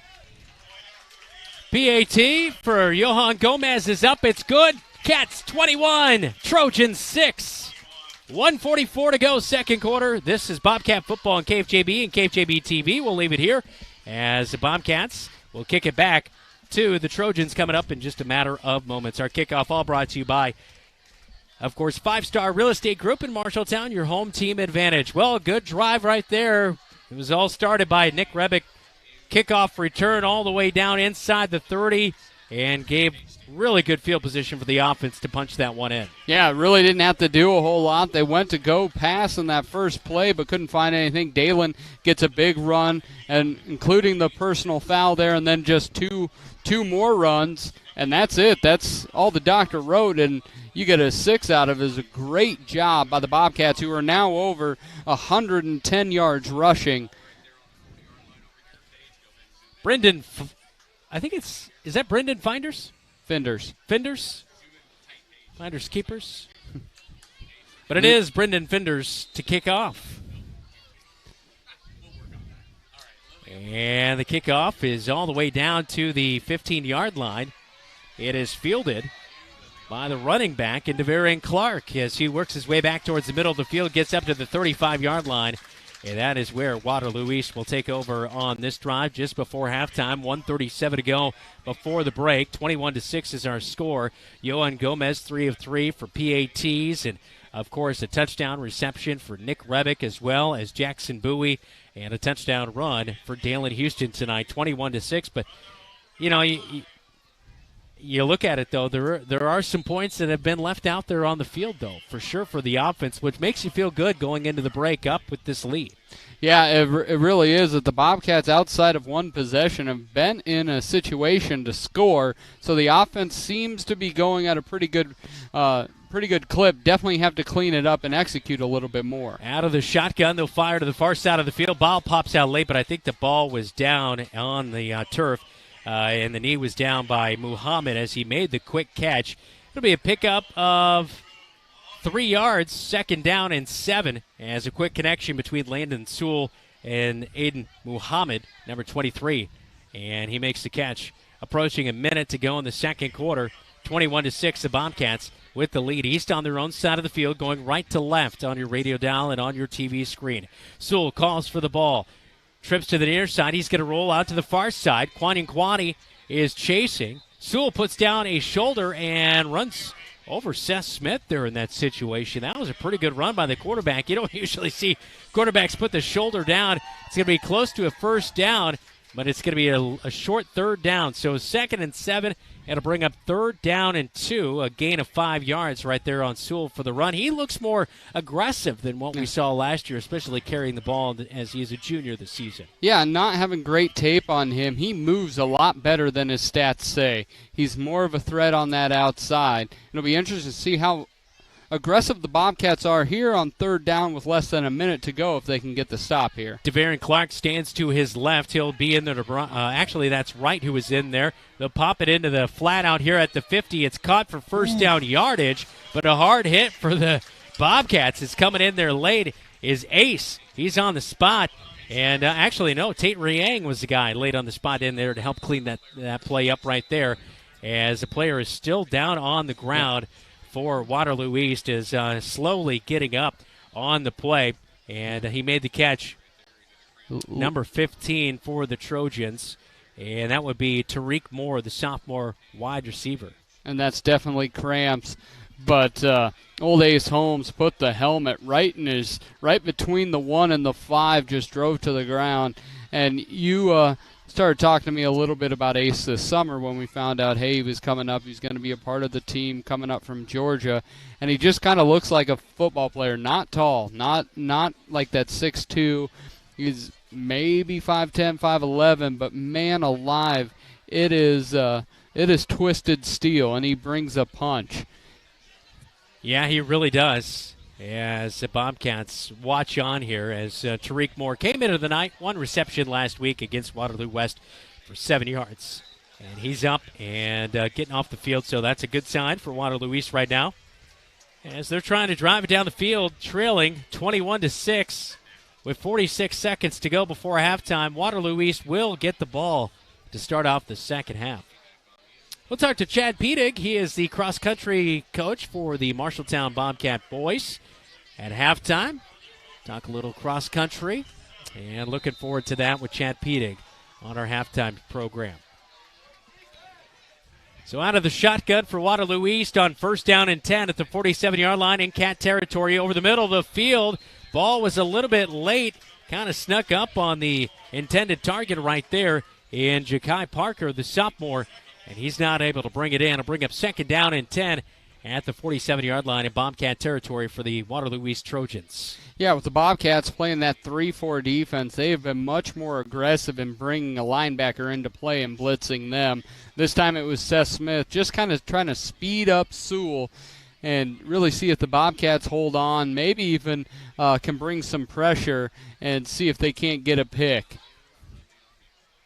PAT for Johan Gomez is up. It's good. Cats 21, Trojans 6. 1:44 to go, second quarter. This is Bobcat Football on KFJB and KFJB-TV. We'll leave it here as the Bobcats will kick it back to the Trojans coming up in just a matter of moments. Our kickoff all brought to you by, of course, 5-Star Real Estate Group in Marshalltown, your home team advantage. Well, good drive right there. It was all started by Nick Rebick. Kickoff return all the way down inside the 30 and gave really good field position for the offense to punch that one in. Yeah, really didn't have to do a whole lot. They went to go pass in that first play but couldn't find anything. Dalen gets a big run, and including the personal foul there, and then just two more runs, and that's it. That's all the doctor wrote, and you get a 6 out of it. Is a great job by the Bobcats, who are now over 110 yards rushing. Brendan, I think is that Brendan Finders? Finders. Finders keepers. But it is Brendan Finders to kick off. And the kickoff is all the way down to the 15-yard line. It is fielded by the running back, Devarian Clark, as he works his way back towards the middle of the field, gets up to the 35-yard line. And that is where Waterloo East will take over on this drive just before halftime. 1:37 to go before the break. 21-6 is our score. Johan Gomez, 3 of 3 for PATs. And, of course, a touchdown reception for Nick Rebick, as well as Jackson Bowie. And a touchdown run for Dalen Houston tonight. 21-6. But, you know, You look at it, though, there are some points that have been left out there on the field, though, for sure, for the offense, which makes you feel good going into the break up with this lead. Yeah, it really is that the Bobcats, outside of one possession, have been in a situation to score, so the offense seems to be going at a pretty good clip. Definitely have to clean it up and execute a little bit more. Out of the shotgun, they'll fire to the far side of the field. Ball pops out late, but I think the ball was down on the turf, and the knee was down by Muhammad as he made the quick catch. It'll be a pickup of 3 yards, 2nd down and 7, as a quick connection between Landon Sewell and Aiden Muhammad, number 23, and he makes the catch. Approaching a minute to go in the second quarter, 21-6, the Bobcats with the lead. East on their own side of the field, going right to left on your radio dial and on your TV screen. Sewell calls for the ball, trips to the near side. He's going to roll out to the far side. Kwani is chasing. Sewell puts down a shoulder and runs over Seth Smith there in that situation. That was a pretty good run by the quarterback. You don't usually see quarterbacks put the shoulder down. It's going to be close to a first down, but it's going to be a short 3rd down. So 2nd and 7, it'll bring up 3rd down and 2, a gain of 5 yards right there on Sewell for the run. He looks more aggressive than what we saw last year, especially carrying the ball as he is a junior this season. Yeah, not having great tape on him. He moves a lot better than his stats say. He's more of a threat on that outside. It'll be interesting to see how aggressive the Bobcats are here on 3rd down with less than a minute to go if they can get the stop here. DeVarian Clark stands to his left. He'll be in there. Actually, that's Wright who is in there. They'll pop it into the flat out here at the 50. It's caught for first down yardage, but a hard hit for the Bobcats. Is coming in there late is Ace. He's on the spot. And actually, no, Tate Riang was the guy late on the spot in there to help clean that play up right there, as the player is still down on the ground for Waterloo East, is slowly getting up on the play, and he made the catch, number 15 for the Trojans, and that would be Tariq Moore, the sophomore wide receiver. And that's definitely cramps, but old Ace Holmes put the helmet right between the 1 and the 5, just drove to the ground, and you started talking to me a little bit about Ace this summer when we found out, hey, he was coming up. He's going to be a part of the team coming up from Georgia. And he just kind of looks like a football player, not tall, not like that 6'2". He's maybe 5'10", 5'11", but man alive, it is twisted steel, and he brings a punch. Yeah, he really does. As the Bobcats watch on here as Tariq Moore came into the night, 1 reception last week against Waterloo West for 7 yards. And he's up and getting off the field, so that's a good sign for Waterloo East right now. As they're trying to drive it down the field, trailing 21-6 with 46 seconds to go before halftime. Waterloo East will get the ball to start off the second half. We'll talk to Chad Pedig. He is the cross-country coach for the Marshalltown Bobcat boys. At halftime, talk a little cross-country, and looking forward to that with Chad Pedig on our halftime program. So out of the shotgun for Waterloo East on 1st down and 10 at the 47-yard line in Cat territory over the middle of the field. Ball was a little bit late, kind of snuck up on the intended target right there in Ja'Kai Parker, the sophomore, and he's not able to bring it in. It'll bring up 2nd down and 10 at the 47-yard line in Bobcat territory for the Waterloo East Trojans. Yeah, with the Bobcats playing that 3-4 defense, they have been much more aggressive in bringing a linebacker into play and blitzing them. This time it was Seth Smith, just kind of trying to speed up Sewell and really see if the Bobcats hold on, maybe even can bring some pressure and see if they can't get a pick.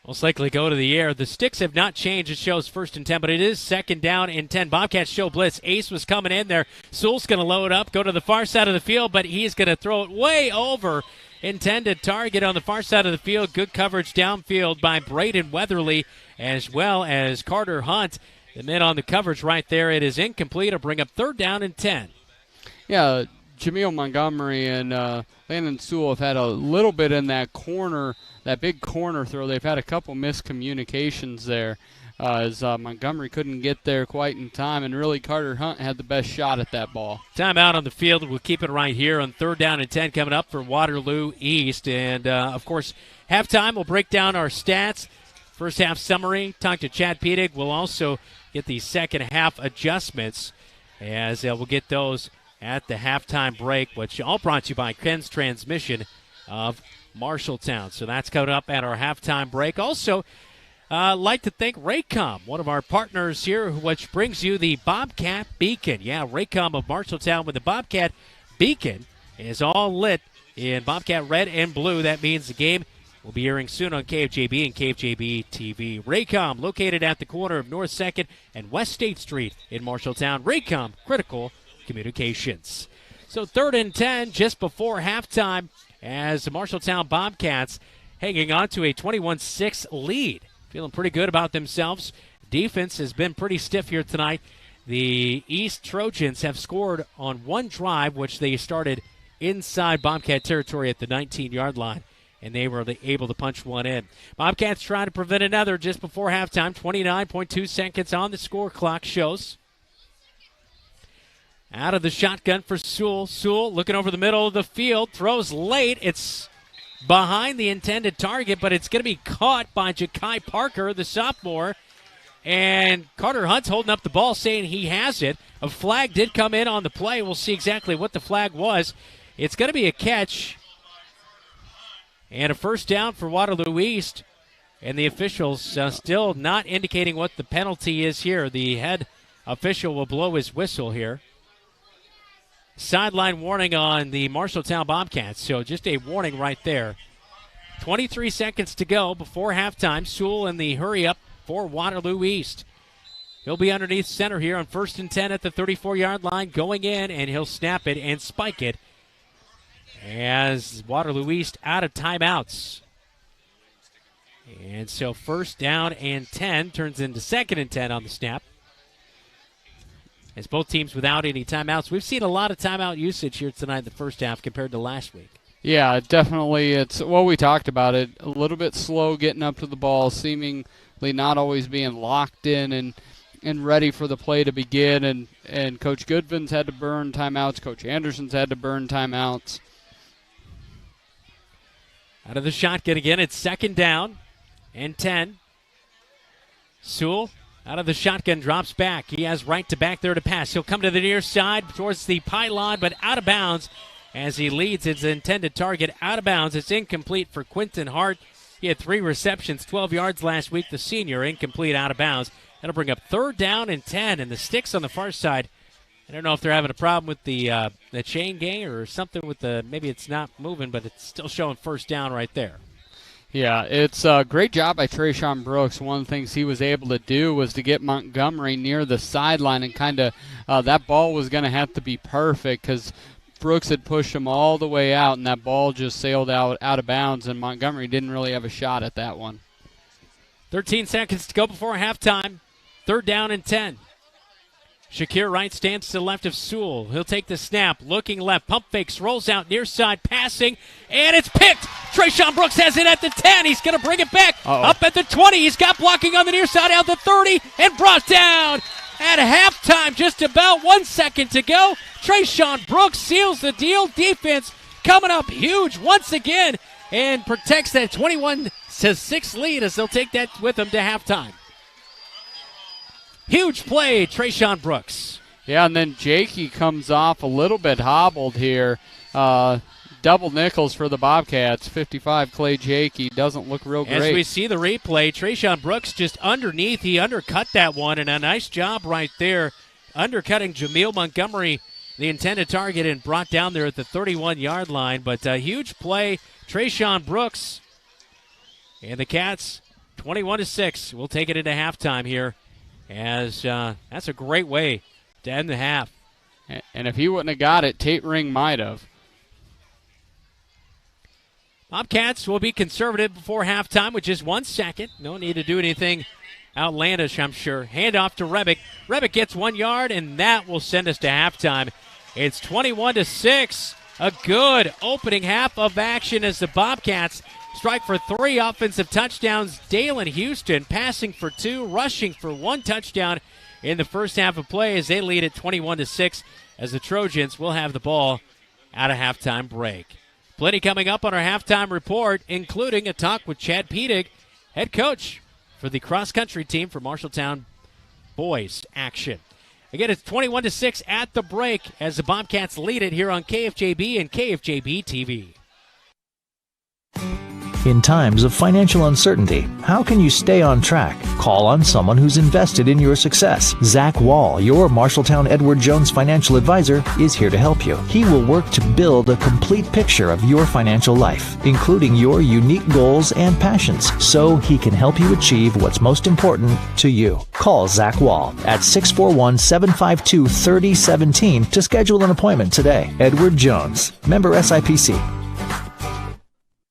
Most likely go to the air. The sticks have not changed. It shows 1st and 10, but it is 2nd down and 10. Bobcats show blitz. Ace was coming in there. Sewell's going to load up, go to the far side of the field, but he's going to throw it way over intended target on the far side of the field. Good coverage downfield by Braden Weatherly as well as Carter Hunt. And then on the coverage right there, it is incomplete. It'll bring up 3rd down and 10. Yeah, Jameel Montgomery and Landon Sewell have had a little bit in that corner, that big corner throw. They've had a couple miscommunications there as Montgomery couldn't get there quite in time, and really Carter Hunt had the best shot at that ball. Timeout on the field. We'll keep it right here on 3rd down and 10 coming up for Waterloo East. And, of course, halftime, we'll break down our stats. First half summary, talk to Chad Pedig. We'll also get the second half adjustments, as we'll get those at the halftime break, which all brought to you by Ken's Transmission of Marshalltown. So that's coming up at our halftime break. Also, I'd like to thank Raycom, one of our partners here, which brings you the Bobcat Beacon. Yeah, Raycom of Marshalltown with the Bobcat Beacon is all lit in Bobcat red and blue. That means the game will be airing soon on KFJB and KFJB-TV. Raycom, located at the corner of North 2nd and West State Street in Marshalltown. Raycom, critical communications. So 3rd and 10 just before halftime as the Marshalltown Bobcats hanging on to a 21-6 lead. Feeling pretty good about themselves. Defense has been pretty stiff here tonight. The East Trojans have scored on one drive, which they started inside Bobcat territory at the 19-yard line, and they were able to punch one in. Bobcats trying to prevent another just before halftime. 29.2 seconds on the score clock shows. Out of the shotgun for Sewell. Sewell looking over the middle of the field. Throws late. It's behind the intended target, but it's going to be caught by Ja'Kai Parker, the sophomore. And Carter Hunt's holding up the ball saying he has it. A flag did come in on the play. We'll see exactly what the flag was. It's going to be a catch. And a first down for Waterloo East. And the officials still not indicating what the penalty is here. The head official will blow his whistle here. Sideline warning on the Marshalltown Bobcats. So just a warning right there. 23 seconds to go before halftime. Sewell in the hurry-up for Waterloo East. He'll be underneath center here on 1st and 10 at the 34-yard line, going in, and he'll snap it and spike it as Waterloo East out of timeouts. And so 1st down and 10 turns into 2nd and 10 on the snap. As both teams without any timeouts. We've seen a lot of timeout usage here tonight in the first half compared to last week. Yeah, definitely. It's what we talked about it. A little bit slow getting up to the ball, seemingly not always being locked in and ready for the play to begin. And Coach Goodvin's had to burn timeouts. Coach Anderson's had to burn timeouts. Out of the shotgun again, it's 2nd down and 10. Sewell out of the shotgun, drops back. He has right to back there to pass. He'll come to the near side towards the pylon, but out of bounds as he leads his intended target out of bounds. It's incomplete for Quentin Hart. He had 3 receptions, 12 yards last week. The senior incomplete out of bounds. That'll bring up 3rd down and 10, and the sticks on the far side. I don't know if they're having a problem with the chain gang or something with maybe it's not moving, but it's still showing 1st down right there. Yeah, it's a great job by Trayshawn Brooks. One of the things he was able to do was to get Montgomery near the sideline, and kind of that ball was going to have to be perfect because Brooks had pushed him all the way out, and that ball just sailed out of bounds, and Montgomery didn't really have a shot at that one. 13 seconds to go before halftime. 3rd down and 10. Shakir Wright stands to the left of Sewell. He'll take the snap, looking left, pump fakes, rolls out near side, passing, and it's picked. Trayshawn Brooks has it at the 10. He's going to bring it back up at the 20. He's got blocking on the near side out the 30 and brought down at halftime. Just about 1 second to go. Trayshawn Brooks seals the deal. Defense coming up huge once again and protects that 21-6 lead as they'll take that with them to halftime. Huge play, Trayshawn Brooks. Yeah, and then Jakey comes off a little bit hobbled here. Double nickels for the Bobcats. 55, Clay Jakey. Doesn't look real great. As we see the replay, Trayshawn Brooks just underneath. He undercut that one, and a nice job right there undercutting Jameel Montgomery, the intended target, and brought down there at the 31-yard line. But a huge play, Trayshawn Brooks. And the Cats, 21-6. We'll take it into halftime here. As that's a great way to end the half. And if he wouldn't have got it, Tate Ring might have. Bobcats will be conservative before halftime with just 1 second. No need to do anything outlandish, I'm sure. Handoff to Rebick. Rebick gets 1 yard, and that will send us to halftime. It's 21-6. A good opening half of action as the Bobcats strike for 3 offensive touchdowns. Dalen Houston passing for 2, rushing for 1 touchdown in the first half of play as they lead at 21-6 as the Trojans will have the ball at a halftime break. Plenty coming up on our halftime report, including a talk with Chad Pedig, head coach for the cross-country team for Marshalltown boys action. Again, it's 21-6 at the break as the Bobcats lead it here on KFJB and KFJB-TV. In times of financial uncertainty, how can you stay on track? Call on someone who's invested in your success. Zach Wall, your Marshalltown Edward Jones financial advisor, is here to help you. He will work to build a complete picture of your financial life, including your unique goals and passions, so he can help you achieve what's most important to you. Call Zach Wall at 641-752-3017 to schedule an appointment today. Edward Jones, member SIPC.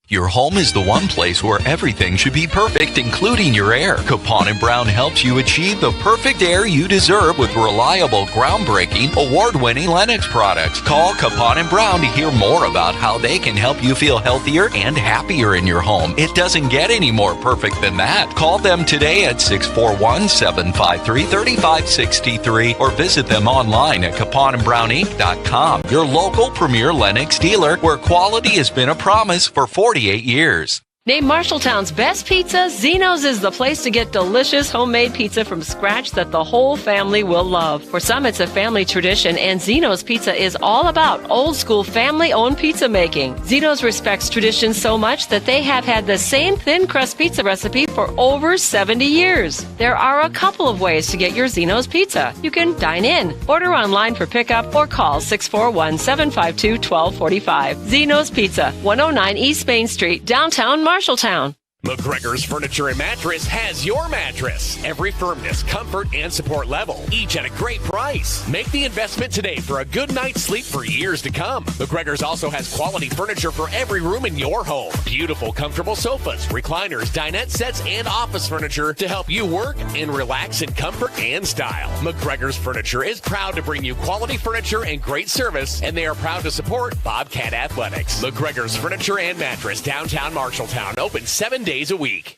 Your home is the one place where everything should be perfect, including your air. Capon & Brown helps you achieve the perfect air you deserve with reliable, groundbreaking, award-winning Lennox products. Call Capon & Brown to hear more about how they can help you feel healthier and happier in your home. It doesn't get any more perfect than that. Call them today at 641-753-3563 or visit them online at caponandbrowninc.com. Your local premier Lennox dealer, where quality has been a promise for 48 years. Named Marshalltown's best pizza, Zeno's is the place to get delicious homemade pizza from scratch that the whole family will love. For some, it's a family tradition, and Zeno's Pizza is all about old-school family-owned pizza making. Zeno's respects tradition so much that they have had the same thin crust pizza recipe for over 70 years. There are a couple of ways to get your Zeno's Pizza. You can dine in, order online for pickup, or call 641-752-1245. Zeno's Pizza, 109 East Main Street, downtown Marshalltown. McGregor's Furniture and Mattress has your mattress. Every firmness, comfort, and support level, each at a great price. Make the investment today for a good night's sleep for years to come. McGregor's also has quality furniture for every room in your home. Beautiful, comfortable sofas, recliners, dinette sets, and office furniture to help you work and relax in comfort and style. McGregor's Furniture is proud to bring you quality furniture and great service, and they are proud to support Bobcat Athletics. McGregor's Furniture and Mattress, downtown Marshalltown, open 7 days a week.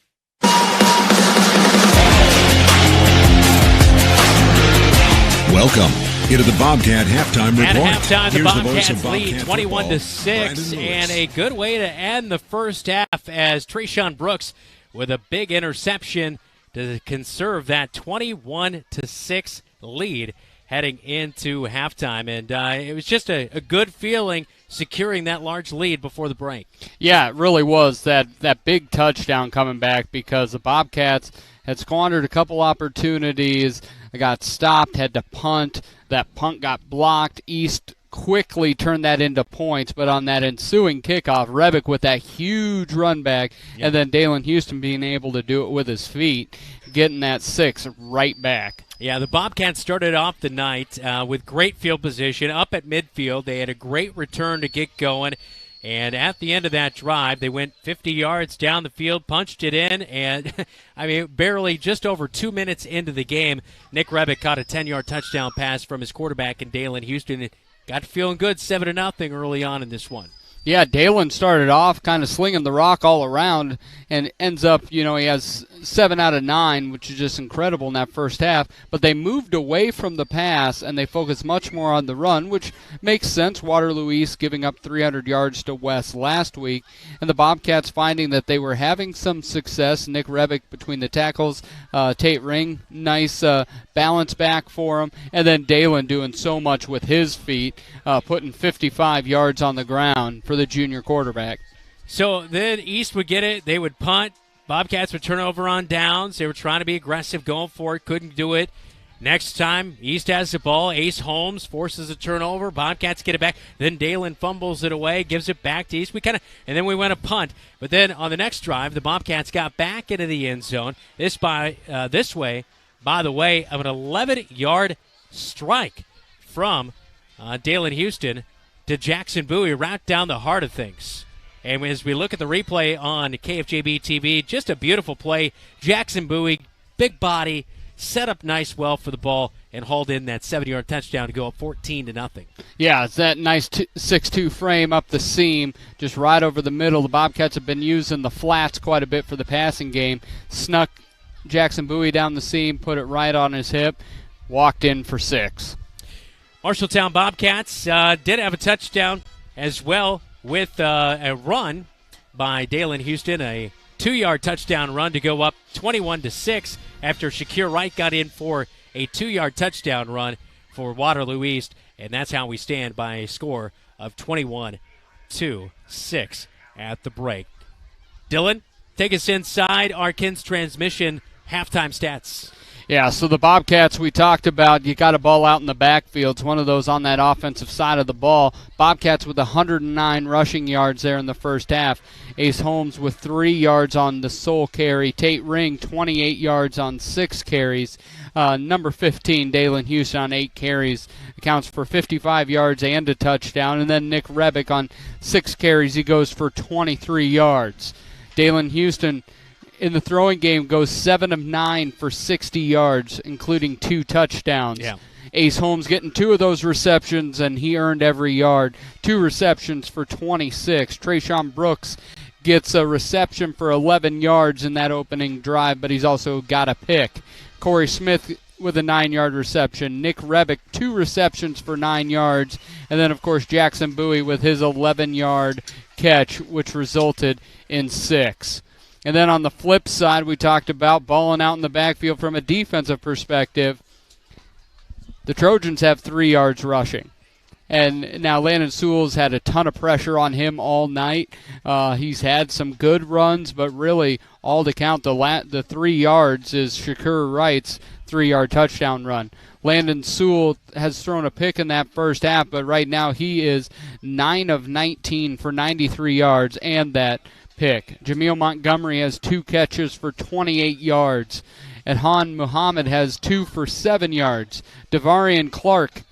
Welcome into the Bobcat halftime report. At halftime, the Here's Bobcats Bobcat lead 21-6, and a good way to end the first half as Trayshawn Brooks with a big interception to conserve that 21-6 lead heading into halftime. And it was just a good feeling securing that large lead before the break. Yeah, it really was that big touchdown coming back because the Bobcats had squandered a couple opportunities. They got stopped, had to punt. That punt got blocked. East quickly turned that into points, but on that ensuing kickoff, Rebick with that huge run back, and then Dalen Houston being able to do it with his feet, getting that 6 right back. Yeah, the Bobcats started off the night with great field position up at midfield. They had a great return to get going, and at the end of that drive, they went 50 yards down the field, punched it in, and, I mean, barely just over 2 minutes into the game, Nick Rebick caught a 10-yard touchdown pass from his quarterback in Dalen Houston. Got feeling good, 7-0 early on in this one. Yeah, Dalen started off kind of slinging the rock all around and ends up, he has 7 out of 9, which is just incredible in that first half. But they moved away from the pass and they focused much more on the run, which makes sense. Waterloo East giving up 300 yards to West last week. And the Bobcats finding that they were having some success. Nick Rebick between the tackles, Tate Ring, nice balance back for him. And then Dalen doing so much with his feet, putting 55 yards on the ground for the junior quarterback. So then East would get it. They would punt. Bobcats would turn over on downs. They were trying to be aggressive, going for it. Couldn't do it. Next time, East has the ball. Ace Holmes forces a turnover. Bobcats get it back. Then Dalen fumbles it away, gives it back to East. And then we went a punt. But then on the next drive, the Bobcats got back into the end zone. This way, by the way, of an 11-yard strike from Dalen Houston to Jackson Bowie, right down the heart of things. And as we look at the replay on KFJB-TV, just a beautiful play. Jackson Bowie, big body, set up nice well for the ball, and hauled in that 70-yard touchdown to go up 14-0. Yeah, it's that nice 6'2" frame up the seam, just right over the middle. The Bobcats have been using the flats quite a bit for the passing game. Snuck Jackson Bowie down the seam, put it right on his hip, walked in for 6. Marshalltown Bobcats did have a touchdown as well with a run by Dalen Houston, a 2-yard touchdown run to go up 21-6 after Shakir Wright got in for a 2-yard touchdown run for Waterloo East, and that's how we stand by a score of 21-6 at the break. Dylan, take us inside our Kins Transmission halftime stats. Yeah, so the Bobcats we talked about, you got a ball out in the backfield. It's one of those on that offensive side of the ball. Bobcats with 109 rushing yards there in the first half. Ace Holmes with 3 yards on the sole carry. Tate Ring, 28 yards on 6 carries. Number 15, Dalen Houston on 8 carries, accounts for 55 yards and a touchdown. And then Nick Rebick on 6 carries, he goes for 23 yards. Dalen Houston in the throwing game goes 7 of 9 for 60 yards, including 2 touchdowns. Yeah. Ace Holmes getting 2 of those receptions, and he earned every yard. 2 receptions for 26. Trayshawn Brooks gets a reception for 11 yards in that opening drive, but he's also got a pick. Corey Smith with a 9-yard reception. Nick Rebick, 2 receptions for 9 yards. And then, of course, Jackson Bowie with his 11-yard catch, which resulted in 6. And then on the flip side, we talked about balling out in the backfield from a defensive perspective. The Trojans have 3 yards rushing. And now Landon Sewell's had a ton of pressure on him all night. He's had some good runs, but really all to count the 3 yards is Shakur Wright's 3-yard touchdown run. Landon Sewell has thrown a pick in that first half, but right now he is 9 of 19 for 93 yards and that pick. Jameel Montgomery has 2 catches for 28 yards. And Han Muhammad has 2 for 7 yards. Devarian Clark,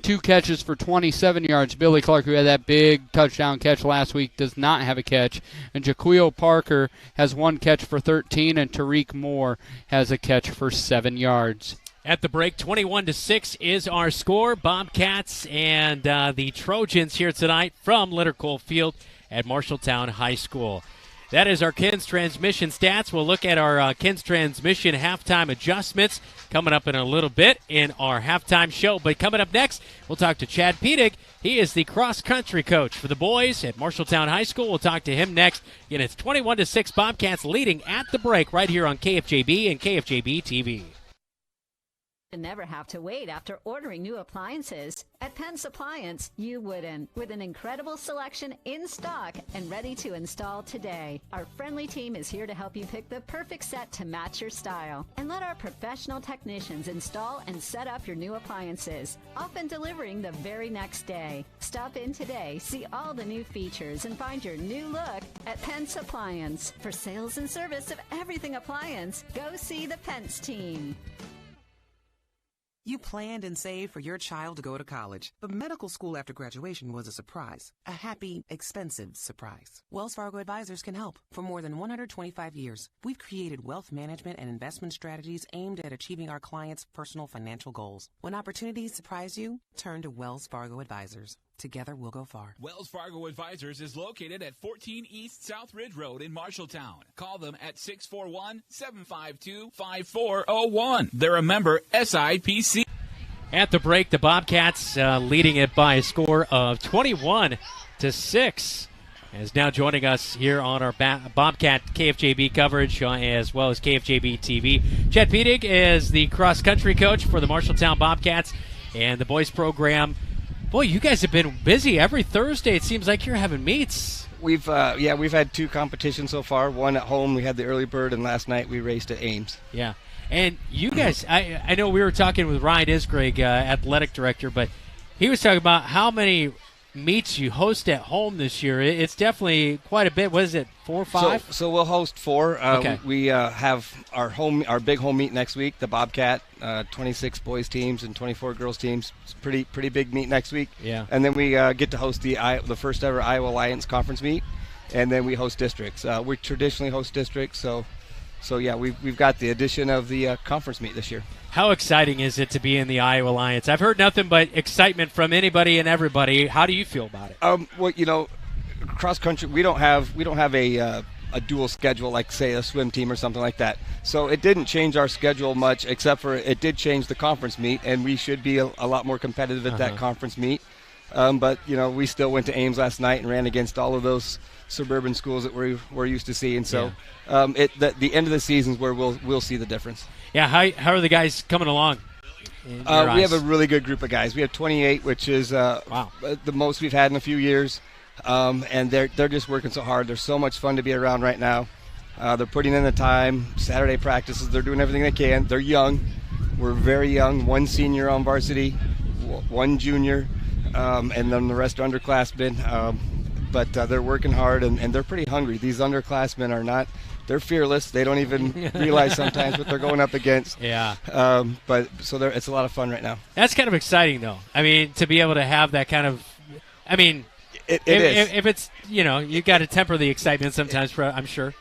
2 catches for 27 yards. Billy Clark, who had that big touchdown catch last week, does not have a catch. And Jaquil Parker has 1 catch for 13, and Tariq Moore has a catch for 7 yards. At the break, 21-6 is our score. Bobcats and the Trojans here tonight from Litter Cole Field at Marshalltown High School. That is our Kins Transmission stats. We'll look at our Kins Transmission halftime adjustments coming up in a little bit in our halftime show. But coming up next, we'll talk to Chad Pedig. He is the cross-country coach for the boys at Marshalltown High School. We'll talk to him next. Again, it's 21-6 Bobcats leading at the break right here on KFJB and KFJB-TV. To never have to wait after ordering new appliances. At Penn's Appliance, you wouldn't. With an incredible selection in stock and ready to install today. Our friendly team is here to help you pick the perfect set to match your style. And let our professional technicians install and set up your new appliances, often delivering the very next day. Stop in today, see all the new features, and find your new look at Penn's Appliance. For sales and service of everything appliance, go see the Pence team. You planned and saved for your child to go to college, but medical school after graduation was a surprise. A happy, expensive surprise. Wells Fargo Advisors can help. For more than 125 years, we've created wealth management and investment strategies aimed at achieving our clients' personal financial goals. When opportunities surprise you, turn to Wells Fargo Advisors. Together, we'll go far. Wells Fargo Advisors is located at 14 East South Ridge Road in Marshalltown. Call them at 641-752-5401. They're a member SIPC. At the break, the Bobcats leading it by a score of 21-6. Is now joining us here on our Bobcat KFJB coverage as well as KFJB-TV. Chad Pedig is the cross-country coach for the Marshalltown Bobcats and the boys program. Boy, you guys have been busy every Thursday. It seems like you're having meets. We've had 2 competitions so far. One at home, we had the early bird, and last night we raced at Ames. Yeah, and you guys, I know we were talking with Ryan Isgrig, athletic director, but he was talking about how many meets you host at home this year. It's definitely quite a bit. What is it, 4 or 5? So we'll host 4. Okay. We have our big home meet next week. The Bobcat, 26 boys teams and 24 girls teams. It's pretty big meet next week. Yeah. And then we get to host the first ever Iowa Alliance conference meet, and then we host districts. We traditionally host districts, so yeah, we've got the addition of the conference meet this year. How exciting is it to be in the Iowa Alliance? I've heard nothing but excitement from anybody and everybody. How do you feel about it? Well, cross country, we don't have a dual schedule like, say, a swim team or something like that. So it didn't change our schedule much, except for it did change the conference meet, and we should be a lot more competitive at that conference meet. But we still went to Ames last night and ran against all of those suburban schools that we're used to seeing. So the end of the season is where we'll see the difference. Yeah, how are the guys coming along? in your We eyes? have a really good group of guys. We have 28, which is the most we've had in a few years. And they're just working so hard. They're so much fun to be around right now. They're putting in the time. Saturday practices, they're doing everything they can. They're young. We're very young. One senior on varsity, one junior, and then the rest are underclassmen. But they're working hard, and they're pretty hungry. These underclassmen are not – they're fearless. They don't even realize sometimes what they're going up against. Yeah. But it's a lot of fun right now. That's kind of exciting, though. I mean, to be able to have that kind of – I mean – It is. If it's, you got to temper the excitement sometimes, I'm sure.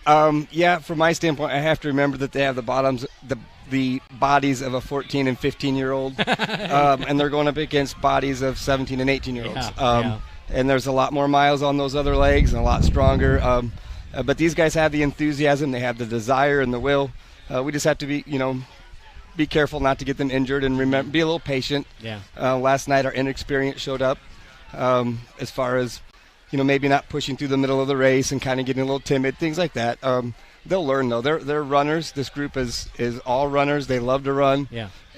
Yeah, from my standpoint, I have to remember that they have the bodies of a 14 and 15-year-old, and they're going up against bodies of 17 and 18-year-olds. And there's a lot more miles on those other legs and a lot stronger. But these guys have the enthusiasm, they have the desire and the will. We just have to be careful not to get them injured and be a little patient. Yeah. Last night, our inexperience showed up. As far as, maybe not pushing through the middle of the race and kind of getting a little timid, things like that. They'll learn, though. They're runners. This group is all runners. They love to run,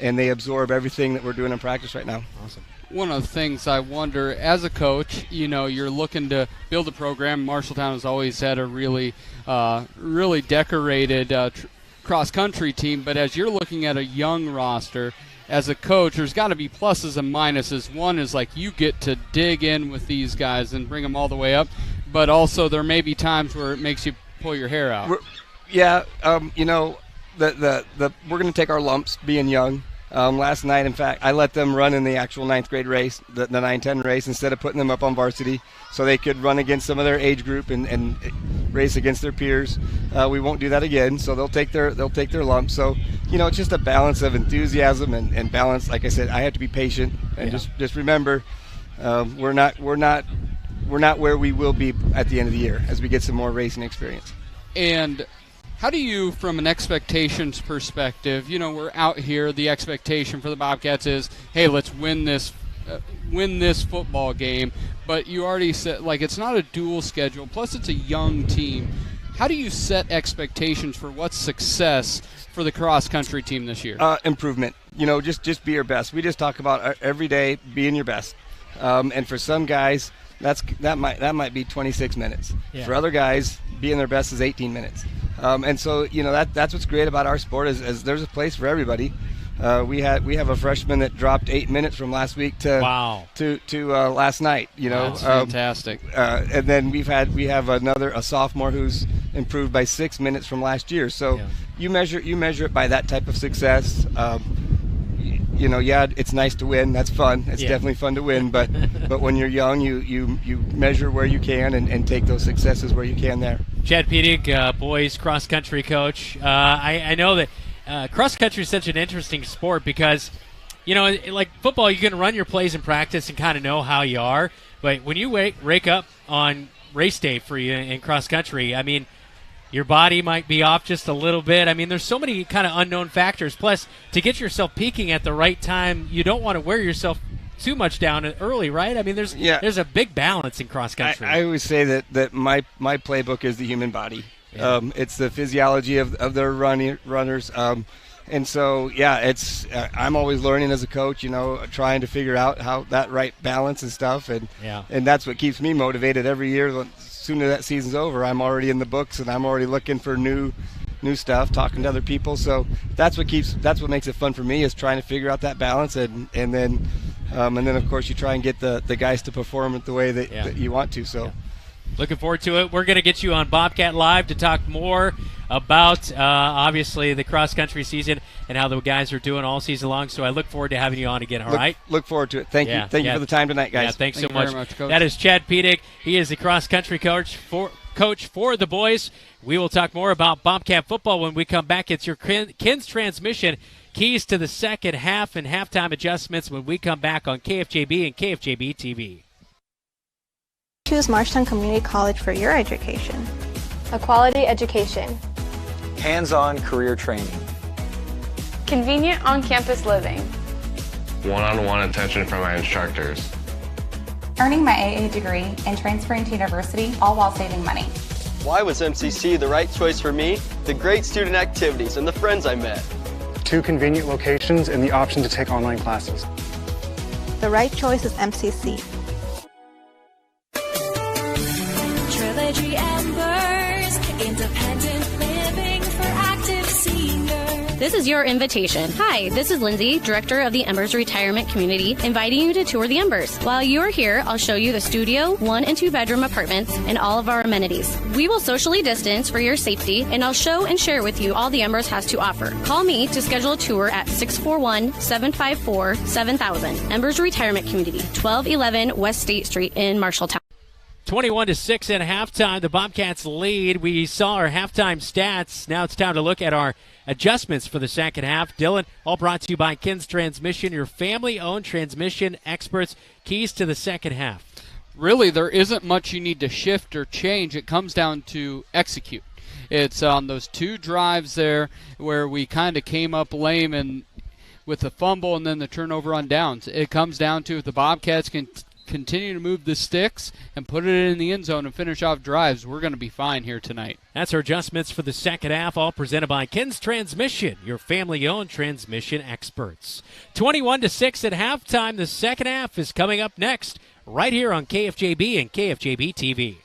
and they absorb everything that we're doing in practice right now. Awesome. One of the things I wonder, as a coach, you're looking to build a program. Marshalltown has always had a really decorated cross-country team, but as you're looking at a young roster, as a coach, there's got to be pluses and minuses. One is like you get to dig in with these guys and bring them all the way up, but also there may be times where it makes you pull your hair out. We're going to take our lumps being young. Last night, in fact, I let them run in the actual 9th grade race, the 9-10 race, instead of putting them up on varsity so they could run against some of their age group and race against their peers. We won't do that again, so they'll take their lumps. So, it's just a balance of enthusiasm and balance. Like I said, I have to be patient and just remember we're not where we will be at the end of the year as we get some more racing experience. And how do you, from an expectations perspective, we're out here, the expectation for the Bobcats is, hey, let's win this football game, but you already said, it's not a dual schedule, plus it's a young team. How do you set expectations for what's success for the cross-country team this year? Improvement. Just be your best. We just talk about every day being your best. And for some guys, that might be 26 minutes. Yeah. For other guys, being their best is 18 minutes. And so, that's what's great about our sport is there's a place for everybody. We have a freshman that dropped 8 minutes from last week to last night. That's fantastic. And then we have a sophomore who's improved by 6 minutes from last year. So you measure it by that type of success. It's nice to win. That's fun. It's definitely fun to win. But when you're young, you measure where you can and take those successes where you can there. Chad Pedig, boys cross-country coach. I know that cross-country is such an interesting sport because, like football, you can run your plays in practice and kind of know how you are. But when you wake up on race day for you in cross-country, I mean, your body might be off just a little bit. I mean, there's so many kind of unknown factors. Plus, to get yourself peaking at the right time, you don't want to wear yourself too much down early, right? I mean, there's a big balance in cross country. I always say that my playbook is the human body. Yeah. It's the physiology of their runners. And so, I'm always learning as a coach, trying to figure out how that right balance and stuff. And that's what keeps me motivated every year. As soon as that season's over, I'm already in the books and I'm already looking for new stuff, talking to other people. So that's what makes it fun for me is trying to figure out that balance and then of course you try and get the guys to perform it the way that you want to. So looking forward to it. We're going to get you on Bobcat Live to talk more about obviously the cross country season and how the guys are doing all season long. So I look forward to having you on again. All right. Look forward to it. Thank you. Thank you for the time tonight, guys. Yeah, thanks Thank so you much. Coach. That is Chad Pedig. He is the cross country coach for the boys. We will talk more about Bobcat football when we come back. It's your Ken's Transmission keys to the second half and halftime adjustments when we come back on KFJB and KFJB-TV. Choose Marshalltown Community College for your education. A quality education. Hands-on career training. Convenient on-campus living. One-on-one attention from my instructors. Earning my AA degree and transferring to university, all while saving money. Why was MCC the right choice for me? The great student activities and the friends I met. 2 convenient locations, and the option to take online classes. The right choice is MCC. Trilogy Embers, independent living for active seniors. This is your invitation. Hi, this is Lindsay, Director of the Embers Retirement Community, inviting you to tour the Embers. While you are here, I'll show you the studio, 1 and 2 bedroom apartments, and all of our amenities. We will socially distance for your safety, and I'll show and share with you all the Embers has to offer. Call me to schedule a tour at 641-754-7000. Embers Retirement Community, 1211 West State Street in Marshalltown. 21-6 at halftime. The Bobcats lead. We saw our halftime stats. Now it's time to look at our adjustments for the second half. Dylan, all brought to you by Ken's Transmission, your family-owned transmission experts. Keys to the second half. Really, there isn't much you need to shift or change. It comes down to execute. It's on those 2 drives there where we kind of came up lame and with the fumble and then the turnover on downs. It comes down to if the Bobcats can continue to move the sticks and put it in the end zone and finish off drives, we're going to be fine here tonight. That's our adjustments for the second half, all presented by Ken's Transmission, your family-owned transmission experts. 21-6 at halftime. The second half is coming up next, right here on KFJB and KFJB-TV.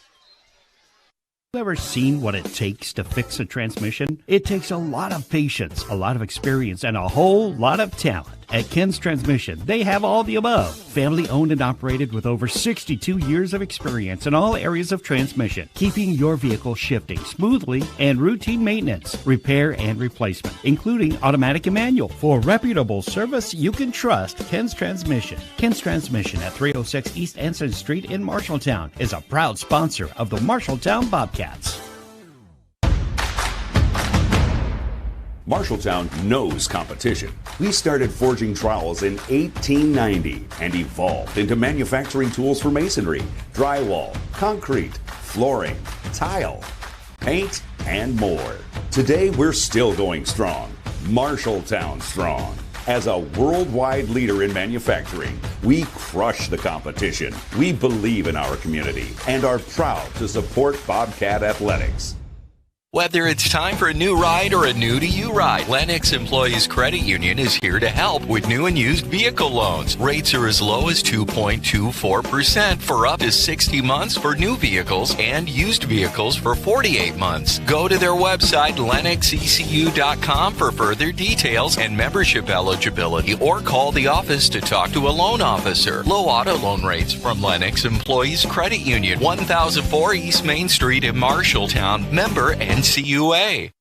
You ever seen what it takes to fix a transmission? It takes a lot of patience, a lot of experience, and a whole lot of talent. At Ken's Transmission, they have all the above. Family owned and operated with over 62 years of experience in all areas of transmission, keeping your vehicle shifting smoothly and routine maintenance, repair and replacement, including automatic and manual. For reputable service you can trust, Ken's Transmission. Ken's Transmission at 306 East Anson Street in Marshalltown is a proud sponsor of the Marshalltown Bobcats. Marshalltown knows competition. We started forging trowels in 1890 and evolved into manufacturing tools for masonry, drywall, concrete, flooring, tile, paint, and more. Today, we're still going strong. Marshalltown strong. As a worldwide leader in manufacturing, we crush the competition. We believe in our community and are proud to support Bobcat Athletics. Whether it's time for a new ride or a new-to-you ride, Lennox Employees Credit Union is here to help with new and used vehicle loans. Rates are as low as 2.24% for up to 60 months for new vehicles and used vehicles for 48 months. Go to their website, lennoxecu.com, for further details and membership eligibility, or call the office to talk to a loan officer. Low auto loan rates from Lennox Employees Credit Union, 1004 East Main Street in Marshalltown. Member NCUA.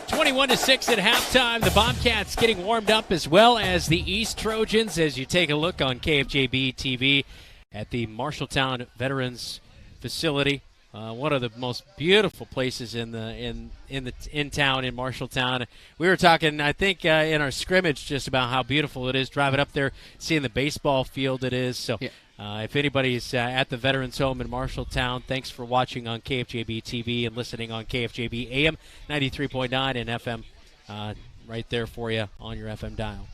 21-6 at halftime. The Bobcats getting warmed up as well as the East Trojans as you take a look on KFJB-TV at the Marshalltown Veterans Facility. One of the most beautiful places in town in Marshalltown. We were talking, I think, in our scrimmage just about how beautiful it is driving up there, seeing the baseball field it is. So if anybody's at the Veterans Home in Marshalltown, thanks for watching on KFJB-TV and listening on KFJB AM 93.9 and FM right there for you on your FM dial.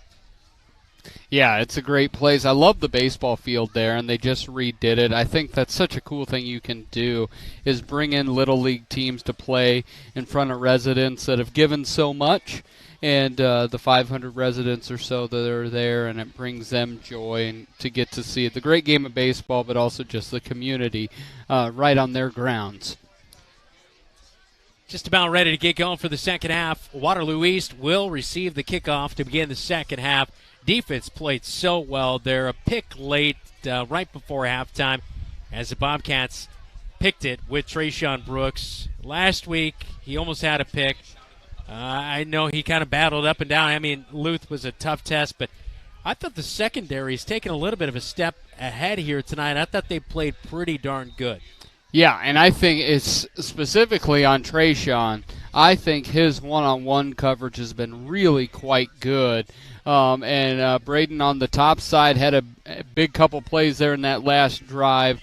Yeah, it's a great place. I love the baseball field there, and they just redid it. I think that's such a cool thing you can do, is bring in Little League teams to play in front of residents that have given so much, and the 500 residents or so that are there, and it brings them joy and to get to see it. The great game of baseball, but also just the community right on their grounds. Just about ready to get going for the second half. Waterloo East will receive the kickoff to begin the second half. Defense played so well there. A pick late right before halftime as the Bobcats picked it with Trayshawn Brooks. Last week, he almost had a pick. I know he kind of battled up and down. I mean, Luth was a tough test, but I thought the secondary's taken a little bit of a step ahead here tonight. I thought they played pretty darn good. Yeah, and I think it's specifically on Trayshawn. I think his one-on-one coverage has been really quite good. And Braden on the top side had a big couple plays there in that last drive,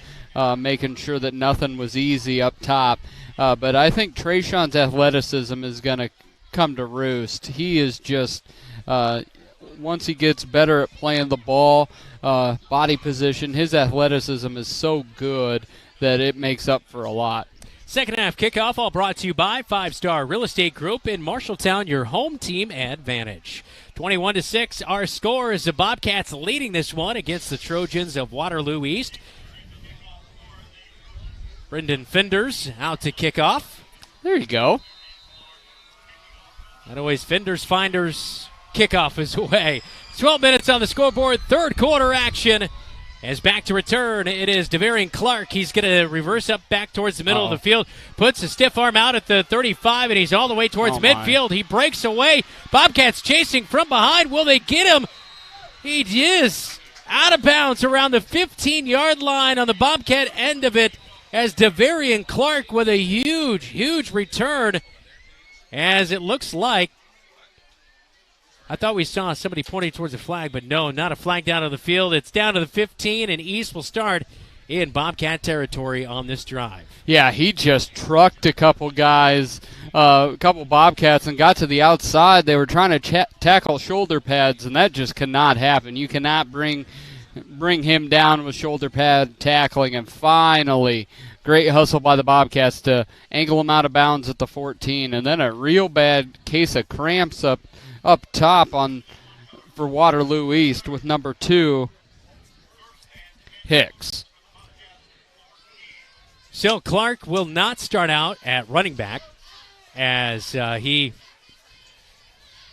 making sure that nothing was easy up top. But I think Trayshawn's athleticism is going to come to roost. He is just, once he gets better at playing the ball, body position, his athleticism is so good that it makes up for a lot. Second half kickoff, all brought to you by 5-Star Real Estate Group in Marshalltown, your home team advantage. 21-6, our score is the Bobcats leading this one against the Trojans of Waterloo East. Brendan Finders out to kick off. There you go. Not always Finders, Finders, kickoff is away. 12 minutes on the scoreboard, third quarter action. As back to return, it is Devarian Clark. He's going to reverse up back towards the middle of the field, puts a stiff arm out at the 35, and he's all the way towards midfield. He breaks away. Bobcats chasing from behind. Will they get him? He is out of bounds around the 15-yard line on the Bobcat end of it as Devarian Clark with a huge, huge return. As it looks like, I thought we saw somebody pointing towards a flag, but no, not a flag down on the field. It's down to the 15, and East will start in Bobcat territory on this drive. Yeah, he just trucked a couple guys, a couple Bobcats, and got to the outside. They were trying to tackle shoulder pads, and that just cannot happen. You cannot bring him down with shoulder pad tackling, and finally, great hustle by the Bobcats to angle him out of bounds at the 14, and then a real bad case of cramps up top for Waterloo East with number 2, Hicks. So Clark will not start out at running back as he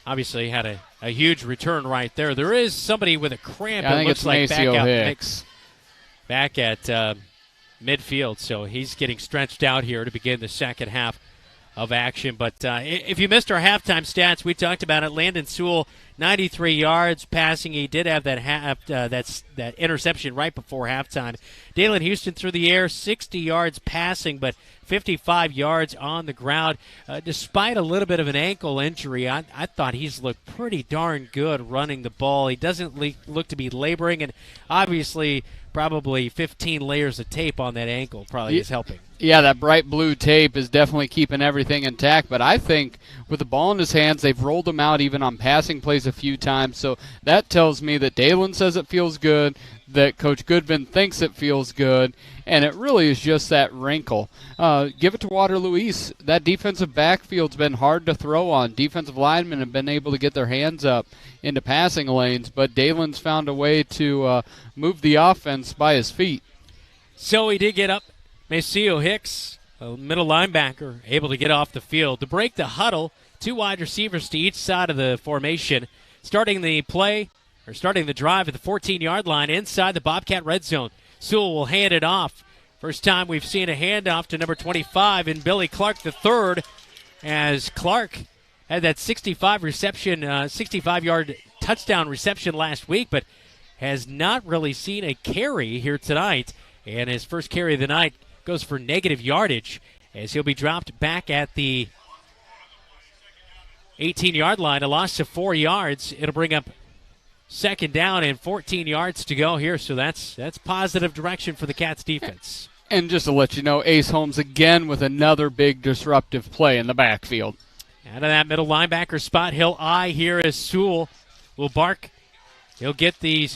obviously had a huge return right there. There is somebody with a cramp. Yeah, I think looks it's like Maceo Hicks. Back at midfield, so he's getting stretched out here to begin the second half of action. But if you missed our halftime stats, we talked about it. Landon Sewell, 93 yards passing. He did have that interception right before halftime. Dalen Houston through the air, 60 yards passing, but 55 yards on the ground. Despite a little bit of an ankle injury, I thought he's looked pretty darn good running the ball. He doesn't look to be laboring, and obviously probably 15 layers of tape on that ankle probably is helping. Yeah, that bright blue tape is definitely keeping everything intact, but I think with the ball in his hands, they've rolled him out even on passing plays a few times, so that tells me that Dalen says it feels good, that Coach Goodvin thinks it feels good, and it really is just that wrinkle. Give it to Waterloo East. That defensive backfield's been hard to throw on. Defensive linemen have been able to get their hands up into passing lanes, but Dalen's found a way to move the offense by his feet. So he did get up. Maceo Hicks, a middle linebacker, able to get off the field. To break the huddle, 2 wide receivers to each side of the formation. Starting the drive at the 14-yard line inside the Bobcat red zone. Sewell will hand it off. First time we've seen a handoff to number 25 in Billy Clark III, as Clark had that 65-yard touchdown reception last week, but has not really seen a carry here tonight. And his first carry of the night goes for negative yardage as he'll be dropped back at the 18-yard line, a loss of 4 yards. It'll bring up second down and 14 yards to go here, so that's positive direction for the Cats defense. And just to let you know, Ace Holmes again with another big disruptive play in the backfield. Out of that middle linebacker spot, he'll eye here as Sewell will bark. He'll get the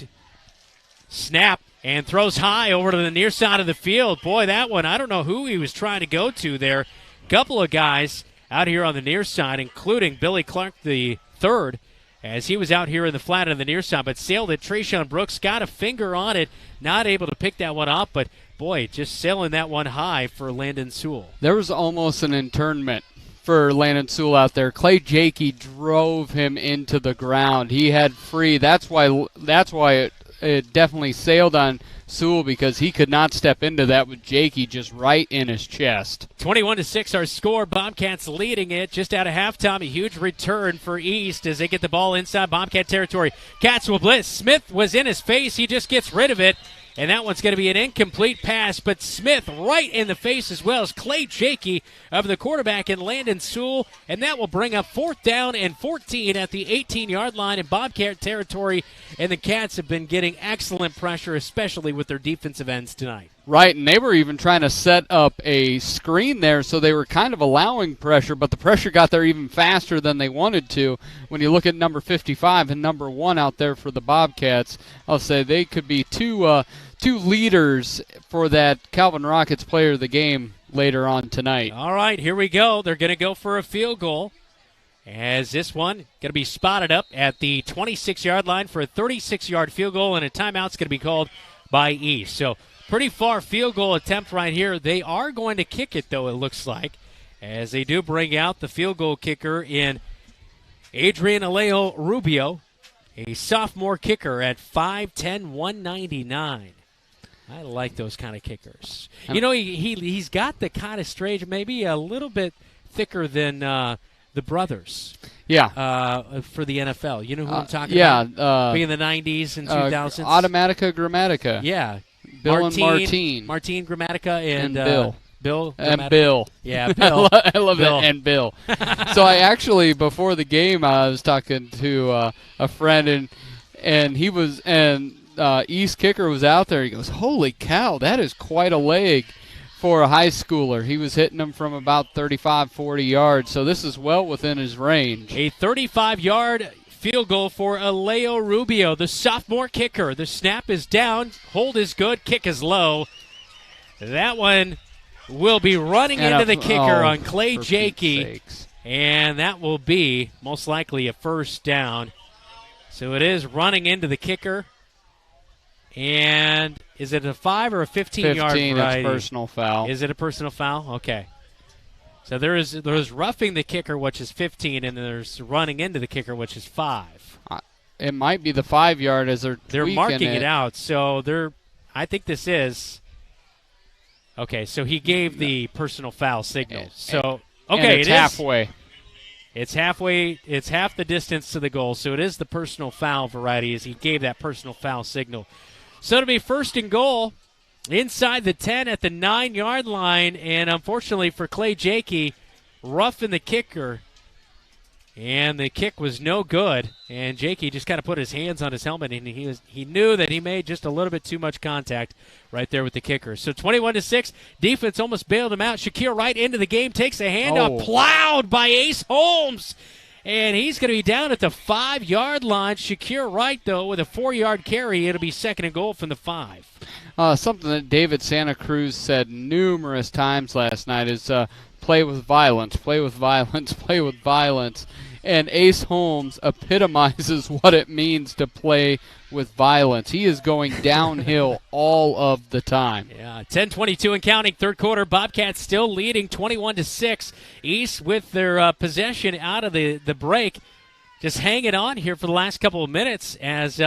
snap and throws high over to the near side of the field. Boy, that one, I don't know who he was trying to go to there. Couple of guys out here on the near side, including Billy Clark the third, as he was out here in the flat on the near side, but sailed it. Trayshawn Brooks got a finger on it, not able to pick that one up, but boy, just sailing that one high for Landon Sewell. There was almost an internment for Landon Sewell out there. Clay Jakey drove him into the ground. He had free. That's why it definitely sailed on Sewell, because he could not step into that with Jakey just right in his chest. 21-6 our score. Bobcats leading it just out of halftime. A huge return for East as they get the ball inside Bobcat territory. Cats will blitz. Smith was in his face. He just gets rid of it. And that one's going to be an incomplete pass, but Smith right in the face as well as Clay Jakey of the quarterback and Landon Sewell. And that will bring up 4th down and 14 at the 18-yard line in Bobcat territory. And the Cats have been getting excellent pressure, especially with their defensive ends tonight. Right, and they were even trying to set up a screen there, so they were kind of allowing pressure, but the pressure got there even faster than they wanted to. When you look at number 55 and number 1 out there for the Bobcats, I'll say they could be two leaders for that Calvin Rockets Player of the Game later on tonight. All right, here we go. They're going to go for a field goal. As this one going to be spotted up at the 26-yard line for a 36-yard field goal, and a timeout's going to be called by East. So pretty far field goal attempt right here. They are going to kick it, though, it looks like, as they do bring out the field goal kicker in Adrian Alejo Rubio, a sophomore kicker at 5'10", 199. I like those kind of kickers. You know, he's got the kind of strange, maybe a little bit thicker than the brothers. Yeah. For the NFL. You know who I'm talking about? Yeah. Being the 90s and 2000s. Automatica Grammatica. Yeah. Bill and Martine. Martine Grammatica and Bill. Bill. And Bill. Yeah, Bill. I love Bill. That. And Bill. So I actually, before the game, I was talking to a friend, and he was, and East kicker was out there. He goes, "Holy cow, that is quite a leg for a high schooler." He was hitting them from about 35, 40 yards, so this is well within his range. A 35-yard field goal for Alejo Rubio, the sophomore kicker. The snap is down, hold is good, kick is low. That one will be running into the kicker on Clay Jakey, and that will be most likely a first down. So it is running into the kicker. And is it a 5 or a 15-yard 15, variety? it's personal foul. Is it a personal foul? Okay. So there's roughing the kicker, which is 15, and there's running into the kicker, which is 5. It might be the 5-yard as they're marking it out. So I think this is. Okay, so he gave the personal foul signal. So okay, it's halfway. It's halfway. It's half the distance to the goal. So it is the personal foul variety as he gave that personal foul signal. So it'll be first and goal inside the 10 at the 9-yard line. And unfortunately for Clay Jakey, roughing the kicker. And the kick was no good. And Jakey just kind of put his hands on his helmet, and he knew that he made just a little bit too much contact right there with the kicker. So 21-6, defense almost bailed him out. Shakir Wright into the game, takes a handoff, plowed by Ace Holmes. And he's going to be down at the 5-yard line. Shakir Wright, though, with a 4-yard carry. It'll be second and goal from the 5. Something that David Santa Cruz said numerous times last night is play with violence, play with violence, play with violence. And Ace Holmes epitomizes what it means to play with violence. He is going downhill all of the time. Yeah, 10:22 and counting, third quarter. Bobcats still leading 21-6. East with their possession out of the break, just hanging on here for the last couple of minutes as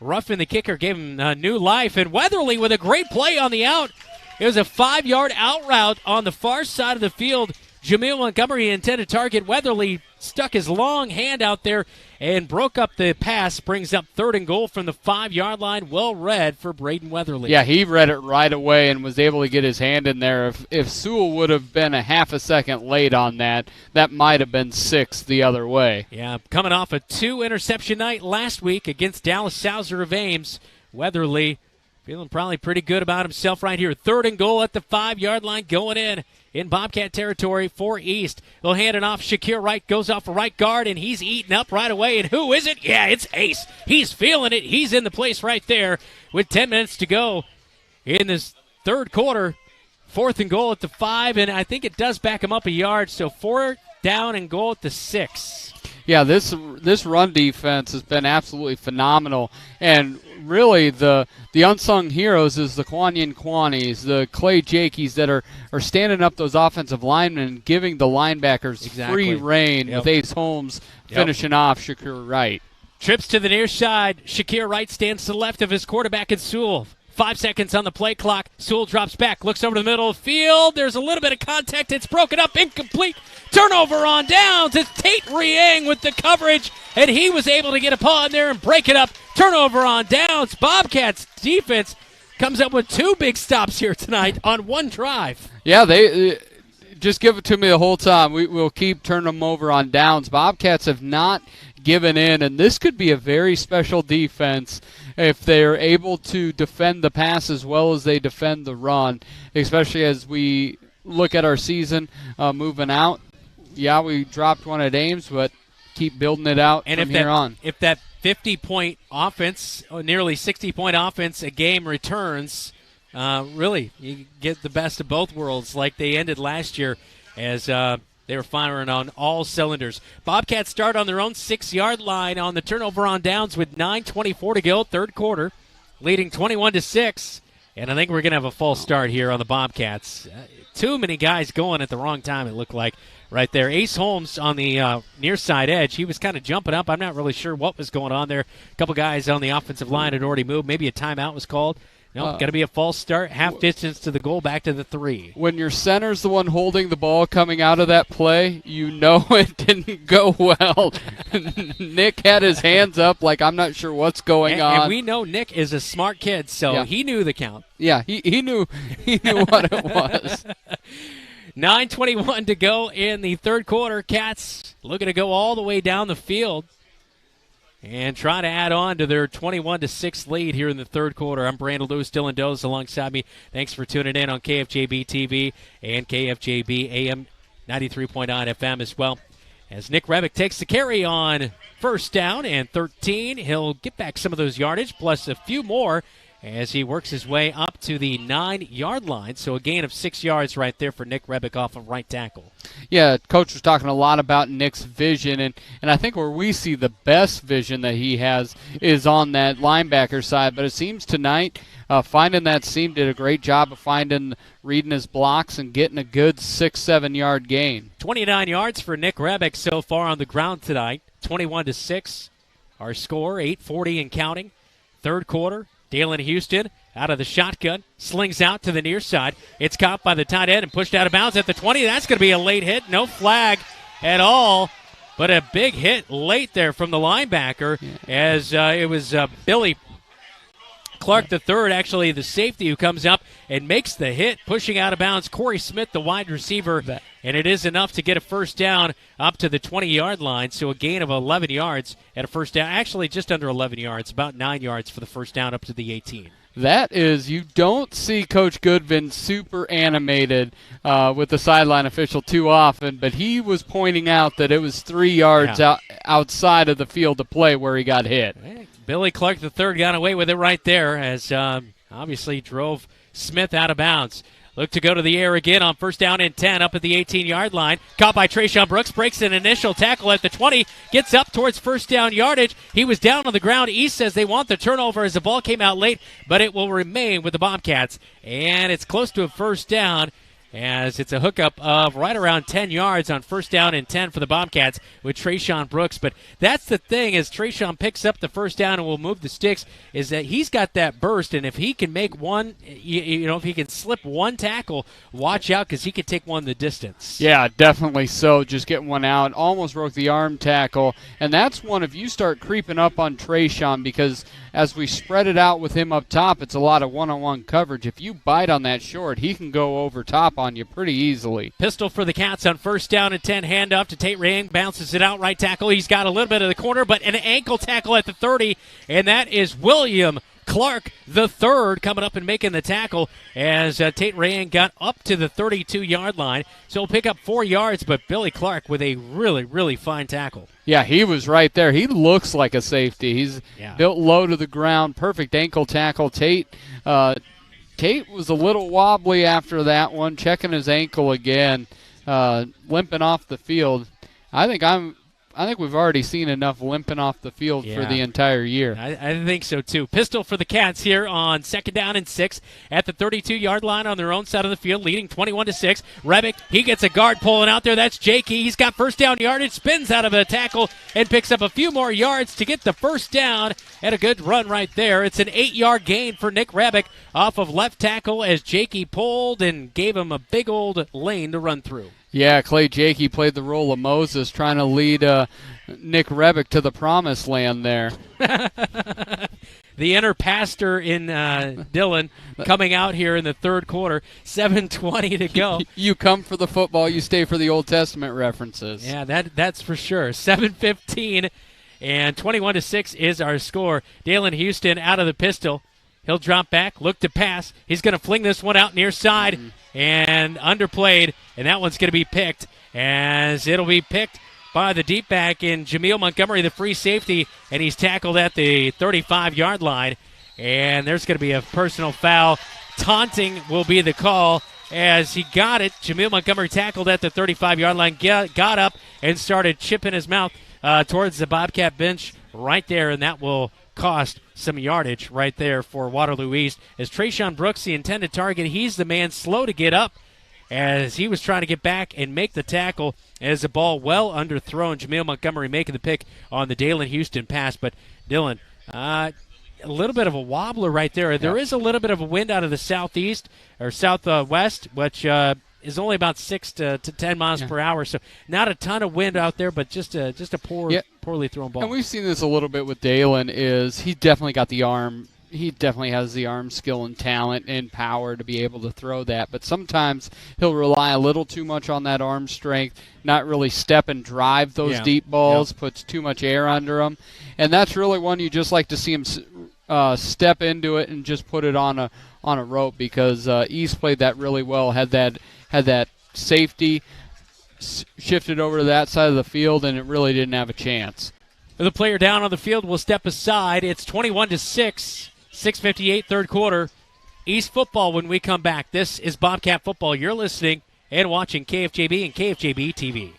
Ruffin, the kicker, gave him new life. And Weatherly with a great play on the out. It was a 5-yard out route on the far side of the field. Jameel Montgomery intended to target. Weatherly stuck his long hand out there and broke up the pass. Brings up third and goal from the 5-yard line. Well read for Braden Weatherly. Yeah, he read it right away and was able to get his hand in there. If Sewell would have been a half a second late on that, that might have been 6 the other way. Yeah, coming off a 2-interception night last week against Dallas Souser of Ames. Weatherly feeling probably pretty good about himself right here. Third and goal at the 5-yard line going in Bobcat territory for East. They'll hand it off. Shakir Wright goes off a right guard, and he's eaten up right away. And who is it? Yeah, it's Ace. He's feeling it. He's in the place right there with 10 minutes to go in this third quarter. Fourth and goal at the 5, and I think it does back him up a yard. So 4 down and goal at the 6. Yeah, this run defense has been absolutely phenomenal. And really the unsung heroes is the Quanyan Quanis, the Clay Jakeys that are standing up those offensive linemen and giving the linebackers free reign with Ace Holmes finishing off Shakir Wright. Trips to the near side. Shakir Wright stands to the left of his quarterback in Sewell. 5 seconds on the play clock. Sewell drops back, looks over to the middle of the field. There's a little bit of contact. It's broken up, incomplete. Turnover on downs. It's Tate Riang with the coverage, and he was able to get a paw in there and break it up. Turnover on downs. Bobcats defense comes up with 2 big stops here tonight on one drive. Yeah, they just give it to me the whole time. We'll keep turning them over on downs. Bobcats have not given in, and this could be a very special defense if they're able to defend the pass as well as they defend the run, especially as we look at our season moving out. Yeah, we dropped one at Ames, but keep building it out from here on. If that 50-point offense, nearly 60-point offense a game returns, Really, you get the best of both worlds like they ended last year as they were firing on all cylinders. Bobcats start on their own 6-yard line on the turnover on downs with 9:24 to go, third quarter, leading 21-6. And I think we're going to have a false start here on the Bobcats. Too many guys going at the wrong time, it looked like, right there. Ace Holmes on the near side edge. He was kind of jumping up. I'm not really sure what was going on there. A couple guys on the offensive line had already moved. Maybe a timeout was called. No, got to be a false start. Half distance to the goal, back to the 3. When your center's the one holding the ball coming out of that play, you know it didn't go well. Nick had his hands up like I'm not sure what's going on. And we know Nick is a smart kid, so he knew the count. Yeah, he knew what it was. 9:21 to go in the third quarter. Cats looking to go all the way down the field and try to add on to their 21-6 lead here in the third quarter. I'm Brandon Lewis, Dylan Doze alongside me. Thanks for tuning in on KFJB-TV and KFJB AM 93.9 FM as well. As Nick Rebick takes the carry on first down and 13, he'll get back some of those yardage plus a few more as he works his way up to the 9-yard line. So a gain of 6 yards right there for Nick Rebick off of right tackle. Yeah, Coach was talking a lot about Nick's vision, and I think where we see the best vision that he has is on that linebacker side. But it seems tonight finding that seam, did a great job of reading his blocks and getting a good 6-7 yard gain. 29 yards for Nick Rebick so far on the ground tonight. 21-6 our score, 8:40 and counting. Third quarter. Dalen Houston out of the shotgun, slings out to the near side. It's caught by the tight end and pushed out of bounds at the 20. That's going to be a late hit. No flag at all, but a big hit late there from the linebacker as it was Billy Clark III, actually the safety, who comes up and makes the hit, pushing out of bounds Corey Smith, the wide receiver, and it is enough to get a first down up to the 20-yard line, so a gain of 11 yards at a first down. Actually, just under 11 yards, about 9 yards for the first down up to the 18. That is, you don't see Coach Goodvin super animated with the sideline official too often, but he was pointing out that it was 3 yards outside of the field of play where he got hit. Billy Clark III got away with it right there as obviously drove Smith out of bounds. Look to go to the air again on first down and 10 up at the 18-yard line. Caught by Trayshawn Brooks, breaks an initial tackle at the 20, gets up towards first down yardage. He was down on the ground. East says they want the turnover as the ball came out late, but it will remain with the Bobcats. And it's close to a first down as it's a hookup of right around 10 yards on first down and 10 for the Bobcats with Trayshawn Brooks. But that's the thing, as Trayshawn picks up the first down and will move the sticks, is that he's got that burst, and if he can make one, if he can slip one tackle, watch out because he can take one the distance. Yeah, definitely so. Just getting one out. Almost broke the arm tackle. And that's one, if you start creeping up on Trayshawn, because as we spread it out with him up top, it's a lot of one-on-one coverage. If you bite on that short, he can go over top on you pretty easily. Pistol for the Cats on first down and 10. Hand off to Tate Rang. Bounces it out right tackle. He's got a little bit of the corner, but an ankle tackle at the 30, and that is William Clark III coming up and making the tackle as Tate Rang got up to the 32-yard line. So he'll pick up 4 yards, but Billy Clark with a really, really fine tackle. Yeah, he was right there. He looks like a safety. He's built low to the ground. Perfect ankle tackle. Tate was a little wobbly after that one, checking his ankle again, limping off the field. I think we've already seen enough limping off the field for the entire year. I think so, too. Pistol for the Cats here on second down and 6 at the 32-yard line on their own side of the field, leading 21-6. Rebick, he gets a guard pulling out there. That's Jakey. He's got first down yardage, spins out of a tackle, and picks up a few more yards to get the first down, and a good run right there. It's an 8-yard gain for Nick Rebick off of left tackle as Jakey pulled and gave him a big old lane to run through. Yeah, Clay Jakey played the role of Moses, trying to lead Nick Rebick to the promised land there. The inner pastor in Dillon coming out here in the third quarter. 7:20 to go. You come for the football, you stay for the Old Testament references. Yeah, that's for sure. 7:15 and 21-6 is our score. Dalen Houston out of the pistol. He'll drop back, look to pass. He's going to fling this one out near side and underplayed, and that one's going to be picked as it'll be picked by the deep back in Jameel Montgomery, the free safety, and he's tackled at the 35-yard line. And there's going to be a personal foul taunting will be the call as he got it. Jameel Montgomery tackled at the 35-yard line, got up and started chipping his mouth towards the Bobcat bench right there, and that will cost some yardage right there for Waterloo East. As Trayshawn Brooks, the intended target, he's the man slow to get up as he was trying to get back and make the tackle as the ball well underthrown. Jameel Montgomery making the pick on the Dalen Houston pass. But, Dylan, a little bit of a wobbler right there. There is a little bit of a wind out of the southeast or southwest, which is only about 6 to 10 miles per hour. So not a ton of wind out there, but just a poorly thrown ball. And we've seen this a little bit with Dalen. Is he definitely got the arm. He definitely has the arm skill and talent and power to be able to throw that. But sometimes he'll rely a little too much on that arm strength, not really step and drive those deep balls, puts too much air under them. And that's really one you just like to see him step into it and just put it on a rope, because East played that really well, had that safety, shifted over to that side of the field, and it really didn't have a chance. The player down on the field will step aside. It's 21-6. 6:58, third quarter. East football when we come back. This is Bobcat football. You're listening and watching KFJB and KFJB-TV.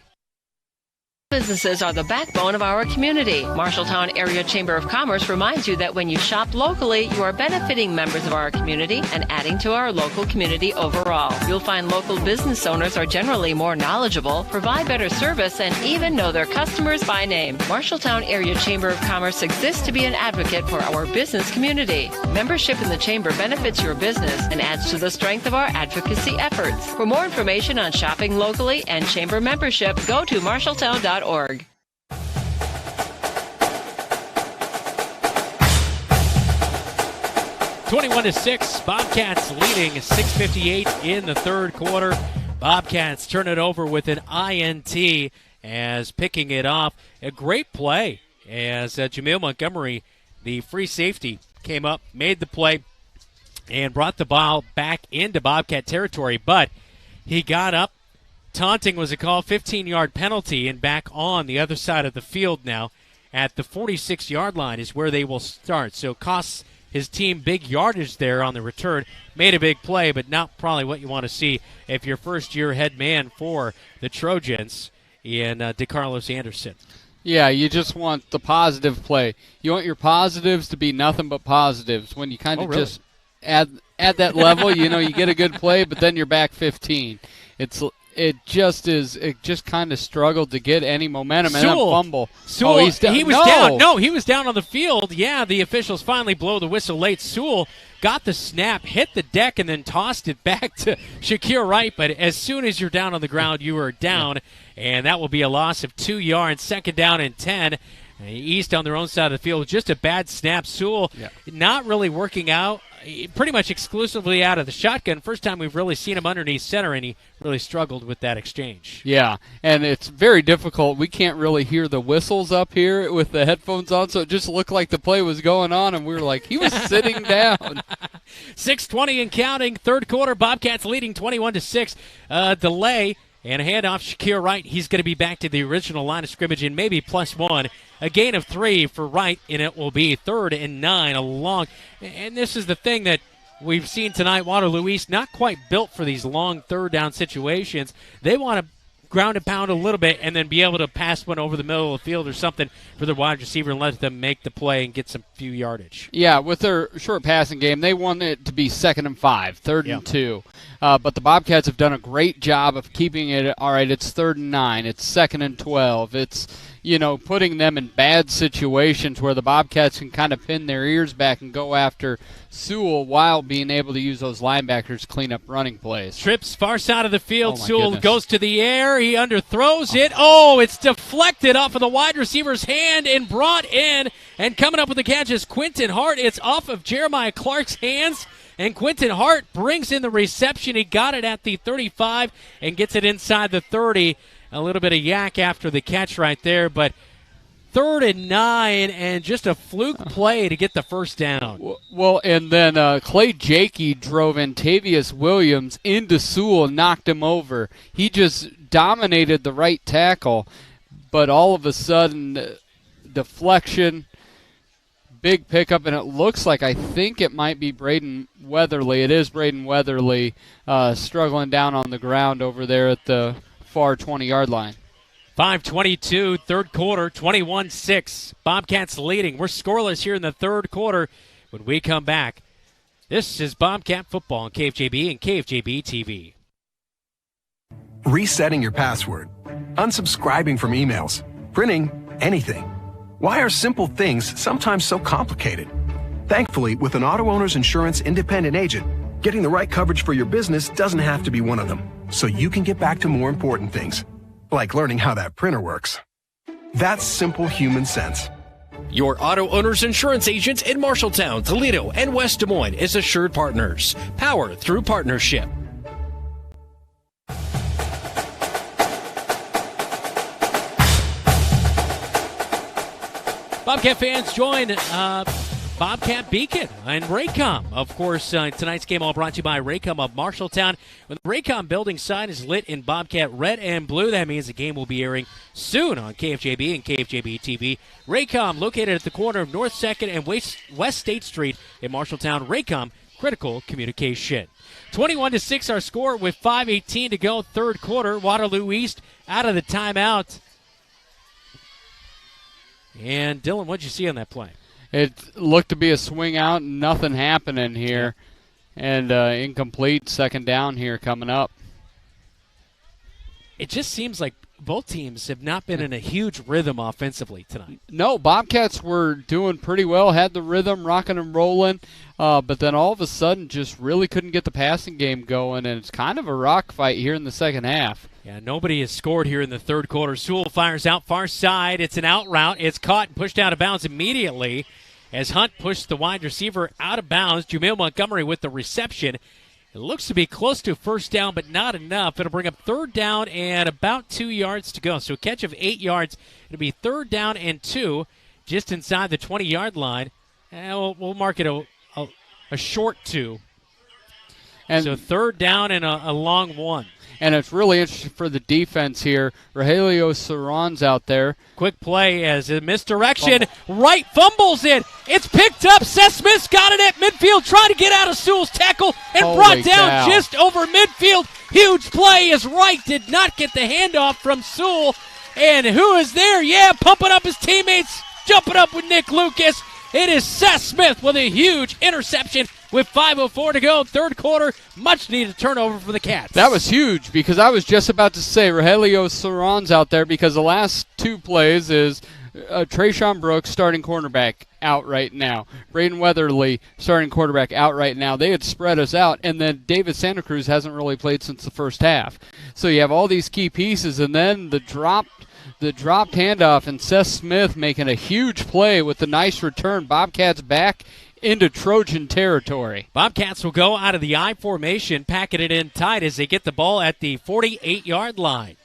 Businesses are the backbone of our community. Marshalltown Area Chamber of Commerce reminds you that when you shop locally, you are benefiting members of our community and adding to our local community overall. You'll find local business owners are generally more knowledgeable, provide better service, and even know their customers by name. Marshalltown Area Chamber of Commerce exists to be an advocate for our business community. Membership in the Chamber benefits your business and adds to the strength of our advocacy efforts. For more information on shopping locally and Chamber membership, go to marshalltown.org. 21-6, Bobcats leading 6:58 in the third quarter. Bobcats turn it over with an INT as picking it off. A great play as Jameel Montgomery, the free safety, came up, made the play, and brought the ball back into Bobcat territory. But he got up. Taunting was a call, 15-yard penalty, and back on the other side of the field now at the 46-yard line is where they will start. So costs his team big yardage there on the return. Made a big play, but not probably what you want to see if you're first-year head man for the Trojans in DeCarlos Anderson. Yeah, you just want the positive play. You want your positives to be nothing but positives. When you kind of just add that level, you get a good play, but then you're back 15. It just kind of struggled to get any momentum and a fumble. Sewell, he's down. He was down. No, he was down on the field. Yeah, the officials finally blow the whistle late. Sewell got the snap, hit the deck, and then tossed it back to Shakir Wright. But as soon as you're down on the ground, you are down, and that will be a loss of 2 yards. Second down and 10. East on their own side of the field. Just a bad snap. Sewell not really working out. Pretty much exclusively out of the shotgun. First time we've really seen him underneath center, and he really struggled with that exchange. Yeah, and it's very difficult. We can't really hear the whistles up here with the headphones on, so it just looked like the play was going on, and we were like, he was sitting down. 6:20 and counting, third quarter. Bobcats leading 21-6. Delay and a handoff. Shakir Wright, he's going to be back to the original line of scrimmage and maybe +1. A gain of 3 for Wright, and it will be 3rd and 9 along. And this is the thing that we've seen tonight. Waterloo East not quite built for these long third down situations. They want to ground and pound a little bit and then be able to pass one over the middle of the field or something for their wide receiver and let them make the play and get some few yardage. Yeah, with their short passing game, they want it to be 2nd and 5, 3rd and 2. But the Bobcats have done a great job of keeping it, all right, it's 3rd and 9, it's 2nd and 12. It's, putting them in bad situations where the Bobcats can kind of pin their ears back and go after Sewell while being able to use those linebackers to clean up running plays. Trips far side of the field. Sewell goes to the air. He underthrows it. Oh, it's deflected off of the wide receiver's hand and brought in. And coming up with the catch is Quentin Hart. It's off of Jeremiah Clark's hands. And Quentin Hart brings in the reception. He got it at the 35 and gets it inside the 30. A little bit of yak after the catch right there, but 3rd and 9 and just a fluke play to get the first down. Well, and then Clay Jakey drove Antavius Williams into Sewell and knocked him over. He just dominated the right tackle, but all of a sudden, deflection, big pickup, and it looks like I think it might be Braden Weatherly. It is Braden Weatherly struggling down on the ground over there at the far 20-yard line. 5:22, third quarter, 21-6. Bobcats leading. We're scoreless here in the third quarter. When we come back, this is Bobcat football on KFJB and KFJB-TV. Resetting your password, unsubscribing from emails, printing anything. Why are simple things sometimes so complicated? Thankfully, with an auto owner's insurance independent agent, getting the right coverage for your business doesn't have to be one of them, so you can get back to more important things, like learning how that printer works. That's simple human sense. Your auto owner's insurance agent in Marshalltown, Toledo, and West Des Moines is Assured Partners. Power through partnership. Bobcat fans join Bobcat Beacon and Raycom. Of course, tonight's game all brought to you by Raycom of Marshalltown. When the Raycom building sign is lit in Bobcat red and blue, that means the game will be airing soon on KFJB and KFJB-TV. Raycom, located at the corner of North 2nd and West State Street in Marshalltown. Raycom, critical communication. 21-6 our score with 5:18 to go, third quarter. Waterloo East out of the timeout. And, Dylan, what did you see on that play? It looked to be a swing out, nothing happening here. And incomplete, second down here coming up. It just seems like both teams have not been in a huge rhythm offensively tonight. No, Bobcats were doing pretty well, had the rhythm, rocking and rolling, but then all of a sudden just really couldn't get the passing game going, and it's kind of a rock fight here in the second half. Yeah, nobody has scored here in the third quarter. Sewell fires out far side. It's an out route. It's caught and pushed out of bounds immediately as Hunt pushed the wide receiver out of bounds. Jamil Montgomery with the reception. It looks to be close to first down, but not enough. It'll bring up third down and about 2 yards to go. So a catch of 8 yards. It'll be third down and 2 just inside the 20-yard line. And we'll mark it a short 2. And so third down and a long 1. And it's really interesting for the defense here. Rogelio Saron's out there. Quick play as a misdirection. Right fumbles it. It's picked up. Seth Smith's got it at midfield, trying to get out of Sewell's tackle and brought down just over midfield. Huge play as Wright did not get the handoff from Sewell. And who is there? Yeah, pumping up his teammates, jumping up with Nick Lucas. It is Seth Smith with a huge interception with 5:04 to go. Third quarter, much needed turnover for the Cats. That was huge because I was just about to say Rogelio Saron's out there because the last two plays is Trayshawn Brooks, starting cornerback, out right now. Braden Weatherly, starting quarterback, out right now. They had spread us out, and then David Santa Cruz hasn't really played since the first half. So you have all these key pieces, and then the dropped handoff, and Seth Smith making a huge play with the nice return. Bobcats back into Trojan territory. Bobcats will go out of the I formation, packing it in tight as they get the ball at the 48-yard line.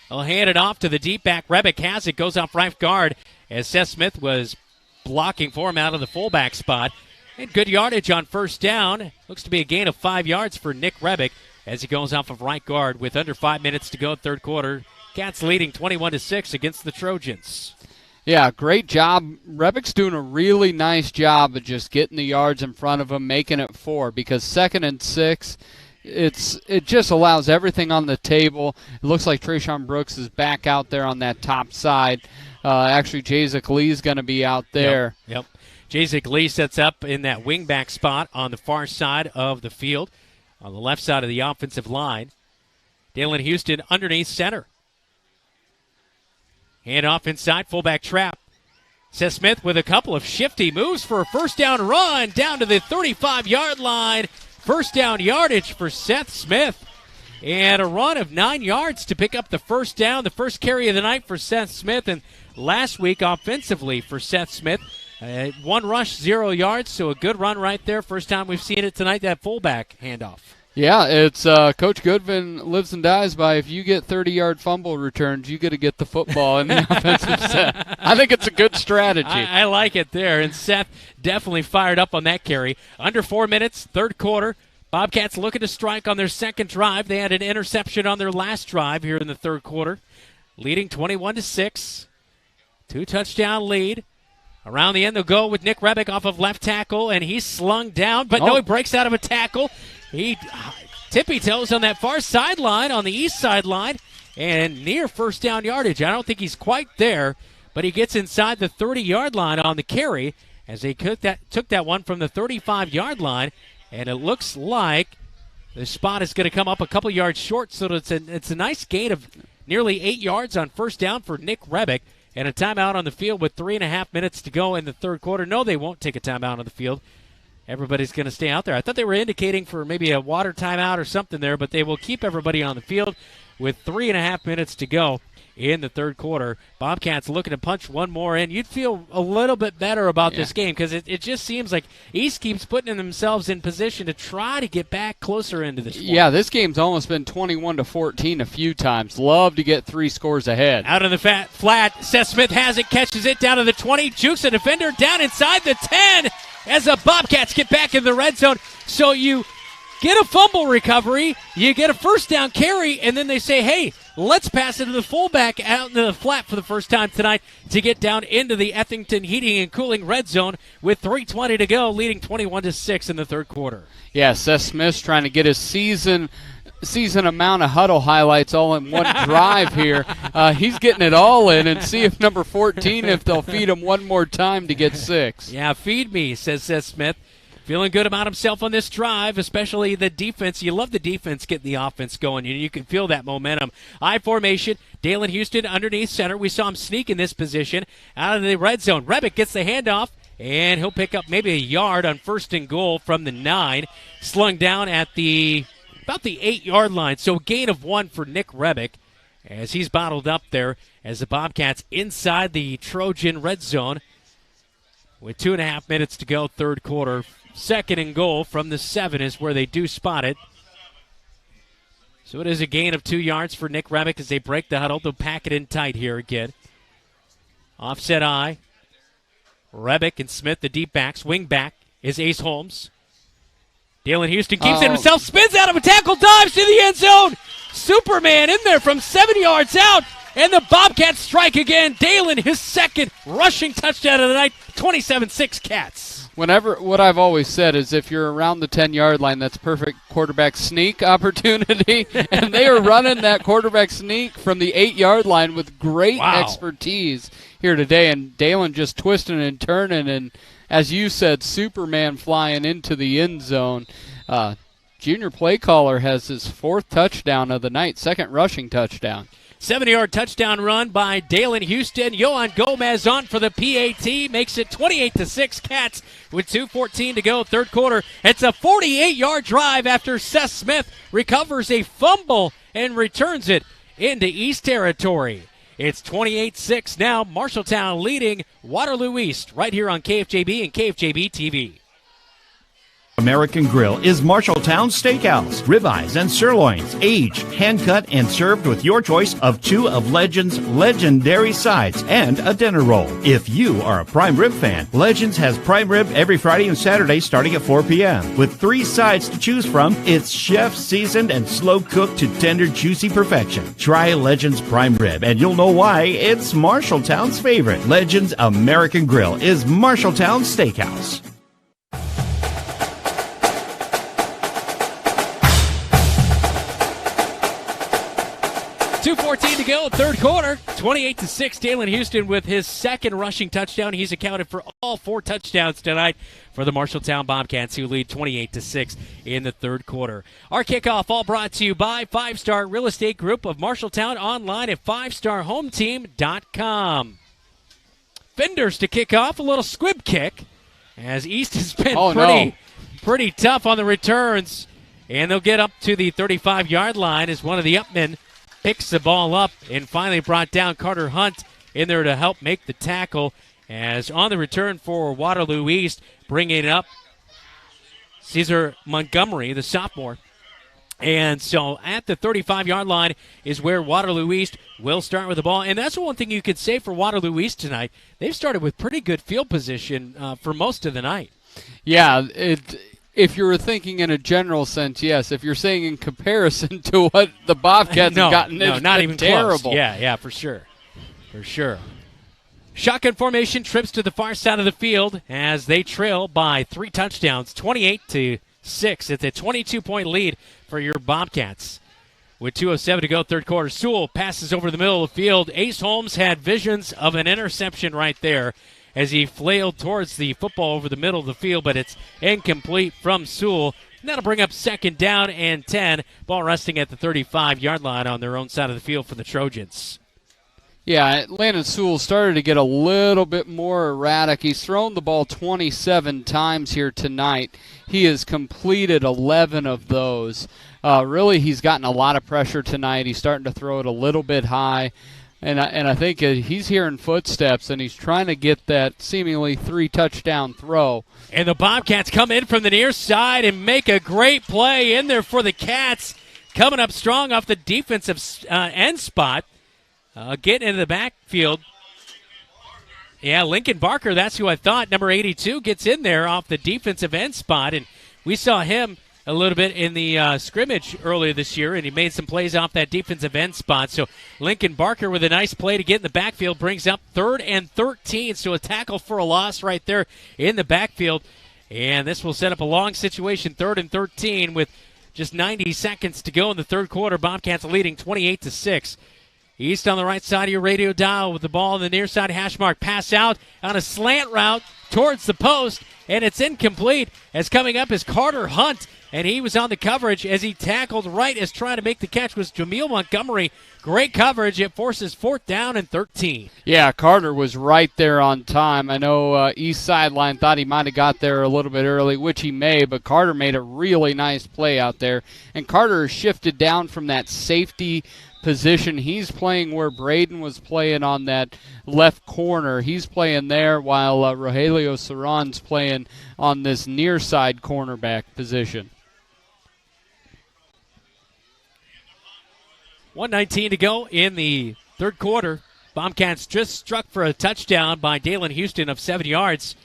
They'll hand it off to the deep back. Rebick has it, goes off right guard as Seth Smith was blocking for him out of the fullback spot. And good yardage on first down. Looks to be a gain of 5 yards for Nick Rebick as he goes off of right guard with under 5 minutes to go, third quarter. Cats leading 21-6 against the Trojans. Yeah, great job. Rebick's doing a really nice job of just getting the yards in front of him, making it 4, because 2nd and 6, it just allows everything on the table. It looks like Trayshawn Brooks is back out there on that top side. Actually, Jazik Lee's going to be out there. Yep. Jazik Lee sets up in that wingback spot on the far side of the field, on the left side of the offensive line. Dalen Houston underneath center. Hand off inside, fullback trap. Seth Smith with a couple of shifty moves for a first down run down to the 35-yard line. First down yardage for Seth Smith. And a run of 9 yards to pick up the first down, the first carry of the night for Seth Smith. And last week offensively for Seth Smith, 1 rush, 0 yards, so a good run right there. First time we've seen it tonight, that fullback handoff. Yeah, it's Coach Goodvin lives and dies by if you get 30-yard fumble returns, you got to get the football in the offensive set. I think it's a good strategy. I like it there, and Seth definitely fired up on that carry. Under 4 minutes, third quarter. Bobcats looking to strike on their second drive. They had an interception on their last drive here in the third quarter, leading 21-6. 2-touchdown lead. Around the end, they'll go with Nick Rebick off of left tackle, and he's slung down. But no, he breaks out of a tackle. He tippy-toes on that far sideline, on the east sideline, and near first down yardage. I don't think he's quite there, but he gets inside the 30-yard line on the carry as they took that one from the 35-yard line, and it looks like the spot is going to come up a couple yards short, so it's a nice gain of nearly 8 yards on first down for Nick Rebick, and a timeout on the field with 3.5 minutes to go in the third quarter. No, they won't take a timeout on the field. Everybody's going to stay out there. I thought they were indicating for maybe a water timeout or something there, but they will keep everybody on the field with 3.5 minutes to go in the third quarter. Bobcats looking to punch one more in. You'd feel a little bit better about this game because it just seems like East keeps putting themselves in position to try to get back closer into this one. Yeah, this game's almost been 21-14 a few times. Love to get 3 scores ahead. Out in the flat, Seth Smith has it, catches it down to the 20, jukes a defender down inside the 10 as the Bobcats get back in the red zone. So you get a fumble recovery, you get a first down carry, and then they say, hey, let's pass it to the fullback out into the flat for the first time tonight to get down into the Ethington Heating and Cooling red zone with 3:20 to go, leading 21-6 in the third quarter. Yeah, Seth Smith's trying to get his season amount of huddle highlights all in one drive here. He's getting it all in, and see if number 14, if they'll feed him one more time to get 6. Yeah, feed me, says Seth Smith. Feeling good about himself on this drive, especially the defense. You love the defense getting the offense going. You can feel that momentum. I formation, Dalen Houston underneath center. We saw him sneak in this position out of the red zone. Rebick gets the handoff, and he'll pick up maybe a yard on first and goal from the 9. Slung down at about the 8-yard line. So gain of 1 for Nick Rebick as he's bottled up there as the Bobcats inside the Trojan red zone with 2.5 minutes to go, third quarter. Second and goal from the 7 is where they do spot it. So it is a gain of 2 yards for Nick Rebick as they break the huddle. They'll pack it in tight here again. Offset eye. Rebick and Smith, the deep backs. Wing back is Ace Holmes. Dalen Houston keeps it himself, spins out of a tackle, dives to the end zone. Superman in there from 7 yards out, and the Bobcats strike again. Dalen, his second rushing touchdown of the night, 27-6 Cats. What I've always said is if you're around the 10-yard line, that's perfect quarterback sneak opportunity, and they are running that quarterback sneak from the 8-yard line with great expertise here today, and Dalen just twisting and turning, and as you said, Superman flying into the end zone. Junior play caller has his 4th touchdown of the night, 2nd rushing touchdown. 70-yard touchdown run by Dalen Houston. Yohan Gomez on for the PAT. Makes it 28-6 Cats with 2:14 to go, third quarter. It's a 48-yard drive after Seth Smith recovers a fumble and returns it into East territory. It's 28-6 now. Marshalltown leading Waterloo East right here on KFJB and KFJB-TV. American Grill is Marshalltown Steakhouse. Ribeyes and sirloins, aged, hand-cut, and served with your choice of 2 of Legends' legendary sides and a dinner roll. If you are a prime rib fan, Legends has prime rib every Friday and Saturday starting at 4 p.m. With 3 sides to choose from, it's chef-seasoned and slow-cooked to tender, juicy perfection. Try Legends prime rib, and you'll know why it's Marshalltown's favorite. Legends American Grill is Marshalltown Steakhouse. 2:14 to go, third quarter. 28-6. Dalen Houston with his 2nd rushing touchdown. He's accounted for all 4 touchdowns tonight for the Marshalltown Bobcats, who lead 28-6 in the third quarter. Our kickoff all brought to you by 5-Star Real Estate Group of Marshalltown, online at 5starhometeam.com. Fenders to kick off, a little squib kick, as East has been pretty tough on the returns. And they'll get up to the 35-yard line as one of the upmen picks the ball up and finally brought down Carter Hunt in there to help make the tackle. As on the return for Waterloo East, bringing it up, Caesar Montgomery, the sophomore. And so at the 35-yard line is where Waterloo East will start with the ball. And that's one thing you could say for Waterloo East tonight. They've started with pretty good field position for most of the night. Yeah, if you were thinking in a general sense, yes. If you're saying in comparison to what the Bobcats have gotten, it's not even terrible. Close. Yeah, for sure. For sure. Shotgun formation trips to the far side of the field as they trail by 3 touchdowns, 28-6. It's a 22-point lead for your Bobcats. With 2:07 to go, third quarter, Sewell passes over the middle of the field. Ace Holmes had visions of an interception right there as he flailed towards the football over the middle of the field, but it's incomplete from Sewell. And that'll bring up second down and 10. Ball resting at the 35-yard line on their own side of the field for the Trojans. Yeah, Landon Sewell started to get a little bit more erratic. He's thrown the ball 27 times here tonight. He has completed 11 of those. Really, he's gotten a lot of pressure tonight. He's starting to throw it a little bit high. And I think he's hearing footsteps, and he's trying to get that seemingly 3-touchdown throw. And the Bobcats come in from the near side and make a great play in there for the Cats. Coming up strong off the defensive end spot. Getting into the backfield. Yeah, Lincoln Barker, that's who I thought. Number 82 gets in there off the defensive end spot. And we saw him a little bit in the scrimmage earlier this year, and he made some plays off that defensive end spot. So Lincoln Barker with a nice play to get in the backfield brings up 3rd and 13. So a tackle for a loss right there in the backfield. And this will set up a long situation, 3rd and 13 with just 90 seconds to go in the third quarter. Bobcats leading 28-6. East on the right side of your radio dial with the ball on the near side hash mark. Pass out on a slant route towards the post, and it's incomplete. As coming up is Carter Hunt, and he was on the coverage as he tackled right as trying to make the catch was Jameel Montgomery. Great coverage. It forces 4th down and 13. Yeah, Carter was right there on time. I know East sideline thought he might have got there a little bit early, which he may, but Carter made a really nice play out there. And Carter shifted down from that safety position. He's playing where Braden was playing on that left corner. He's playing there while Rogelio Serran's playing on this near side cornerback position. 1:19 to go in the third quarter. Bobcats just struck for a touchdown by Dalen Houston of 7 yards.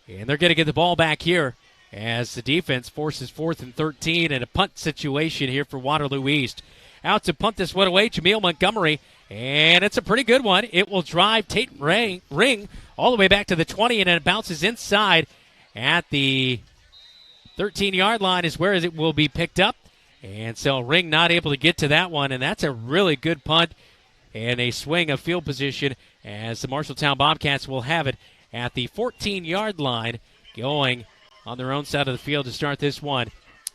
And they're going to get the ball back here as the defense forces 4th and 13 and a punt situation here for Waterloo East. Out to punt this one away, Jameel Montgomery, and it's a pretty good one. It will drive Tate Ring all the way back to the 20, and it bounces inside at the 13-yard line is where it will be picked up. And so Ring not able to get to that one, and that's a really good punt and a swing of field position as the Marshalltown Bobcats will have it at the 14-yard line going on their own side of the field to start this one.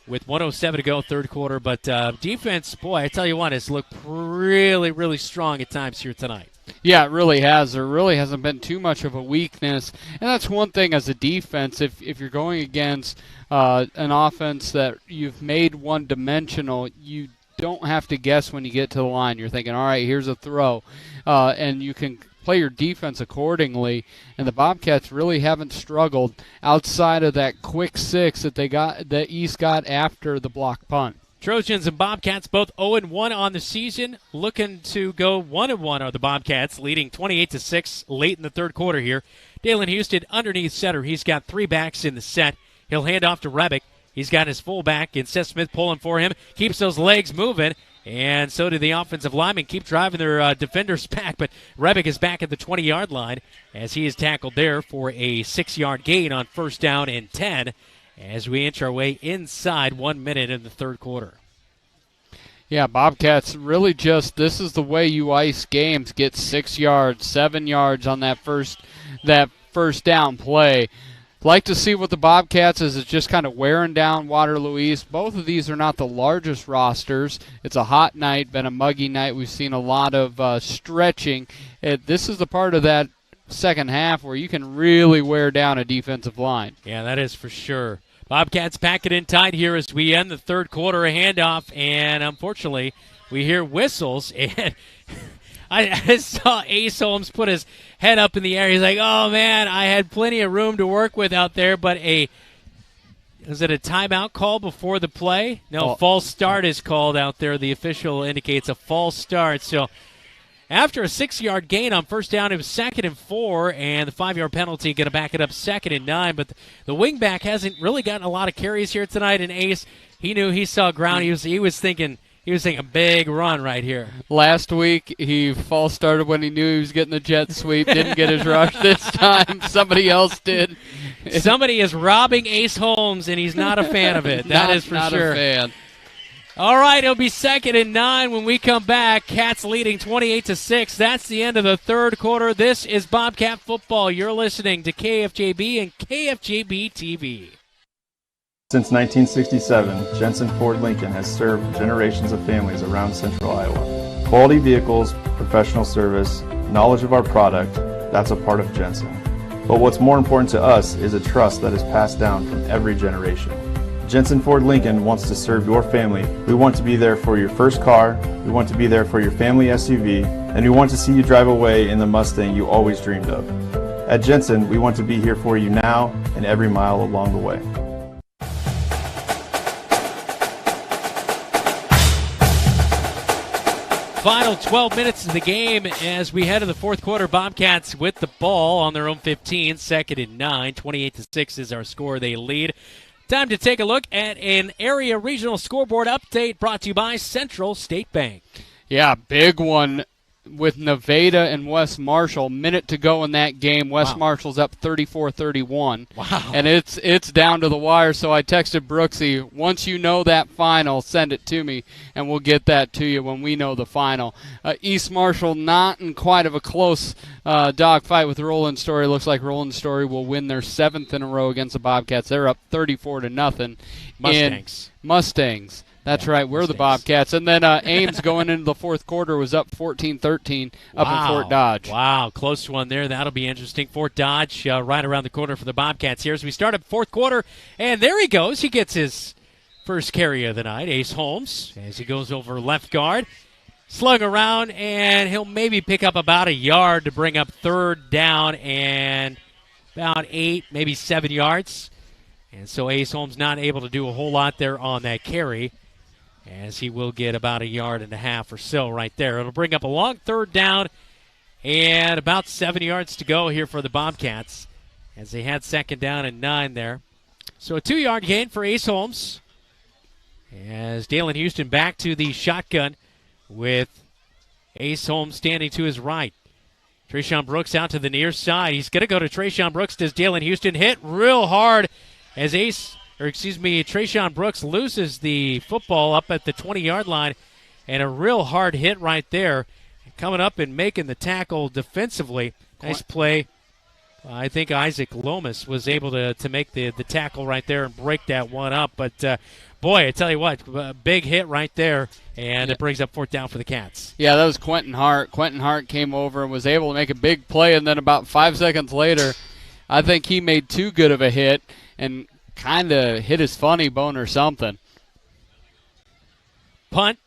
With 1:07 to go, third quarter. But defense, boy, I tell you what, has looked really, really strong at times here tonight. Yeah, it really has. There really hasn't been too much of a weakness. And that's one thing as a defense, if you're going against an offense that you've made one-dimensional, you don't have to guess when you get to the line. You're thinking, all right, here's a throw. And you can play your defense accordingly, and the Bobcats really haven't struggled outside of that quick 6 that East got after the block punt. Trojans and Bobcats both 0-1 on the season, looking to go 1-1 are the Bobcats, leading 28-6 late in the third quarter here. Dalen Houston underneath center. He's got 3 backs in the set. He'll hand off to Rebick. He's got his fullback and Seth Smith pulling for him. Keeps those legs moving. And so do the offensive linemen. Keep driving their defenders back, but Rebick is back at the 20-yard line as he is tackled there for a 6-yard gain on 1st down and 10 as we inch our way inside 1 minute in the third quarter. Yeah, Bobcats really just, this is the way you ice games. Get 6 yards, 7 yards on that first down play. Like to see what the Bobcats is just kind of wearing down Waterloo East. Both of these are not the largest rosters. It's a hot night, been a muggy night. We've seen a lot of stretching. This is the part of that second half where you can really wear down a defensive line. Yeah, that is for sure. Bobcats pack it in tight here as we end the third quarter, a handoff, and unfortunately we hear whistles, and I saw Ace Holmes put his head up in the air. He's like, oh, man, I had plenty of room to work with out there, but is it a timeout call before the play? No, false start is called out there. The official indicates a false start. So after a 6-yard gain on 1st down, it was 2nd and 4, and the 5-yard penalty going to back it up 2nd and 9. But the wingback hasn't really gotten a lot of carries here tonight, and Ace, he knew he saw ground. He was thinking, He was taking a big run right here. Last week, he false started when he knew he was getting the jet sweep. Didn't get his rush this time. Somebody else did. Somebody is robbing Ace Holmes, and he's not a fan of it. That is for not sure. A fan. All right, it'll be 2nd and 9 when we come back. Cats leading 28-6. That's the end of the third quarter. This is Bobcat football. You're listening to KFJB and KFJB-TV. Since 1967, Jensen Ford Lincoln has served generations of families around Central Iowa. Quality vehicles, professional service, knowledge of our product, that's a part of Jensen. But what's more important to us is a trust that is passed down from every generation. Jensen Ford Lincoln wants to serve your family. We want to be there for your first car, we want to be there for your family SUV, and we want to see you drive away in the Mustang you always dreamed of. At Jensen, we want to be here for you now and every mile along the way. Final 12 minutes of the game as we head to the fourth quarter. Bobcats with the ball on their own 15, 2nd and 9. 28-6 is our score. They lead. Time to take a look at an area regional scoreboard update brought to you by Central State Bank. Yeah, big one with Nevada and West Marshall. Minute to go in that game. West Marshall's up 34-31. Wow. And it's down to the wire, so I texted Brooksy, once you know that final, send it to me, and we'll get that to you when we know the final. East Marshall not in quite of a close dogfight with Roland Story. Looks like Roland Story will win their 7th in a row against the Bobcats. They're up 34-0. Mustangs. That's right. We're the Bobcats. And then Ames going into the fourth quarter was up 14-13 up in Fort Dodge. Wow, close one there. That'll be interesting. Fort Dodge right around the corner for the Bobcats here as we start up fourth quarter. And there he goes. He gets his first carry of the night. Ace Holmes as he goes over left guard. Slung around, and he'll maybe pick up about a yard to bring up third down and about 8, maybe 7 yards. And so Ace Holmes not able to do a whole lot there on that carry, as he will get about 1.5 yards or so right there. It'll bring up a long third down and about 7 yards to go here for the Bobcats, as they had 2nd down and 9 there. So a 2-yard gain for Ace Holmes, as Dalen Houston back to the shotgun with Ace Holmes standing to his right. Trayshawn Brooks out to the near side. He's going to go to Trayshawn Brooks. Does Dalen Houston hit real hard as Trayshawn Brooks loses the football up at the 20-yard line, and a real hard hit right there. Coming up and making the tackle defensively. Nice play. I think Isaac Lomas was able to make the tackle right there and break that one up. But, boy, I tell you what, a big hit right there, and it brings up 4th down for the Cats. Yeah, that was Quentin Hart. Quentin Hart came over and was able to make a big play, and then about 5 seconds later, I think he made too good of a hit and kind of hit his funny bone or something. Punt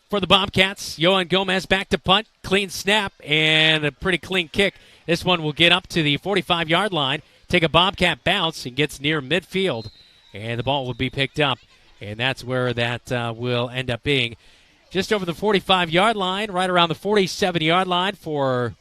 for the Bobcats. Yohan Gomez back to punt. Clean snap and a pretty clean kick. This one will get up to the 45-yard line, take a Bobcat bounce, and gets near midfield. And the ball will be picked up, and that's where that will end up being. Just over the 45-yard line, right around the 47-yard line for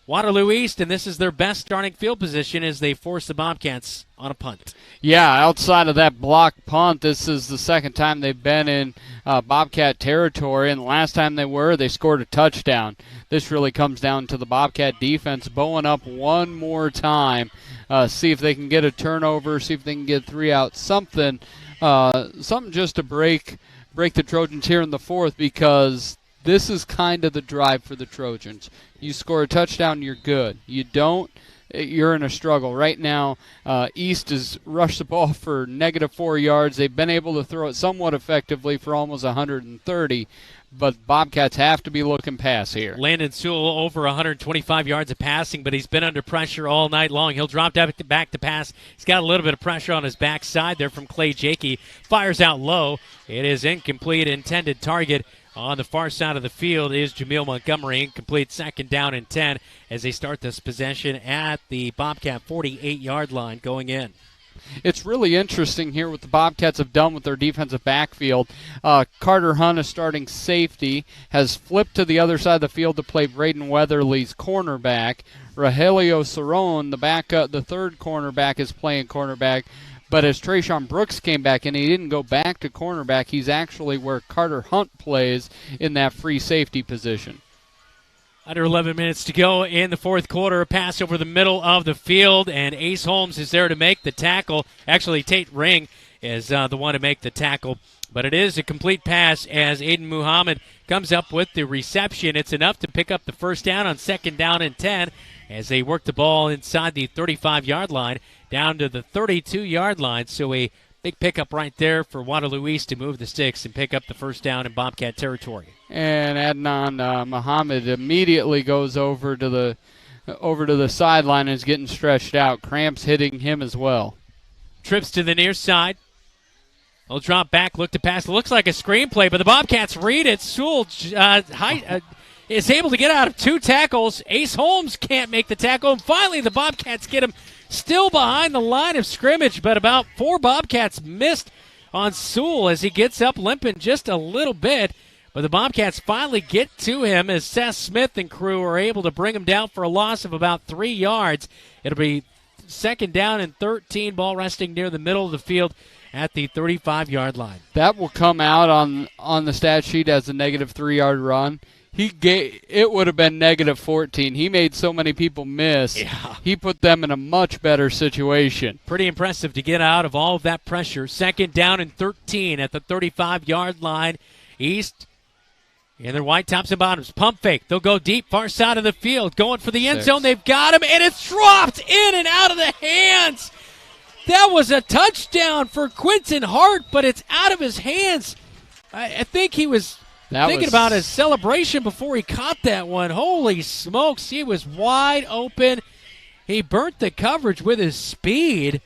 Waterloo East, and this is their best starting field position as they force the Bobcats on a punt. Yeah, outside of that block punt, this is the second time they've been in Bobcat territory, and the last time they scored a touchdown. This really comes down to the Bobcat defense bowing up one more time, see if they can get a turnover, see if they can get 3 out, something just to break the Trojans here in the fourth, because this is kind of the drive for the Trojans. You score a touchdown, you're good. You don't, you're in a struggle. Right now, East has rushed the ball for -4 yards. They've been able to throw it somewhat effectively for almost 130, but Bobcats have to be looking pass here. Landon Sewell over 125 yards of passing, but he's been under pressure all night long. He'll drop back to pass. He's got a little bit of pressure on his backside there from Clay Jakey. Fires out low. It is incomplete. Intended target on the far side of the field is Jameel Montgomery. Incomplete, 2nd down and 10 as they start this possession at the Bobcat 48-yard line going in. It's really interesting here what the Bobcats have done with their defensive backfield. Carter Hunt, a starting safety, has flipped to the other side of the field to play Braden Weatherly's cornerback. Rogelio Cerrone, the third cornerback, is playing cornerback. But as Trayshawn Brooks came back in, he didn't go back to cornerback. He's actually where Carter Hunt plays in that free safety position. Under 11 minutes to go in the fourth quarter. A pass over the middle of the field, and Ace Holmes is there to make the tackle. Actually, Tate Ring is the one to make the tackle. But it is a complete pass as Aiden Muhammad comes up with the reception. It's enough to pick up the first down on 2nd down and 10 as they work the ball inside the 35-yard line down to the 32-yard line. So a big pickup right there for Waterloo East to move the sticks and pick up the first down in Bobcat territory. And Adnan Muhammad immediately goes over to the sideline and is getting stretched out. Cramps hitting him as well. Trips to the near side. He'll drop back, look to pass. It looks like a screenplay, but the Bobcats read it. Sewell is able to get out of 2 tackles. Ace Holmes can't make the tackle. And finally, the Bobcats get him still behind the line of scrimmage, but about 4 Bobcats missed on Sewell as he gets up limping just a little bit. But the Bobcats finally get to him as Seth Smith and crew are able to bring him down for a loss of about 3 yards. It'll be 2nd down and 13, ball resting near the middle of the field at the 35-yard line. That will come out on the stat sheet as a negative 3-yard run. It would have been negative 14. He made so many people miss. Yeah. He put them in a much better situation. Pretty impressive to get out of all of that pressure. 2nd down and 13 at the 35-yard line. East in their white tops and bottoms. Pump fake. They'll go deep, far side of the field. Going for the end zone. They've got him, and it's dropped in and out of the hands. That was a touchdown for Quentin Hart, but it's out of his hands. I think he was thinking about his celebration before he caught that one. Holy smokes, he was wide open. He burnt the coverage with his speed.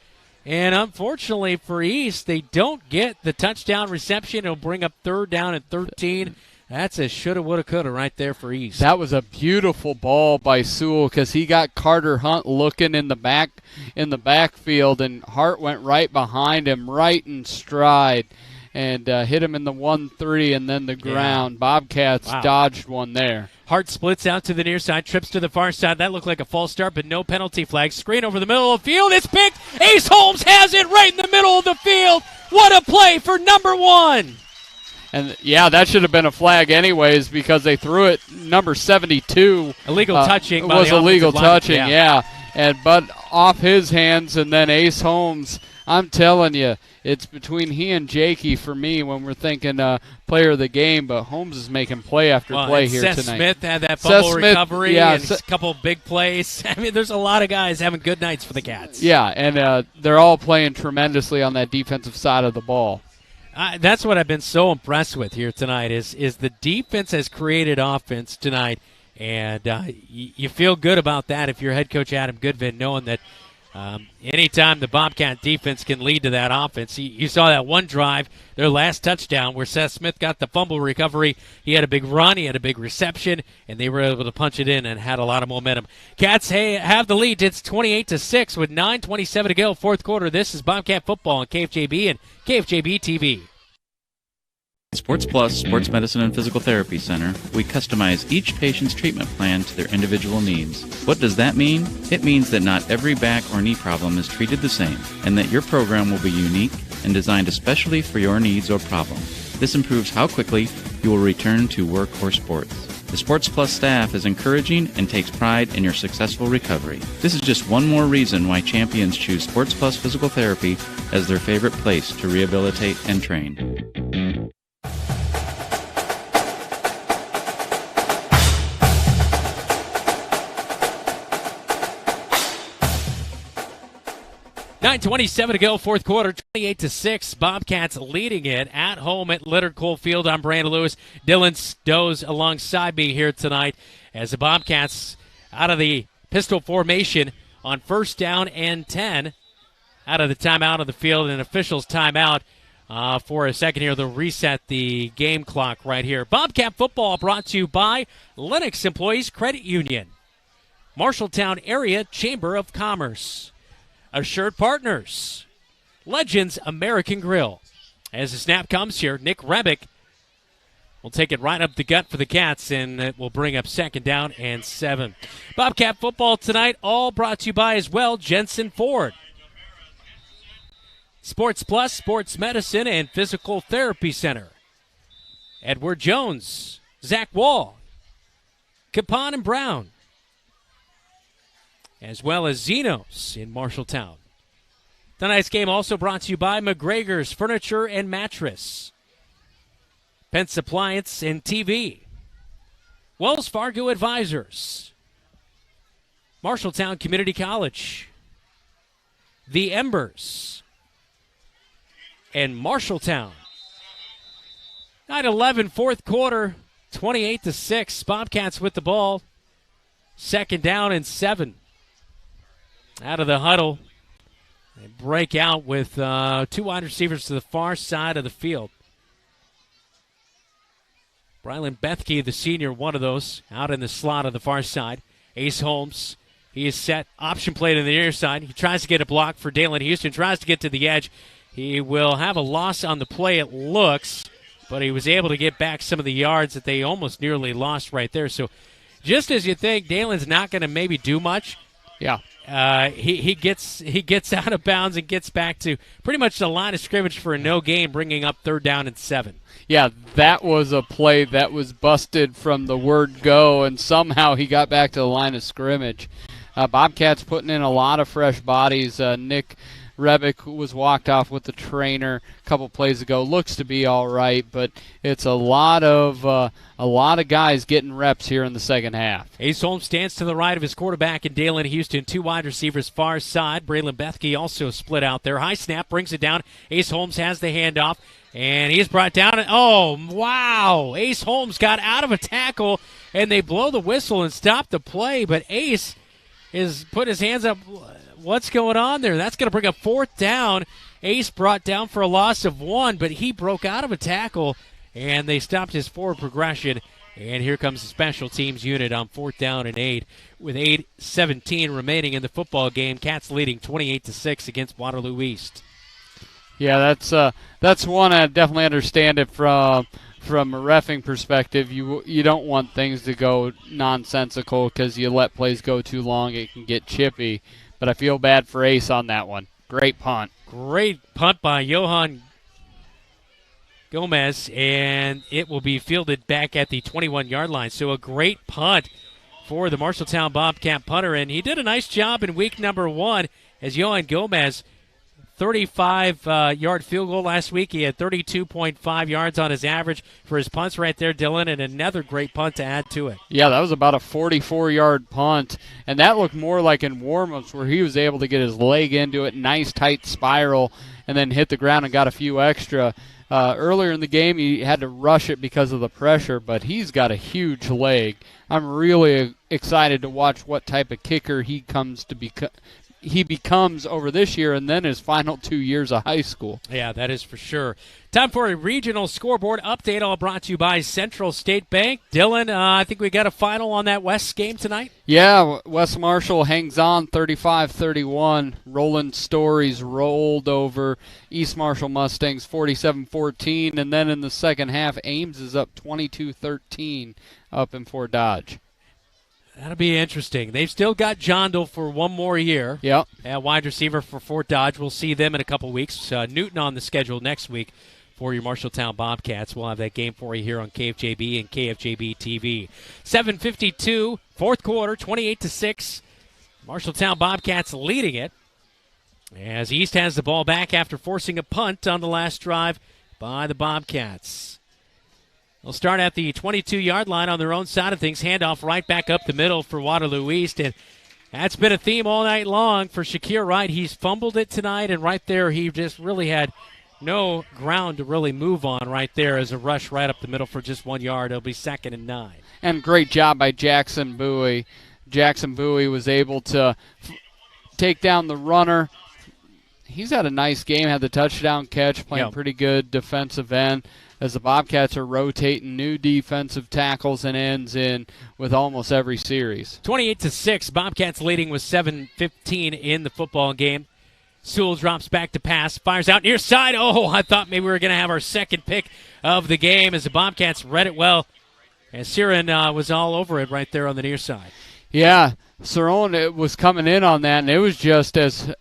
And unfortunately for East, they don't get the touchdown reception. It'll bring up 3rd down and 13. That's a shoulda, woulda, coulda right there for East. That was a beautiful ball by Sewell because he got Carter Hunt looking in the backfield, and Hart went right behind him, right in stride, and hit him in the 1-3 and then the ground. Bobcats dodged one there. Hart splits out to the near side, trips to the far side. That looked like a false start, but no penalty flag. Screen over the middle of the field. It's picked. Ace Holmes has it right in the middle of the field. What a play for number 1. And, yeah, that should have been a flag anyways because they threw it. Number 72. Illegal touching. Was illegal touching, yeah. But off his hands, and then Ace Holmes, I'm telling you, it's between he and Jakey for me when we're thinking player of the game, but Holmes is making play after play here Seth tonight. Smith had that fumble recovery and a couple big plays. I mean, there's a lot of guys having good nights for the Cats. Yeah, and they're all playing tremendously on that defensive side of the ball. That's what I've been so impressed with here tonight is the defense has created offense tonight, and you feel good about that if you're head coach Adam Goodvin, knowing that anytime the Bobcat defense can lead to that offense. You saw that one drive, their last touchdown, where Seth Smith got the fumble recovery. He had a big run, he had a big reception, and they were able to punch it in and had a lot of momentum. Cats have the lead. It's 28-6 with 9:27 to go, fourth quarter. This is Bobcat football on KFJB and KFJB-TV. Sports Plus Sports Medicine and Physical Therapy Center, we customize each patient's treatment plan to their individual needs. What does that mean? It means that not every back or knee problem is treated the same, and that your program will be unique and designed especially for your needs or problem. This improves how quickly you will return to work or sports. The Sports Plus staff is encouraging and takes pride in your successful recovery. This is just one more reason why champions choose Sports Plus Physical Therapy as their favorite place to rehabilitate and train. $9:27 to go, fourth quarter, 28-6. Bobcats leading it at home at Leonard Cole Field. I'm Brandon Lewis. Dylan Stowe alongside me here tonight as the Bobcats out of the pistol formation on 1st down and 10. Out of the timeout of the field, and officials timeout for a second here. They'll reset the game clock right here. Bobcat football brought to you by Lennox Employees Credit Union, Marshalltown Area Chamber of Commerce, Assured Partners, Legends American Grill. As the snap comes here, Nick Rebick will take it right up the gut for the Cats, and it will bring up 2nd down and 7. Bobcat football tonight, all brought to you by as well Jensen Ford. Sports Plus, Sports Medicine, and Physical Therapy Center. Edward Jones, Zach Wall, Capon and Brown, as well as Zeno's in Marshalltown. Tonight's game also brought to you by McGregor's Furniture and Mattress, Pence Appliance and TV, Wells Fargo Advisors, Marshalltown Community College, the Embers, and Marshalltown. 9-11, fourth quarter, 28-6. Bobcats with the ball. Second down and 7. Out of the huddle. They break out with 2 wide receivers to the far side of the field. Brylan Bethke, the senior, one of those, out in the slot on the far side. Ace Holmes, he is set. Option play to the near side. He tries to get a block for Dalen Houston, tries to get to the edge. He will have a loss on the play, it looks, but he was able to get back some of the yards that they almost nearly lost right there. So just as you think Dalen's not going to maybe do much, he gets out of bounds and gets back to pretty much the line of scrimmage for a no gain, bringing up 3rd down and 7. Yeah, that was a play that was busted from the word go, and somehow he got back to the line of scrimmage. Bobcats putting in a lot of fresh bodies. Nick Rebick was walked off with the trainer a couple plays ago. Looks to be all right, but it's a lot of guys getting reps here in the second half. Ace Holmes stands to the right of his quarterback in Dalen Houston. 2 wide receivers far side. Braylon Bethke also split out there. High snap brings it down. Ace Holmes has the handoff, and he is brought down. Oh, wow. Ace Holmes got out of a tackle, and they blow the whistle and stop the play, but Ace is put his hands up. What's going on there? That's going to bring up 4th down. Ace brought down for a loss of 1, but he broke out of a tackle, and they stopped his forward progression. And here comes the special teams unit on 4th down and 8 with 8:17 remaining in the football game. Cats leading 28-6 against Waterloo East. Yeah, that's one I definitely understand it from a reffing perspective. You don't want things to go nonsensical because you let plays go too long. It can get chippy. But I feel bad for Ace on that one. Great punt. Great punt by Johan Gomez, and it will be fielded back at the 21-yard line. So a great punt for the Marshalltown Bobcat punter, and he did a nice job in week number 1 as Johan Gomez, 35-yard field goal last week. He had 32.5 yards on his average for his punts right there, Dylan, and another great punt to add to it. Yeah, that was about a 44-yard punt, and that looked more like in warm-ups where he was able to get his leg into it, nice tight spiral, and then hit the ground and got a few extra. Earlier in the game, he had to rush it because of the pressure, but he's got a huge leg. I'm really excited to watch what type of kicker he becomes over this year and then his final 2 years of high school. Yeah, that is for sure. Time for a regional scoreboard update, all brought to you by Central State Bank. Dylan, I think we got a final on that West game tonight. Yeah, West Marshall hangs on 35-31. Roland Stories rolled over East Marshall Mustangs 47-14. And then in the second half, Ames is up 22-13 up in Fort Dodge. That'll be interesting. They've still got Jondal for one more year. Yep. Wide receiver for Fort Dodge. We'll see them in a couple weeks. Newton on the schedule next week for your Marshalltown Bobcats. We'll have that game for you here on KFJB and KFJB-TV. 7:52, fourth quarter, 28-6. Marshalltown Bobcats leading it as East has the ball back after forcing a punt on the last drive by the Bobcats. They'll start at the 22-yard line on their own side of things. Handoff right back up the middle for Waterloo East. And that's been a theme all night long for Shakir Wright. He's fumbled it tonight, and right there he just really had no ground to really move on right there as a rush right up the middle for just 1 yard. It'll be 2nd and 9. And great job by Jackson Bowie. Jackson Bowie was able to take down the runner. He's had a nice game, had the touchdown catch, playing pretty good defensive end, as the Bobcats are rotating new defensive tackles and ends in with almost every series. 28-6, Bobcats leading with 7:15 in the football game. Sewell drops back to pass, fires out near side. Oh, I thought maybe we were going to have our second pick of the game as the Bobcats read it well. And Siren was all over it right there on the near side. Yeah, Cerrone was coming in on that, and it was just as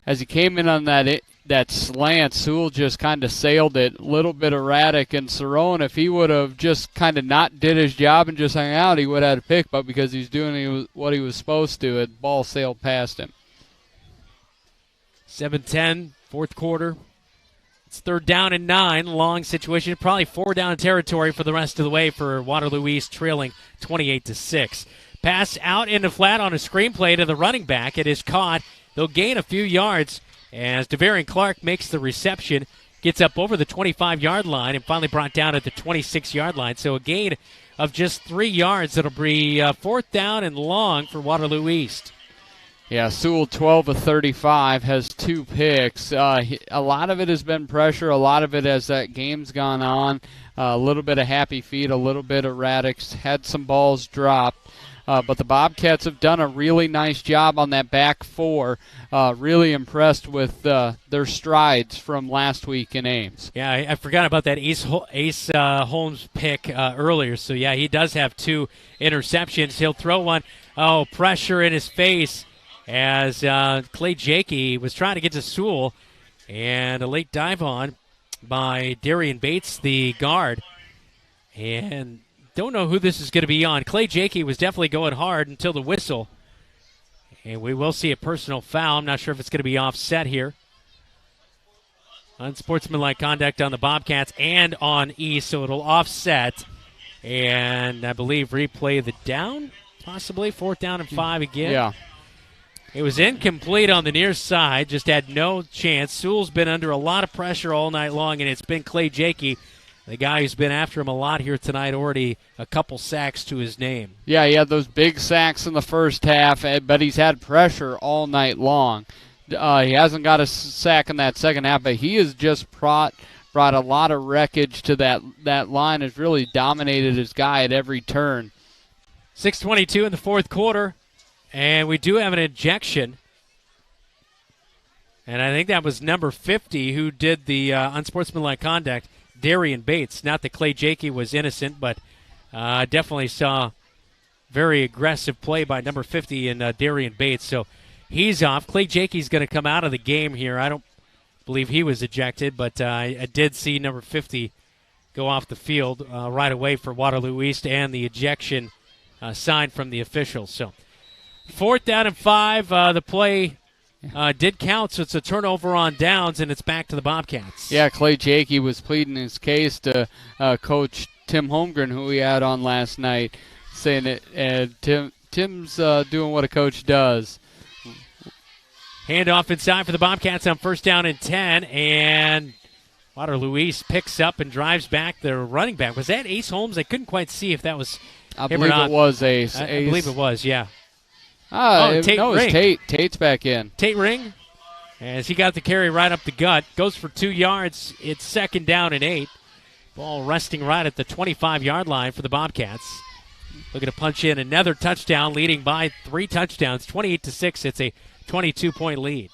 he came in on that that slant, Sewell just kind of sailed it, a little bit erratic, and Cerrone, if he would have just kind of not did his job and just hung out, he would have had a pick, but because he's doing what he was supposed to, the ball sailed past him. 7-10, fourth quarter. It's 3rd down and 9, long situation. Probably 4 down territory for the rest of the way for Waterloo East, trailing 28-6. Pass out into flat on a screen play to the running back. It is caught. They'll gain a few yards as DeVarian Clark makes the reception, gets up over the 25-yard line, and finally brought down at the 26-yard line. So a gain of just 3 yards. It'll be 4th down and long for Waterloo East. Yeah, Sewell 12 of 35, has 2 picks. A lot of it has been pressure. A lot of it as that game's gone on. A little bit of happy feet, a little bit erratic. Had some balls dropped. But the Bobcats have done a really nice job on that back 4. Really impressed with their strides from last week in Ames. Yeah, I forgot about that Ace Holmes pick earlier. So, yeah, he does have 2 interceptions. He'll throw one. Oh, pressure in his face as Clay Jakey was trying to get to Sewell. And a late dive on by Darian Bates, the guard. And don't know who this is going to be on. Clay Jakey was definitely going hard until the whistle. And we will see a personal foul. I'm not sure if it's going to be offset here. Unsportsmanlike conduct on the Bobcats and on East, so it'll offset. And I believe replay the down, possibly. 4th down and 5 again. Yeah. It was incomplete on the near side, just had no chance. Sewell's been under a lot of pressure all night long, and it's been Clay Jakey, the guy who's been after him a lot here tonight, already a couple sacks to his name. Yeah, he had those big sacks in the first half, but he's had pressure all night long. He hasn't got a sack in that second half, but he has just brought a lot of wreckage to that line, has really dominated his guy at every turn. 6:22 in the fourth quarter, and we do have an ejection. And I think that was number 50 who did the unsportsmanlike conduct, Darian Bates. Not that Clay Jakey was innocent, but definitely saw very aggressive play by number 50 in Darian Bates. So he's off. Clay Jakey's going to come out of the game here. I don't believe he was ejected, but I did see number 50 go off the field right away for Waterloo East, and the ejection sign from the officials. So 4th down and 5. The play did count, so it's a turnover on downs, and it's back to the Bobcats. Yeah, Clay Jakey was pleading his case to Coach Tim Holmgren, who we had on last night, saying that Tim's doing what a coach does. Handoff inside for the Bobcats on 1st down and 10, and Waterloo East picks up and drives back their running back. Was that Ace Holmes? I couldn't quite see if that was I believe it was Ace. I believe it was, yeah. Tate Ring. Tate's back in. Tate Ring, as he got the carry right up the gut, goes for 2 yards. It's 2nd down and 8. Ball resting right at the 25-yard line for the Bobcats. Looking to punch in another touchdown, leading by 3 touchdowns, 28-6. It's a 22-point lead.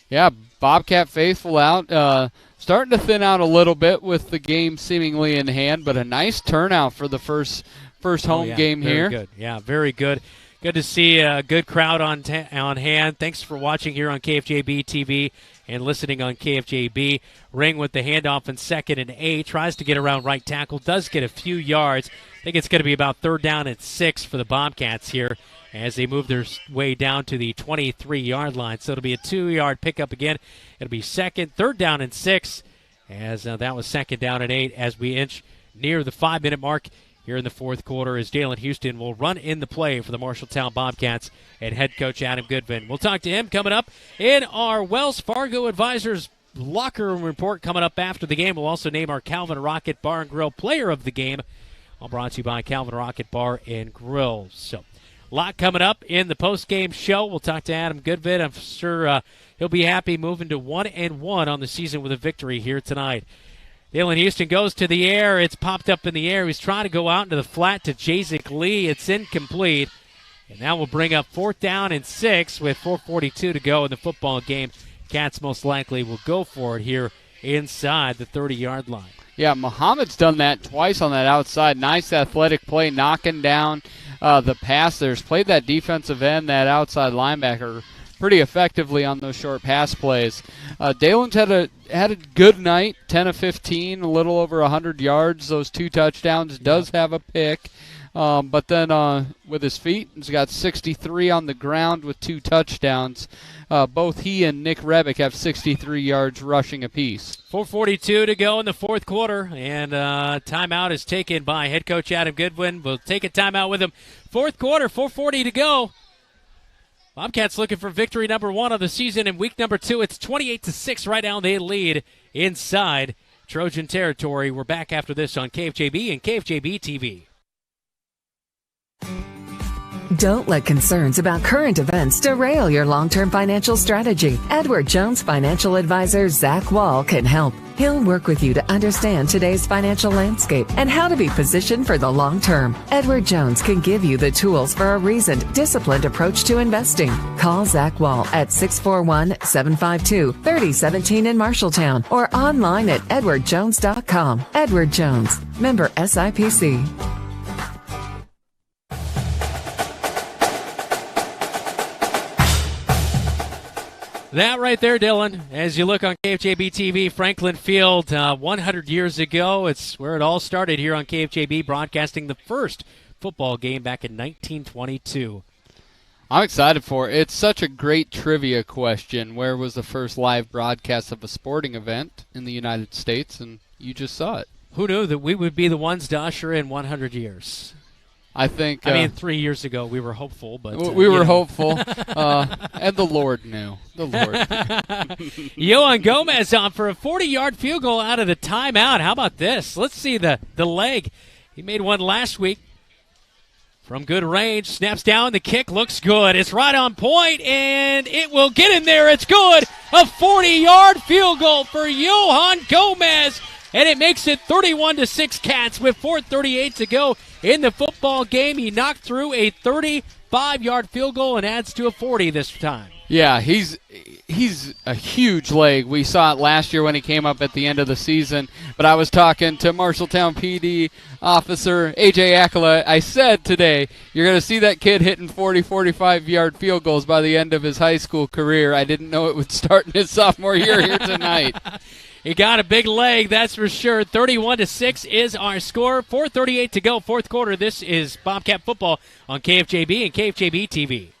Yeah, Bobcat faithful out. Starting to thin out a little bit with the game seemingly in hand, but a nice turnout for the first home game very here. Good. Yeah, very good. Good to see a good crowd on hand. Thanks for watching here on KFJB-TV and listening on KFJB. Ring with the handoff in 2nd and 8. Tries to get around right tackle. Does get a few yards. I think it's going to be about 3rd down and 6 for the Bobcats here as they move their way down to the 23-yard line. So it'll be a 2-yard pickup again. It'll be 3rd down and 6, as that was 2nd down and 8 as we inch near the 5-minute mark here in the fourth quarter, as Dalen Houston will run in the play for the Marshalltown Bobcats and head coach Adam Goodvin. We'll talk to him coming up in our Wells Fargo Advisors locker room report coming up after the game. We'll also name our Calvin Rocket Bar and Grill player of the game, all brought to you by Calvin Rocket Bar and Grill. So a lot coming up in the post-game show. We'll talk to Adam Goodvin. I'm sure he'll be happy moving to 1-1 on the season with a victory here tonight. Dalen Houston goes to the air. It's popped up in the air. He's trying to go out into the flat to Jazik Lee. It's incomplete. And that will bring up 4th down and 6 with 4:42 to go in the football game. Cats most likely will go for it here inside the 30-yard line. Yeah, Muhammad's done that twice on that outside. Nice athletic play, knocking down the pass there. He's played that defensive end, that outside linebacker, pretty effectively on those short pass plays. Dalen's had a good night, 10 of 15, a little over 100 yards, those 2 touchdowns, does have a pick. But then with his feet, he's got 63 on the ground with 2 touchdowns. Both he and Nick Rebick have 63 yards rushing apiece. 4:42 to go in the fourth quarter, and timeout is taken by head coach Adam Goodwin. We'll take a timeout with him. Fourth quarter, 4:40 to go. Bobcats looking for victory number 1 of the season in week number 2. It's 28-6 right now. They lead inside Trojan territory. We're back after this on KFJB and KFJB-TV. Don't let concerns about current events derail your long-term financial strategy. Edward Jones financial advisor Zach Wall can help. He'll work with you to understand today's financial landscape and how to be positioned for the long term. Edward Jones can give you the tools for a reasoned, disciplined approach to investing. Call Zach Wall at 641-752-3017 in Marshalltown or online at edwardjones.com. Edward Jones, member SIPC. That right there, Dylan, as you look on KFJB-TV, Franklin Field, 100 years ago. It's where it all started here on KFJB, broadcasting the first football game back in 1922. I'm excited for it. It's such a great trivia question. Where was the first live broadcast of a sporting event in the United States? And you just saw it. Who knew that we would be the ones to usher in 100 years? I think. 3 years ago we were hopeful, but we were hopeful, and the Lord knew. The Lord. Yohan Gomez on for a 40-yard field goal out of the timeout. How about this? Let's see the leg. He made one last week from good range. Snaps down. The kick looks good. It's right on point, and it will get in there. It's good. A 40-yard field goal for Yohan Gomez, and it makes it 31-6 Cats with 4:38 to go in the football game. He knocked through a 35-yard field goal and adds to a 40 this time. Yeah, he's a huge leg. We saw it last year when he came up at the end of the season. But I was talking to Marshalltown PD officer A.J. Akala. I said today, you're going to see that kid hitting 40, 45-yard field goals by the end of his high school career. I didn't know it would start in his sophomore year here tonight. He got a big leg, that's for sure. 31-6 is our score. 4:38 to go, fourth quarter. This is Bobcat football on KFJB and KFJB-TV.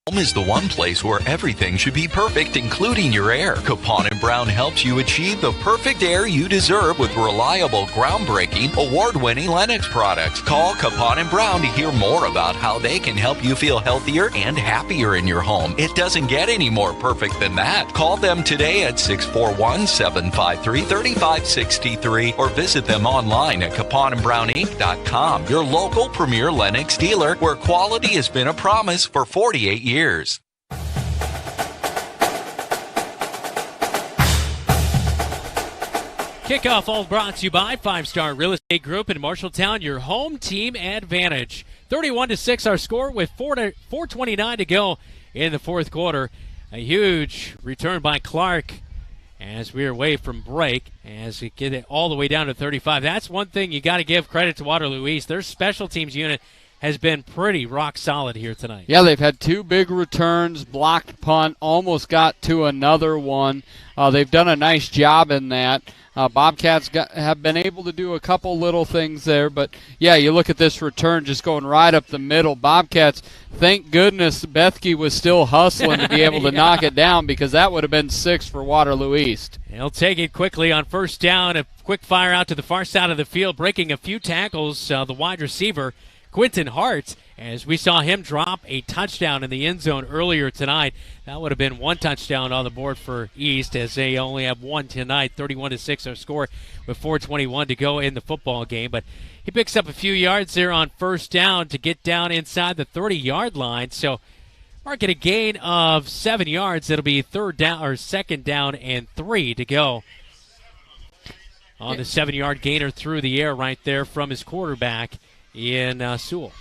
Home is the one place where everything should be perfect, including your air. Capon & Brown helps you achieve the perfect air you deserve with reliable, groundbreaking, award-winning Lennox products. Call Capon & Brown to hear more about how they can help you feel healthier and happier in your home. It doesn't get any more perfect than that. Call them today at 641-753-3563 or visit them online at caponandbrowninc.com. Your local premier Lennox dealer, where quality has been a promise for 48 years. Kickoff all brought to you by 5-Star Real Estate Group in Marshalltown, your home team advantage. 31-6 our score with 4:29 to go in the fourth quarter. A huge return by Clark as we are away from break, as we get it all the way down to 35. That's one thing you got to give credit to Waterloo East. Their special teams unit has been pretty rock solid here tonight. Yeah, they've had 2 big returns, blocked punt, almost got to another one. They've done a nice job in that. Bobcats have been able to do a couple little things there, but yeah, you look at this return just going right up the middle. Bobcats, thank goodness Bethke was still hustling to be able to knock it down, because that would have been 6 for Waterloo East. He'll take it quickly on first down. A quick fire out to the far side of the field, breaking a few tackles, the wide receiver, Quentin Hart, as we saw him drop a touchdown in the end zone earlier tonight. That would have been 1 touchdown on the board for East, as they only have 1 tonight. 31-6 our score with 4:21 to go in the football game. But he picks up a few yards there on first down to get down inside the 30-yard line. So mark it a gain of 7 yards. It'll be second down and 3 to go on the 7-yard gainer through the air right there from his quarterback in Sewell.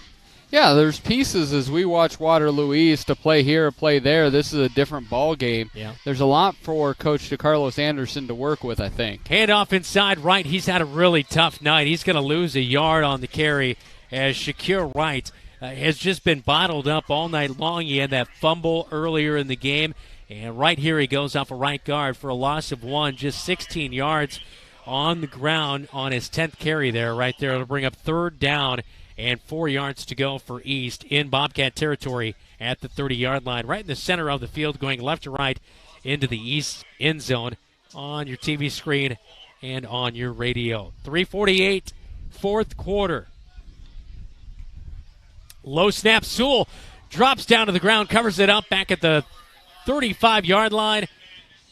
Yeah, there's pieces as we watch Waterloo East to play here, play there. This is a different ball game. Yeah. There's a lot for Coach DeCarlos Anderson to work with, I think. Hand off inside right. He's had a really tough night. He's going to lose a yard on the carry as Shakir Wright has just been bottled up all night long. He had that fumble earlier in the game, and right here he goes off a right guard for a loss of 1, just 16 yards on the ground on his 10th carry there, right there. It'll bring up 3rd down and 4 yards to go for East in Bobcat territory at the 30-yard line, right in the center of the field, going left to right into the East end zone on your TV screen and on your radio. 3:48, fourth quarter. Low snap, Sewell drops down to the ground, covers it up back at the 35-yard line,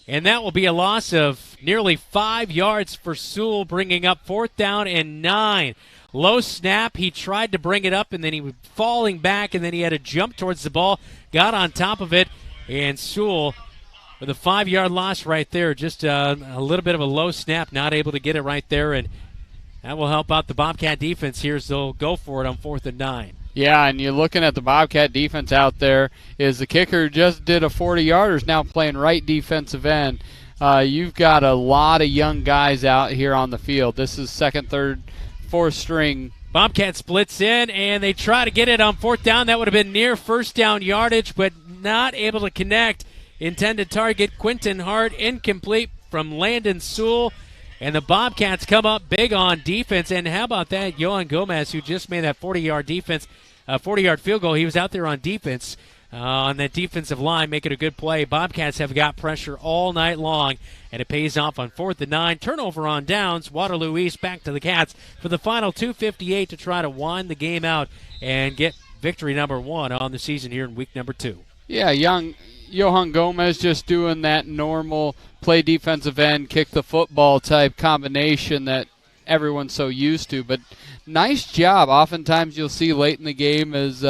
and that will be a loss of nearly 5 yards for Sewell, bringing up 4th down and 9. Low snap, he tried to bring it up, and then he was falling back, and then he had to jump towards the ball, got on top of it, and Sewell with a 5-yard loss right there. Just a little bit of a low snap, not able to get it right there, and that will help out the Bobcat defense here as they'll go for it on 4th and 9. Yeah, and you're looking at the Bobcat defense out there. Is the kicker just did a 40-yarder, is now playing right defensive end. You've got a lot of young guys out here on the field. This is 2nd, 3rd, 4th string. Bobcat splits in, and they try to get it on 4th down. That would have been near 1st down yardage, but not able to connect. Intended target, Quinton Hart, incomplete from Landon Sewell. And the Bobcats come up big on defense. And how about that, Johan Gomez, who just made that 40-yard field goal. He was out there on defense, on that defensive line, making a good play. Bobcats have got pressure all night long, and it pays off on 4th and 9. Turnover on downs. Waterloo East back to the Cats for the final 2:58 to try to wind the game out and get victory number 1 on the season here in week number 2. Yeah, Johan Gomez just doing that normal play defensive end, kick the football type combination that everyone's so used to. But nice job. Oftentimes you'll see late in the game as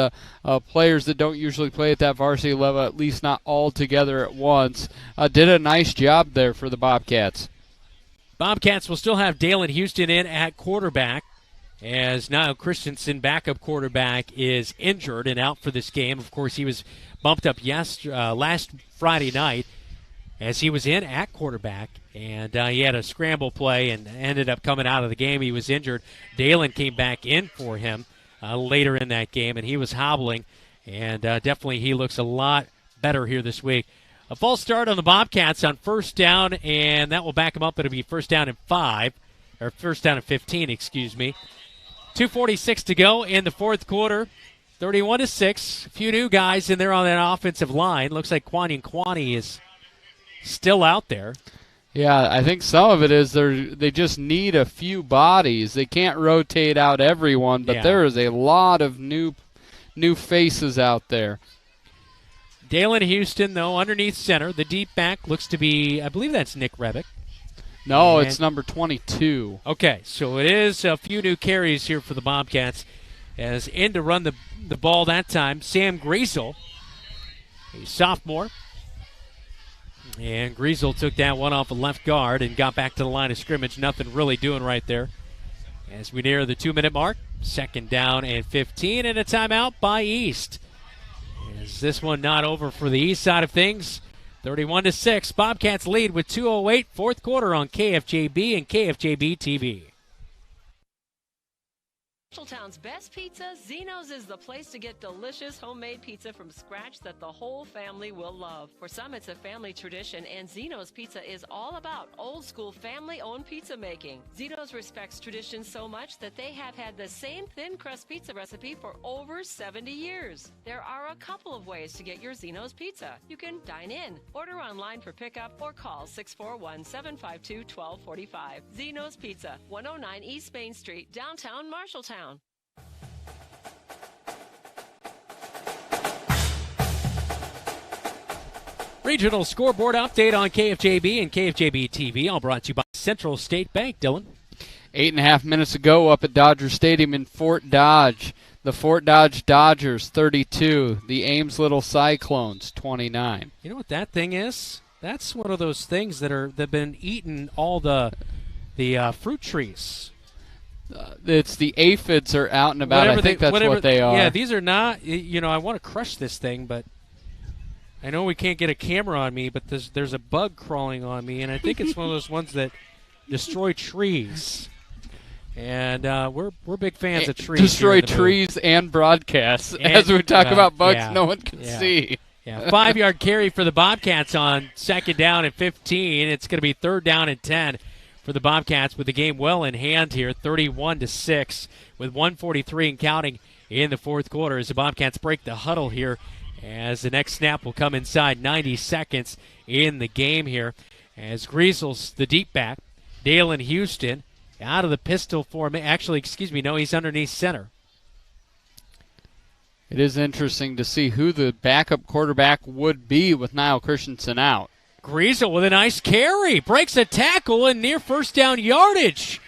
players that don't usually play at that varsity level, at least not all together at once, did a nice job there for the Bobcats. Bobcats will still have Dalen Houston in at quarterback, as Niall Christensen, backup quarterback, is injured and out for this game. Of course, he was bumped up last Friday night as he was in at quarterback, and he had a scramble play and ended up coming out of the game. He was injured. Dalen came back in for him later in that game, and he was hobbling, and definitely he looks a lot better here this week. A false start on the Bobcats on 1st down, and that will back them up. It'll be 1st down and 5, or 1st down and 15, excuse me. 2:46 to go in the 4th quarter. 31-6. A few new guys in there on that offensive line. Looks like Kwani is still out there. Yeah, I think some of it is they just need a few bodies. They can't rotate out everyone, but there is a lot of new faces out there. Dalen Houston, though, underneath center. The deep back looks to be, I believe that's Nick Rebick. No, it's number 22. Okay, so it is a few new carries here for the Bobcats. As in to run the ball that time, Sam Griesel, a sophomore. And Griesel took that one off the left guard and got back to the line of scrimmage. Nothing really doing right there. As we near the 2-minute mark, 2nd down and 15, and a timeout by East. Is this one not over for the East side of things? 31-6. Bobcats lead with 2:08, 4th quarter on KFJB and KFJB-TV. Marshalltown's best pizza, Zeno's is the place to get delicious homemade pizza from scratch that the whole family will love. For some, it's a family tradition, and Zeno's Pizza is all about old-school family-owned pizza making. Zeno's respects tradition so much that they have had the same thin crust pizza recipe for over 70 years. There are a couple of ways to get your Zeno's Pizza. You can dine in, order online for pickup, or call 641-752-1245. Zeno's Pizza, 109 East Main Street, downtown Marshalltown. Regional scoreboard update on KFJB and KFJB-TV, all brought to you by Central State Bank. Dylan? 8.5 minutes ago up at Dodger Stadium in Fort Dodge. The Fort Dodge Dodgers, 32. The Ames Little Cyclones, 29. You know what that thing is? That's one of those things that've been eating all the fruit trees. It's the aphids are out and about. I think that's what they are. Yeah, these are not, I want to crush this thing, but I know we can't get a camera on me, but there's a bug crawling on me, and I think it's one of those ones that destroy trees. And we're big fans of trees. Destroy trees and broadcasts as we talk about bugs no one can see. Yeah, 5-yard carry for the Bobcats on 2nd down and 15. It's going to be 3rd down and 10 for the Bobcats with the game well in hand here, 31-6 with 1:43 and counting in the 4th quarter as the Bobcats break the huddle here as the next snap will come inside 90 seconds in the game here as Griesel's the deep back. Dalen Houston out of the pistol formation. Actually, he's underneath center. It is interesting to see who the backup quarterback would be with Niall Christensen out. Griesel with a nice carry. Breaks a tackle and near first down yardage.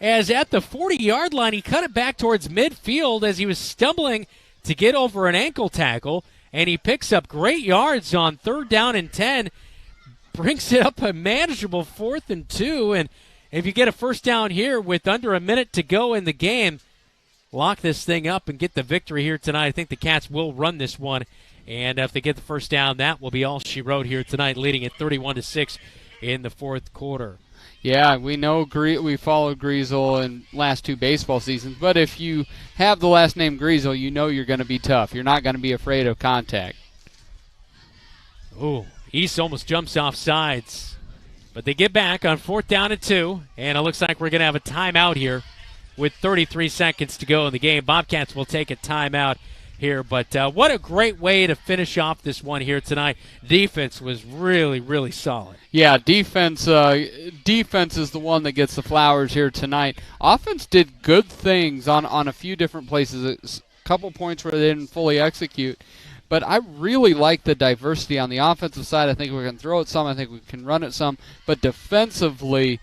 As at the 40-yard line, he cut it back towards midfield as he was stumbling to get over an ankle tackle. And he picks up great yards on 3rd down and 10. Brings it up a manageable 4th and 2. And if you get a first down here with under a minute to go in the game, lock this thing up and get the victory here tonight. I think the Cats will run this one, and if they get the first down, that will be all she wrote here tonight, leading at 31-6 in the 4th quarter. Yeah, we know we followed Griesel in last 2 baseball seasons, but if you have the last name Griesel, you know you're going to be tough. You're not going to be afraid of contact. Ooh, East almost jumps off sides. But they get back on 4th down and 2, and it looks like we're going to have a timeout here with 33 seconds to go in the game. Bobcats will take a timeout here, but what a great way to finish off this one here tonight. Defense was really, really solid. Yeah, defense is the one that gets the flowers here tonight. Offense did good things on a few different places, a couple points where they didn't fully execute. But I really like the diversity on the offensive side. I think we can throw it some. I think we can run it some. But defensively,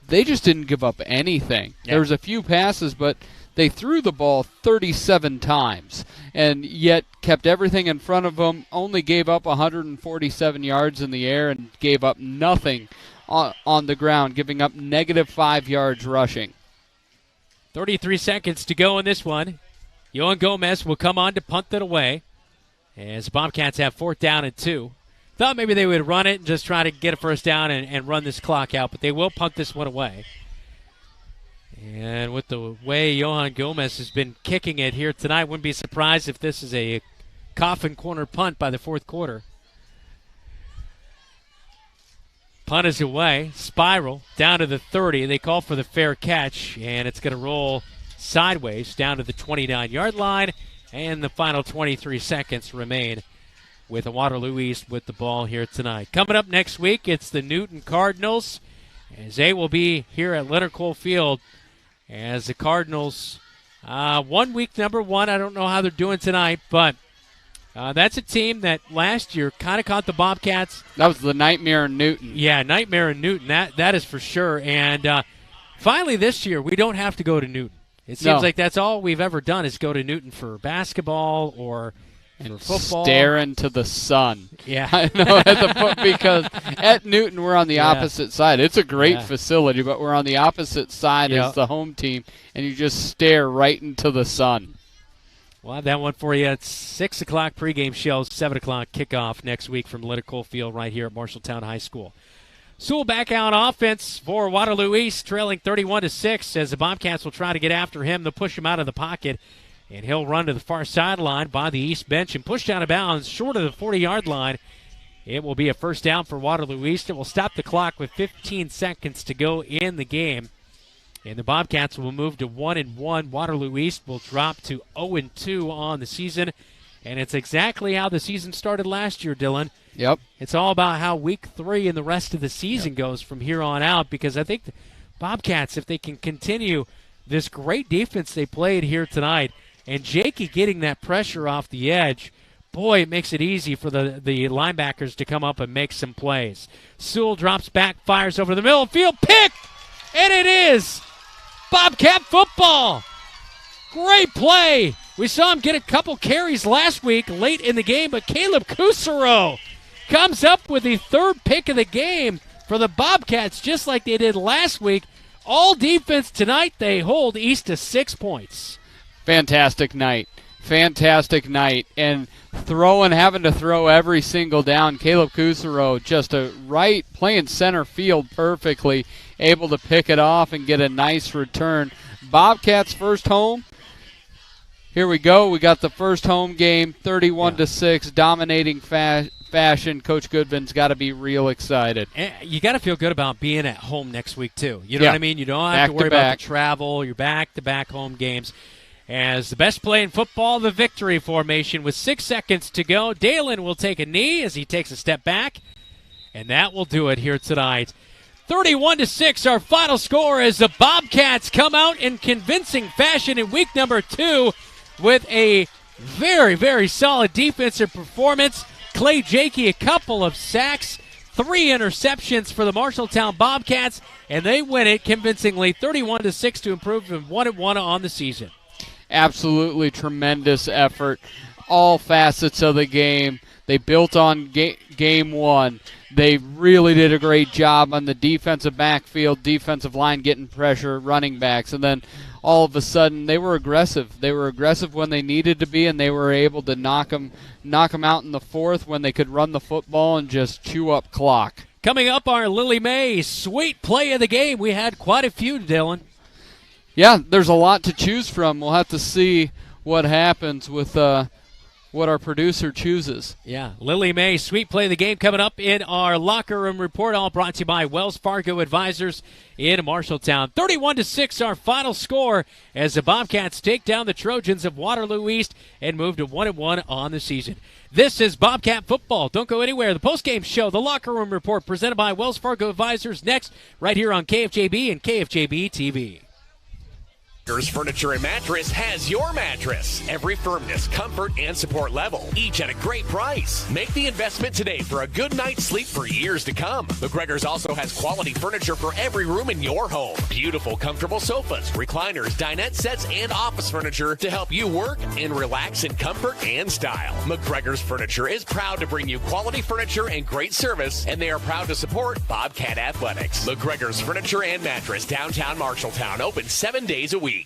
they just didn't give up anything. Yeah. There was a few passes, but they threw the ball 37 times and yet kept everything in front of them, only gave up 147 yards in the air and gave up nothing on the ground, giving up -5 yards rushing. 33 seconds to go in this one. Johan Gomez will come on to punt it away. As the Bobcats have 4th down and 2. Thought maybe they would run it and just try to get a first down and run this clock out, but they will punt this one away. And with the way Johan Gomez has been kicking it here tonight, wouldn't be surprised if this is a coffin corner punt by the 4th quarter. Punt is away. Spiral down to the 30. They call for the fair catch, and it's going to roll sideways down to the 29-yard line. And the final 23 seconds remain with the Waterloo East with the ball here tonight. Coming up next week, it's the Newton Cardinals, as they will be here at Leonard Cole Field. As the Cardinals, 1 week number 1, I don't know how they're doing tonight, but that's a team that last year kind of caught the Bobcats. That was the nightmare in Newton. Yeah, nightmare in Newton, that is for sure. And finally this year, we don't have to go to Newton. It seems like that's all we've ever done is go to Newton for basketball or for football. Stare into the sun. Yeah. I know, because at Newton we're on the opposite side. It's a great facility, but we're on the opposite side as the home team, and you just stare right into the sun. We'll have that one for you at 6 o'clock pregame show, 7 o'clock kickoff next week from Leonard Cole Field right here at Marshalltown High School. Sewell back out offense for Waterloo East, trailing 31-6 as the Bobcats will try to get after him. They'll push him out of the pocket, and he'll run to the far sideline by the East bench and push out of bounds short of the 40-yard line. It will be a first down for Waterloo East. It will stop the clock with 15 seconds to go in the game. And the Bobcats will move to 1-1. Waterloo East will drop to 0-2 on the season. And it's exactly how the season started last year, Dylan. Yep. It's all about how week 3 and the rest of the season goes from here on out, because I think the Bobcats, if they can continue this great defense they played here tonight, and Jakey getting that pressure off the edge, boy, it makes it easy for the linebackers to come up and make some plays. Sewell drops back, fires over the middle of the field, pick! And it is Bobcat football! Great play! We saw him get a couple carries last week late in the game, but Caleb Kusaro comes up with the 3rd pick of the game for the Bobcats, just like they did last week. All defense tonight, they hold East to 6 points. Fantastic night. fantastic night. And having to throw every single down. Caleb Kusaro just playing center field perfectly, able to pick it off and get a nice return. Bobcats first home. Here we go. We got the first home game, 31-6, dominating fashion. Coach Goodvin's got to be real excited. And you got to feel good about being at home next week too. You know what I mean? You don't have to worry about the travel. You're back-to-back home games. As the best play in football, the victory formation with 6 seconds to go. Dalen will take a knee as he takes a step back, and that will do it here tonight. 31-6, our final score as the Bobcats come out in convincing fashion in week number 2 with a very, very solid defensive performance. Clay Jakey, a couple of sacks, 3 interceptions for the Marshalltown Bobcats, and they win it convincingly 31-6 to improve from 1-1 on the season. Absolutely tremendous effort. All facets of the game. They built on game 1. They really did a great job on the defensive backfield, defensive line getting pressure, running backs, and then all of a sudden they were aggressive. They were aggressive when they needed to be, and they were able to knock them out in the 4th when they could run the football and just chew up clock. Coming up, our Lily Mae sweet play of the game. We had quite a few, Dylan. Yeah, there's a lot to choose from. We'll have to see what happens with what our producer chooses. Yeah, Lily Mae, sweet play of the game coming up in our locker room report, all brought to you by Wells Fargo Advisors in Marshalltown. 31-6, our final score as the Bobcats take down the Trojans of Waterloo East and move to 1-1 on the season. This is Bobcat football. Don't go anywhere. The postgame show, the locker room report, presented by Wells Fargo Advisors, next right here on KFJB and KFJB-TV. Furniture and Mattress has your mattress. Every firmness, comfort, and support level, each at a great price. Make the investment today for a good night's sleep for years to come. McGregor's also has quality furniture for every room in your home. Beautiful, comfortable sofas, recliners, dinette sets, and office furniture to help you work and relax in comfort and style. McGregor's Furniture is proud to bring you quality furniture and great service, and they are proud to support Bobcat Athletics. McGregor's Furniture and Mattress, downtown Marshalltown, open 7 days a week.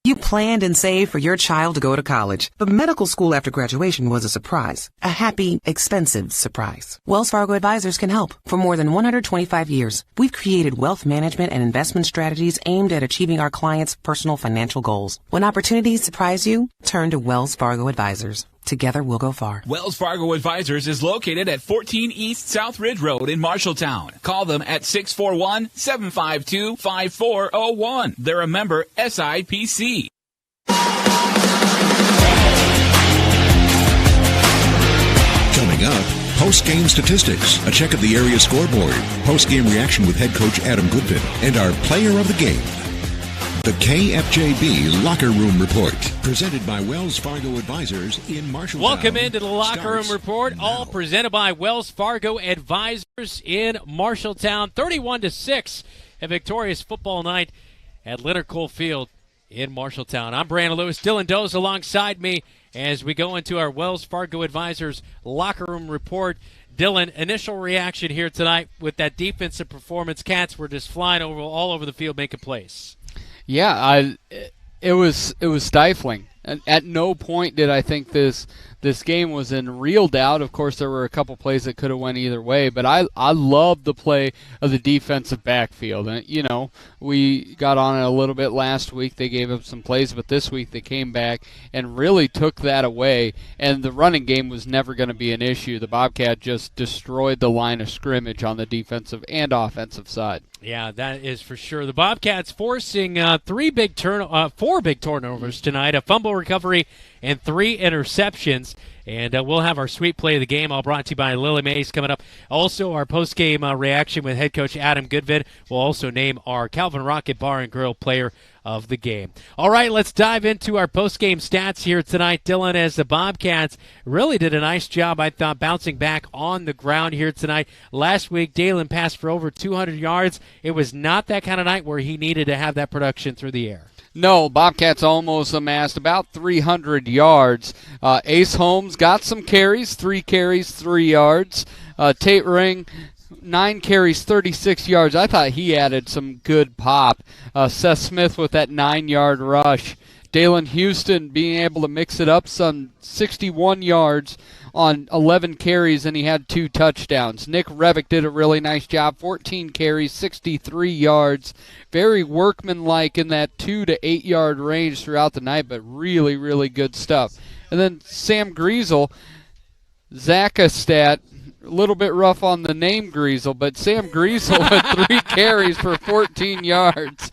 You planned and saved for your child to go to college, but medical school after graduation was a surprise. A happy, expensive surprise. Wells Fargo Advisors can help. For more than 125 years, we've created wealth management and investment strategies aimed at achieving our clients' personal financial goals. When opportunities surprise you, turn to Wells Fargo Advisors. Together we'll go far. Wells Fargo Advisors is located at 14 East South Ridge Road in Marshalltown. Call them at 641-752-5401. They're a member SIPC. Coming up, post-game statistics, a check of the area scoreboard, post-game reaction with head coach Adam Goodvin, and our player of the game. The KFJB Locker Room Report, presented by Wells Fargo Advisors in Marshalltown. Welcome into the Locker Room Report, all presented by Wells Fargo Advisors in Marshalltown. 31-6, a victorious football night at Leonard Cole Field in Marshalltown. I'm Brandon Lewis. Dylan Doze alongside me as we go into our Wells Fargo Advisors Locker Room Report. Dylan, initial reaction here tonight with that defensive performance. Cats were just flying all over the field making plays. Yeah, it was stifling. At no point did I think this game was in real doubt. Of course, there were a couple plays that could have went either way, but I loved the play of the defensive backfield. And you know, we got on it a little bit last week. They gave up some plays, but this week they came back and really took that away. And the running game was never going to be an issue. The Bobcat just destroyed the line of scrimmage on the defensive and offensive side. Yeah, that is for sure. The Bobcats forcing 4 big turnovers tonight, a fumble recovery, and 3 interceptions. And we'll have our sweet play of the game, all brought to you by Lily Mays, coming up. Also, our post-game reaction with head coach Adam Goodvin. We'll also name our Calvin Rocket Bar and Grill player of the game. All right, let's dive into our post-game stats here tonight, Dylan, as the Bobcats really did a nice job, I thought, bouncing back on the ground here tonight. Last week, Dalen passed for over 200 yards. It was not that kind of night where he needed to have that production through the air. No, Bobcats almost amassed about 300 yards. Ace Holmes got some carries, 3 carries, 3 yards. Tate Ring, 9 carries, 36 yards. I thought he added some good pop. Seth Smith with that 9-yard rush. Dalen Houston being able to mix it up, some 61 yards on 11 carries, and he had 2 touchdowns. Nick Revick did a really nice job, 14 carries, 63 yards. Very workmanlike in that 2 to 8 yard range throughout the night, but really, really good stuff. And then Sam Griesel, Zakastat, a little bit rough on the name Griesel, but Sam Griesel with 3 carries for 14 yards.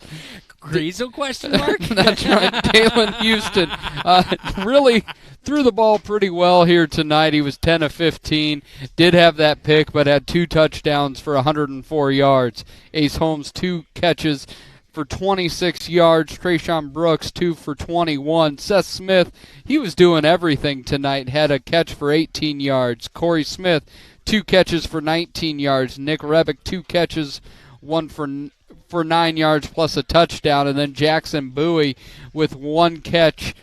Griesel question mark? That's right. Dalen Houston really threw the ball pretty well here tonight. He was 10 of 15. Did have that pick, but had 2 touchdowns for 104 yards. Ace Holmes, 2 catches for 26 yards. Trayshawn Brooks, 2 for 21. Seth Smith, he was doing everything tonight. Had a catch for 18 yards. Corey Smith, 2 catches for 19 yards. Nick Rebick, 2 catches, 1 for 9 yards plus a touchdown. And then Jackson Bowie with 1 catch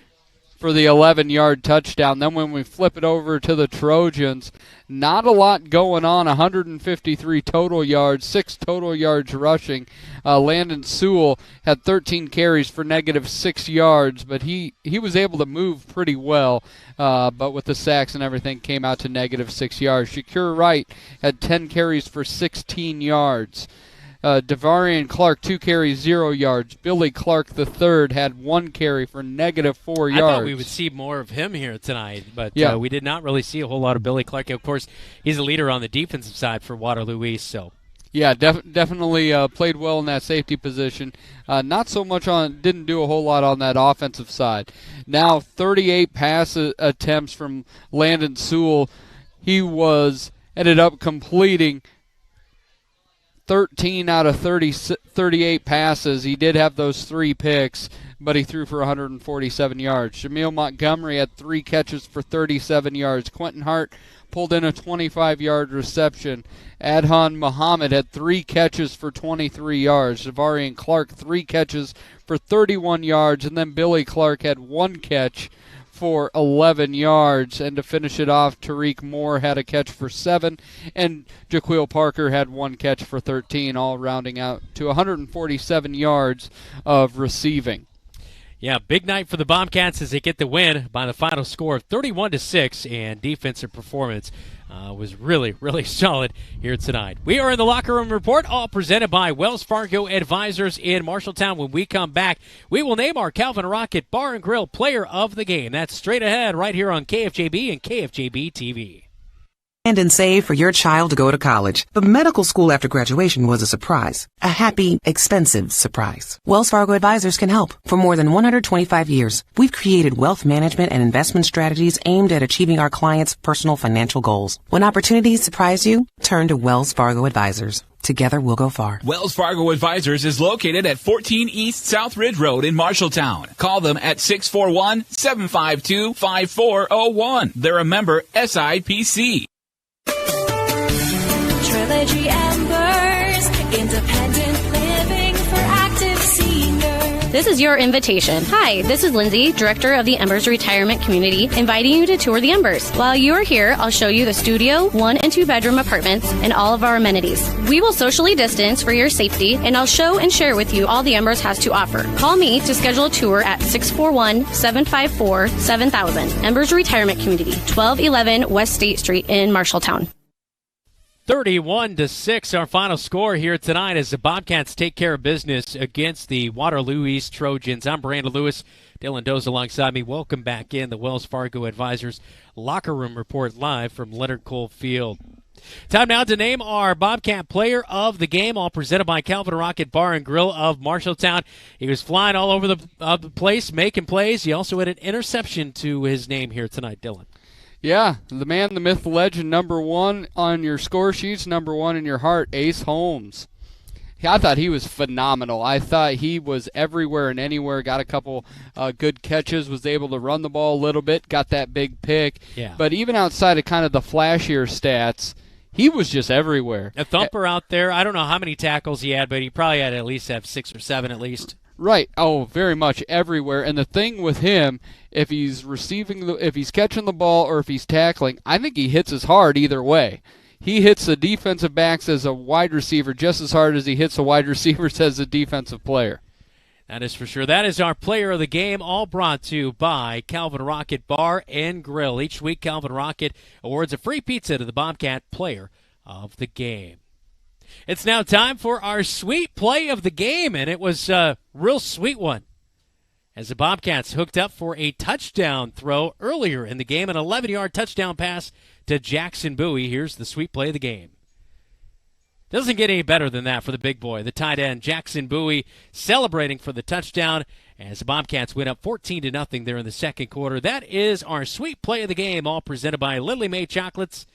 for the 11-yard touchdown. Then when we flip it over to the Trojans, not a lot going on. 153 total yards, 6 total yards rushing. Landon Sewell had 13 carries for -6 yards, but he was able to move pretty well. But with the sacks and everything, came out to -6 yards. Shakir Wright had 10 carries for 16 yards. Devarian Clark, 2 carries, 0 yards. Billy Clark III had 1 carry for -4 yards. I thought we would see more of him here tonight, but we did not really see a whole lot of Billy Clark. Of course, he's a leader on the defensive side for Waterloo East. So, yeah, definitely played well in that safety position. Not so much didn't do a whole lot on that offensive side. Now 38 pass attempts from Landon Sewell. He ended up completing 13 out of 38 passes. He did have those 3 picks, but he threw for 147 yards. Jameel Montgomery had 3 catches for 37 yards. Quentin Hart pulled in a 25-yard reception. Adhan Muhammad had 3 catches for 23 yards. Devarian Clark, 3 catches for 31 yards. And then Billy Clark had 1 catch for 11 yards. And to finish it off, Tariq Moore had a catch for 7, and Jaquil Parker had 1 catch for 13, all rounding out to 147 yards of receiving. Yeah, big night for the Bobcats as they get the win by the final score of 31-6, and defensive performance was really, really solid here tonight. We are in the Locker Room Report, all presented by Wells Fargo Advisors in Marshalltown. When we come back, we will name our Calvin Rocket Bar and Grill Player of the Game. That's straight ahead right here on KFJB and KFJB-TV. And save for your child to go to college. But medical school after graduation was a surprise. A happy, expensive surprise. Wells Fargo Advisors can help. For more than 125 years, we've created wealth management and investment strategies aimed at achieving our clients' personal financial goals. When opportunities surprise you, turn to Wells Fargo Advisors. Together we'll go far. Wells Fargo Advisors is located at 14 East South Ridge Road in Marshalltown. Call them at 641-752-5401. They're a member SIPC. Trilogy Embers, independent living for active seniors. This is your invitation. Hi, this is Lindsay, Director of the Embers Retirement Community, inviting you to tour the Embers. While you are here, I'll show you the studio, 1 and 2 bedroom apartments, and all of our amenities. We will socially distance for your safety, and I'll show and share with you all the Embers has to offer. Call me to schedule a tour at 641-754-7000. Embers Retirement Community, 1211 West State Street in Marshalltown. 31-6, our final score here tonight as the Bobcats take care of business against the Waterloo East Trojans. I'm Brandon Lewis. Dylan Doze alongside me. Welcome back in the Wells Fargo Advisors Locker Room Report live from Leonard Cole Field. Time now to name our Bobcat Player of the Game, all presented by Calvin Rocket Bar and Grill of Marshalltown. He was flying all over the place, making plays. He also had an interception to his name here tonight, Dylan. Yeah, the man, the myth, the legend, number 1 on your score sheets, number 1 in your heart, Ace Holmes. I thought he was phenomenal. I thought he was everywhere and anywhere, got a couple good catches, was able to run the ball a little bit, got that big pick. Yeah. But even outside of kind of the flashier stats, he was just everywhere. A thumper out there. I don't know how many tackles he had, but he probably had at least 6 or 7 at least. Right. Oh, very much everywhere. And the thing with him, if he's if he's catching the ball or if he's tackling, I think he hits as hard either way. He hits the defensive backs as a wide receiver just as hard as he hits the wide receivers as a defensive player. That is for sure. That is our player of the game, all brought to you by Calvin Rocket Bar and Grill. Each week, Calvin Rocket awards a free pizza to the Bobcat player of the game. It's now time for our sweet play of the game, and it was a real sweet one, as the Bobcats hooked up for a touchdown throw earlier in the game, an 11-yard touchdown pass to Jackson Bowie. Here's the sweet play of the game. Doesn't get any better than that for the big boy, the tight end, Jackson Bowie, celebrating for the touchdown as the Bobcats went up 14-0 there in the second quarter. That is our sweet play of the game, all presented by Lily Mae Chocolates.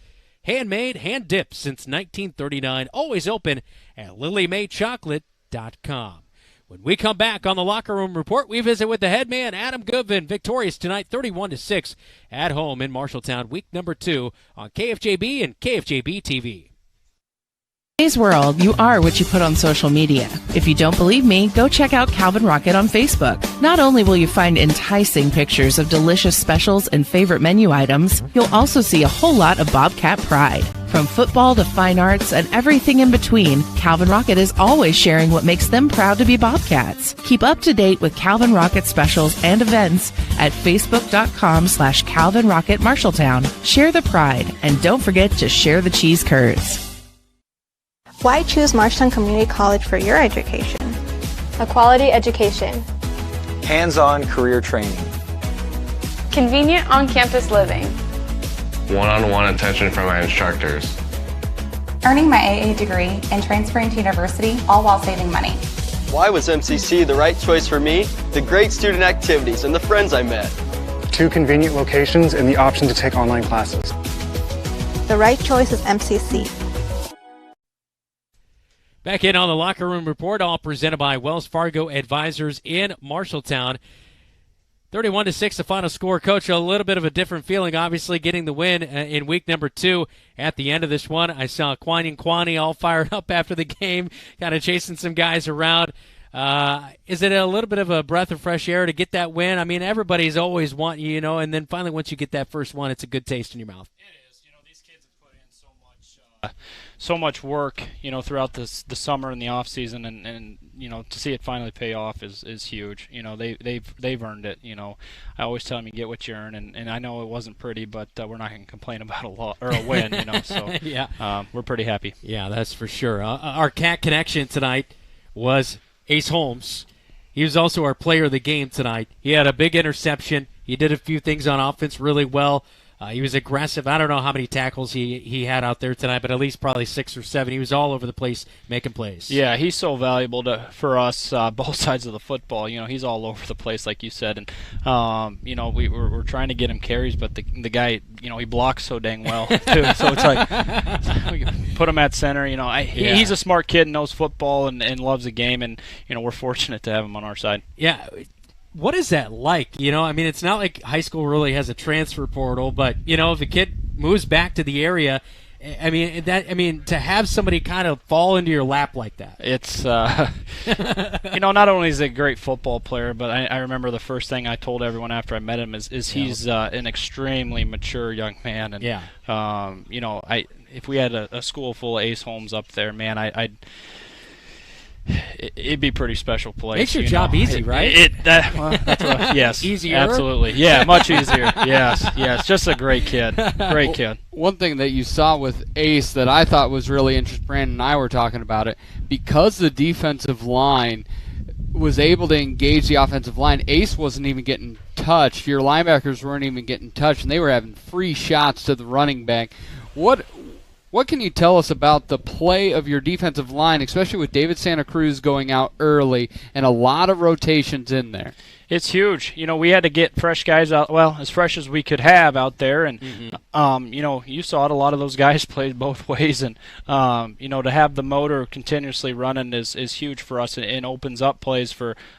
Handmade, hand-dipped since 1939. Always open at lilymaechocolate.com. When we come back on the Locker Room Report, we visit with the head man, Adam Goodvin, victorious tonight 31-6 at home in Marshalltown, week number 2 on KFJB and KFJB-TV. In today's world, you are what you put on social media. If you don't believe me, go check out Calvin Rocket on Facebook. Not only will you find enticing pictures of delicious specials and favorite menu items, you'll also see a whole lot of Bobcat pride. From football to fine arts and everything in between, Calvin Rocket is always sharing what makes them proud to be Bobcats. Keep up to date with Calvin Rocket specials and events at facebook.com/Calvin Rocket Marshalltown. Share the pride, and don't forget to share the cheese curds. Why choose Marshalltown Community College for your education? A quality education. Hands-on career training. Convenient on-campus living. One-on-one attention from my instructors. Earning my AA degree and transferring to university, all while saving money. Why was MCC the right choice for me? The great student activities and the friends I met. 2 convenient locations and the option to take online classes. The right choice is MCC. Back in on the Locker Room Report, all presented by Wells Fargo Advisors in Marshalltown. 31-6, the final score. Coach, a little bit of a different feeling, obviously, getting the win in week number 2. At the end of this one, I saw Kwani all fired up after the game, kind of chasing some guys around. Is it a little bit of a breath of fresh air to get that win? I mean, everybody's always wanting you, and then finally once you get that first one, it's a good taste in your mouth. It is. These kids have put in so much work, throughout the summer and the off season, and to see it finally pay off is huge. They've earned it. I always tell them you get what you earn, and I know it wasn't pretty, but we're not going to complain about a win. So yeah, we're pretty happy. Yeah, that's for sure. Our Cat connection tonight was Ace Holmes. He was also our player of the game tonight. He had a big interception. He did a few things on offense really well. He was aggressive. I don't know how many tackles he had out there tonight, but at least probably 6 or 7. He was all over the place making plays. Yeah, he's so valuable for us, both sides of the football. He's all over the place, like you said. And, we're trying to get him carries, but the guy, he blocks so dang well, too. So it's like, we put him at center. He's a smart kid and knows football and loves the game, and, we're fortunate to have him on our side. Yeah. What is that like? It's not like high school really has a transfer portal, but, if a kid moves back to the area, to have somebody kind of fall into your lap like that. It's, not only is he a great football player, but I remember the first thing I told everyone after I met him is he's an extremely mature young man. And, if we had a school full of Ace Holmes up there, man, it'd be a pretty special place. Makes your job easy, right? Yes, easier. Absolutely, yeah, much easier. Yes, just a great kid, kid. One thing that you saw with Ace that I thought was really interesting, Brandon and I were talking about it, because the defensive line was able to engage the offensive line. Ace wasn't even getting touched. Your linebackers weren't even getting touched, and they were having free shots to the running back. What can you tell us about the play of your defensive line, especially with David Santa Cruz going out early and a lot of rotations in there? It's huge. We had to get fresh guys out, as fresh as we could have out there. And, you saw it. A lot of those guys played both ways. And, to have the motor continuously running is huge for us and opens up plays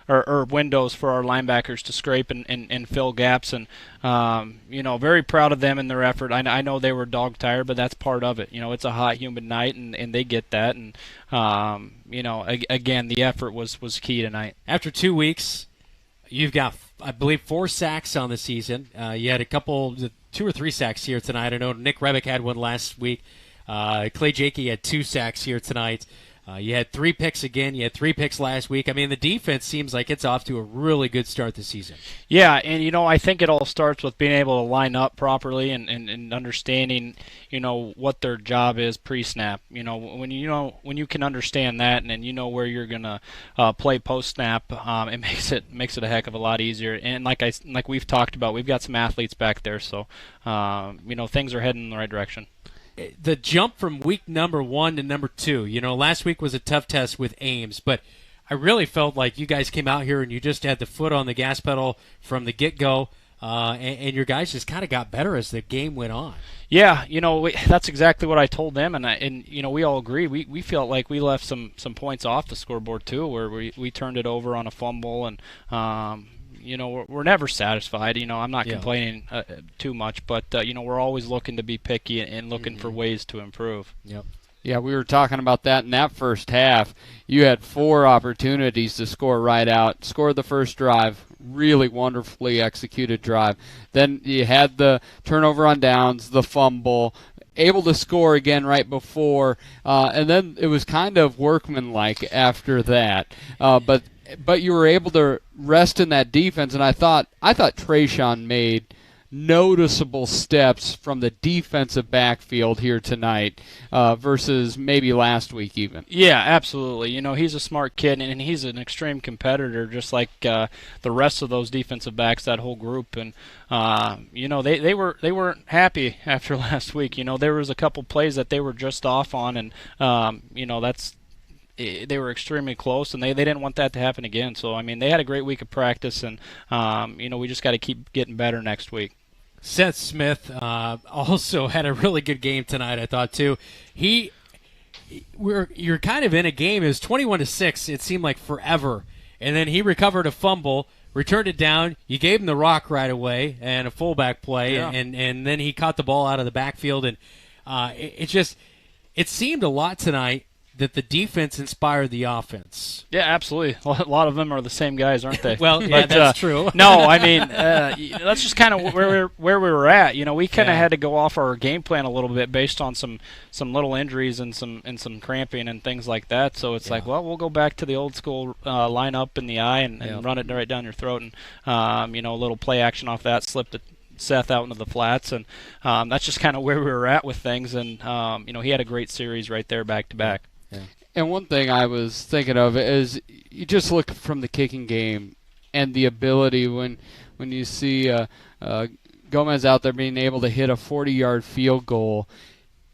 or windows for our linebackers to scrape and fill gaps. And, very proud of them and their effort. I know they were dog tired, but that's part of it. It's a hot, humid night, and they get that. And, again, the effort was key tonight. After 2 weeks, you've got, I believe, 4 sacks on the season. You had 2 or 3 sacks here tonight. I know Nick Rebick had one last week. Clay Jakey had 2 sacks here tonight. You had 3 picks again. You had 3 picks last week. I mean, the defense seems like it's off to a really good start this season. Yeah, and, I think it all starts with being able to line up properly and understanding, what their job is pre-snap. When you can understand that and you know where you're going to play post-snap, it makes it a heck of a lot easier. And like we've talked about, we've got some athletes back there, so, things are heading in the right direction. The jump from week number 1 to number 2, last week was a tough test with Ames, but I really felt like you guys came out here and you just had the foot on the gas pedal from the get-go, and your guys just kind of got better as the game went on. Yeah, that's exactly what I told them, and we all agree. We felt like we left some points off the scoreboard too, where we turned it over on a fumble, and we're never satisfied. I'm not complaining too much, but we're always looking to be picky and looking for ways to improve. Yep. Yeah, we were talking about that in that first half. You had 4 opportunities to score right out. Scored the first drive, really wonderfully executed drive. Then you had the turnover on downs, the fumble, able to score again right before, and then it was kind of workmanlike after that. But you were able to rest in that defense, and I thought Trayshawn made noticeable steps from the defensive backfield here tonight versus maybe last week even. Yeah, absolutely. He's a smart kid, and he's an extreme competitor, just like the rest of those defensive backs, that whole group. And they weren't happy after last week. There was a couple plays that they were just off on, and they were extremely close, and they didn't want that to happen again. So, they had a great week of practice, and, we just got to keep getting better next week. Seth Smith also had a really good game tonight, I thought, too. You're kind of in a game. It was 21-6. It seemed like forever. And then he recovered a fumble, returned it down. You gave him the rock right away and a fullback play, and then he caught the ball out of the backfield. And it seemed a lot tonight that the defense inspired the offense. Yeah, absolutely. A lot of them are the same guys, aren't they? Well, yeah, that's true. No, that's just kind of where we were at. We kind of had to go off our game plan a little bit based on some little injuries and some cramping and things like that. So it's like, well, we'll go back to the old school line up in the eye and run it right down your throat, and a little play action off that, slipped it Seth out into the flats, and that's just kind of where we were at with things. And he had a great series right there, back to back. Yeah. And one thing I was thinking of is you just look from the kicking game and the ability when you see Gomez out there being able to hit a 40-yard field goal.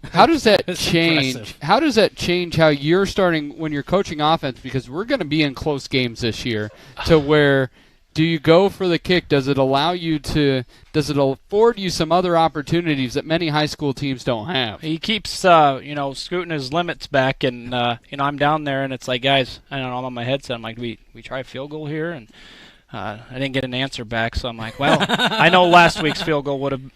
How does that change? Impressive. How does that change how you're starting when you're coaching offense? Because we're going to be in close games this year, to where do you go for the kick? Does it afford you some other opportunities that many high school teams don't have? He keeps, scooting his limits back, and, I'm down there, and it's like, guys, I don't know, I'm on my headset. I'm like, we try a field goal here? And I didn't get an answer back, so I'm like, well, I know last week's field goal would have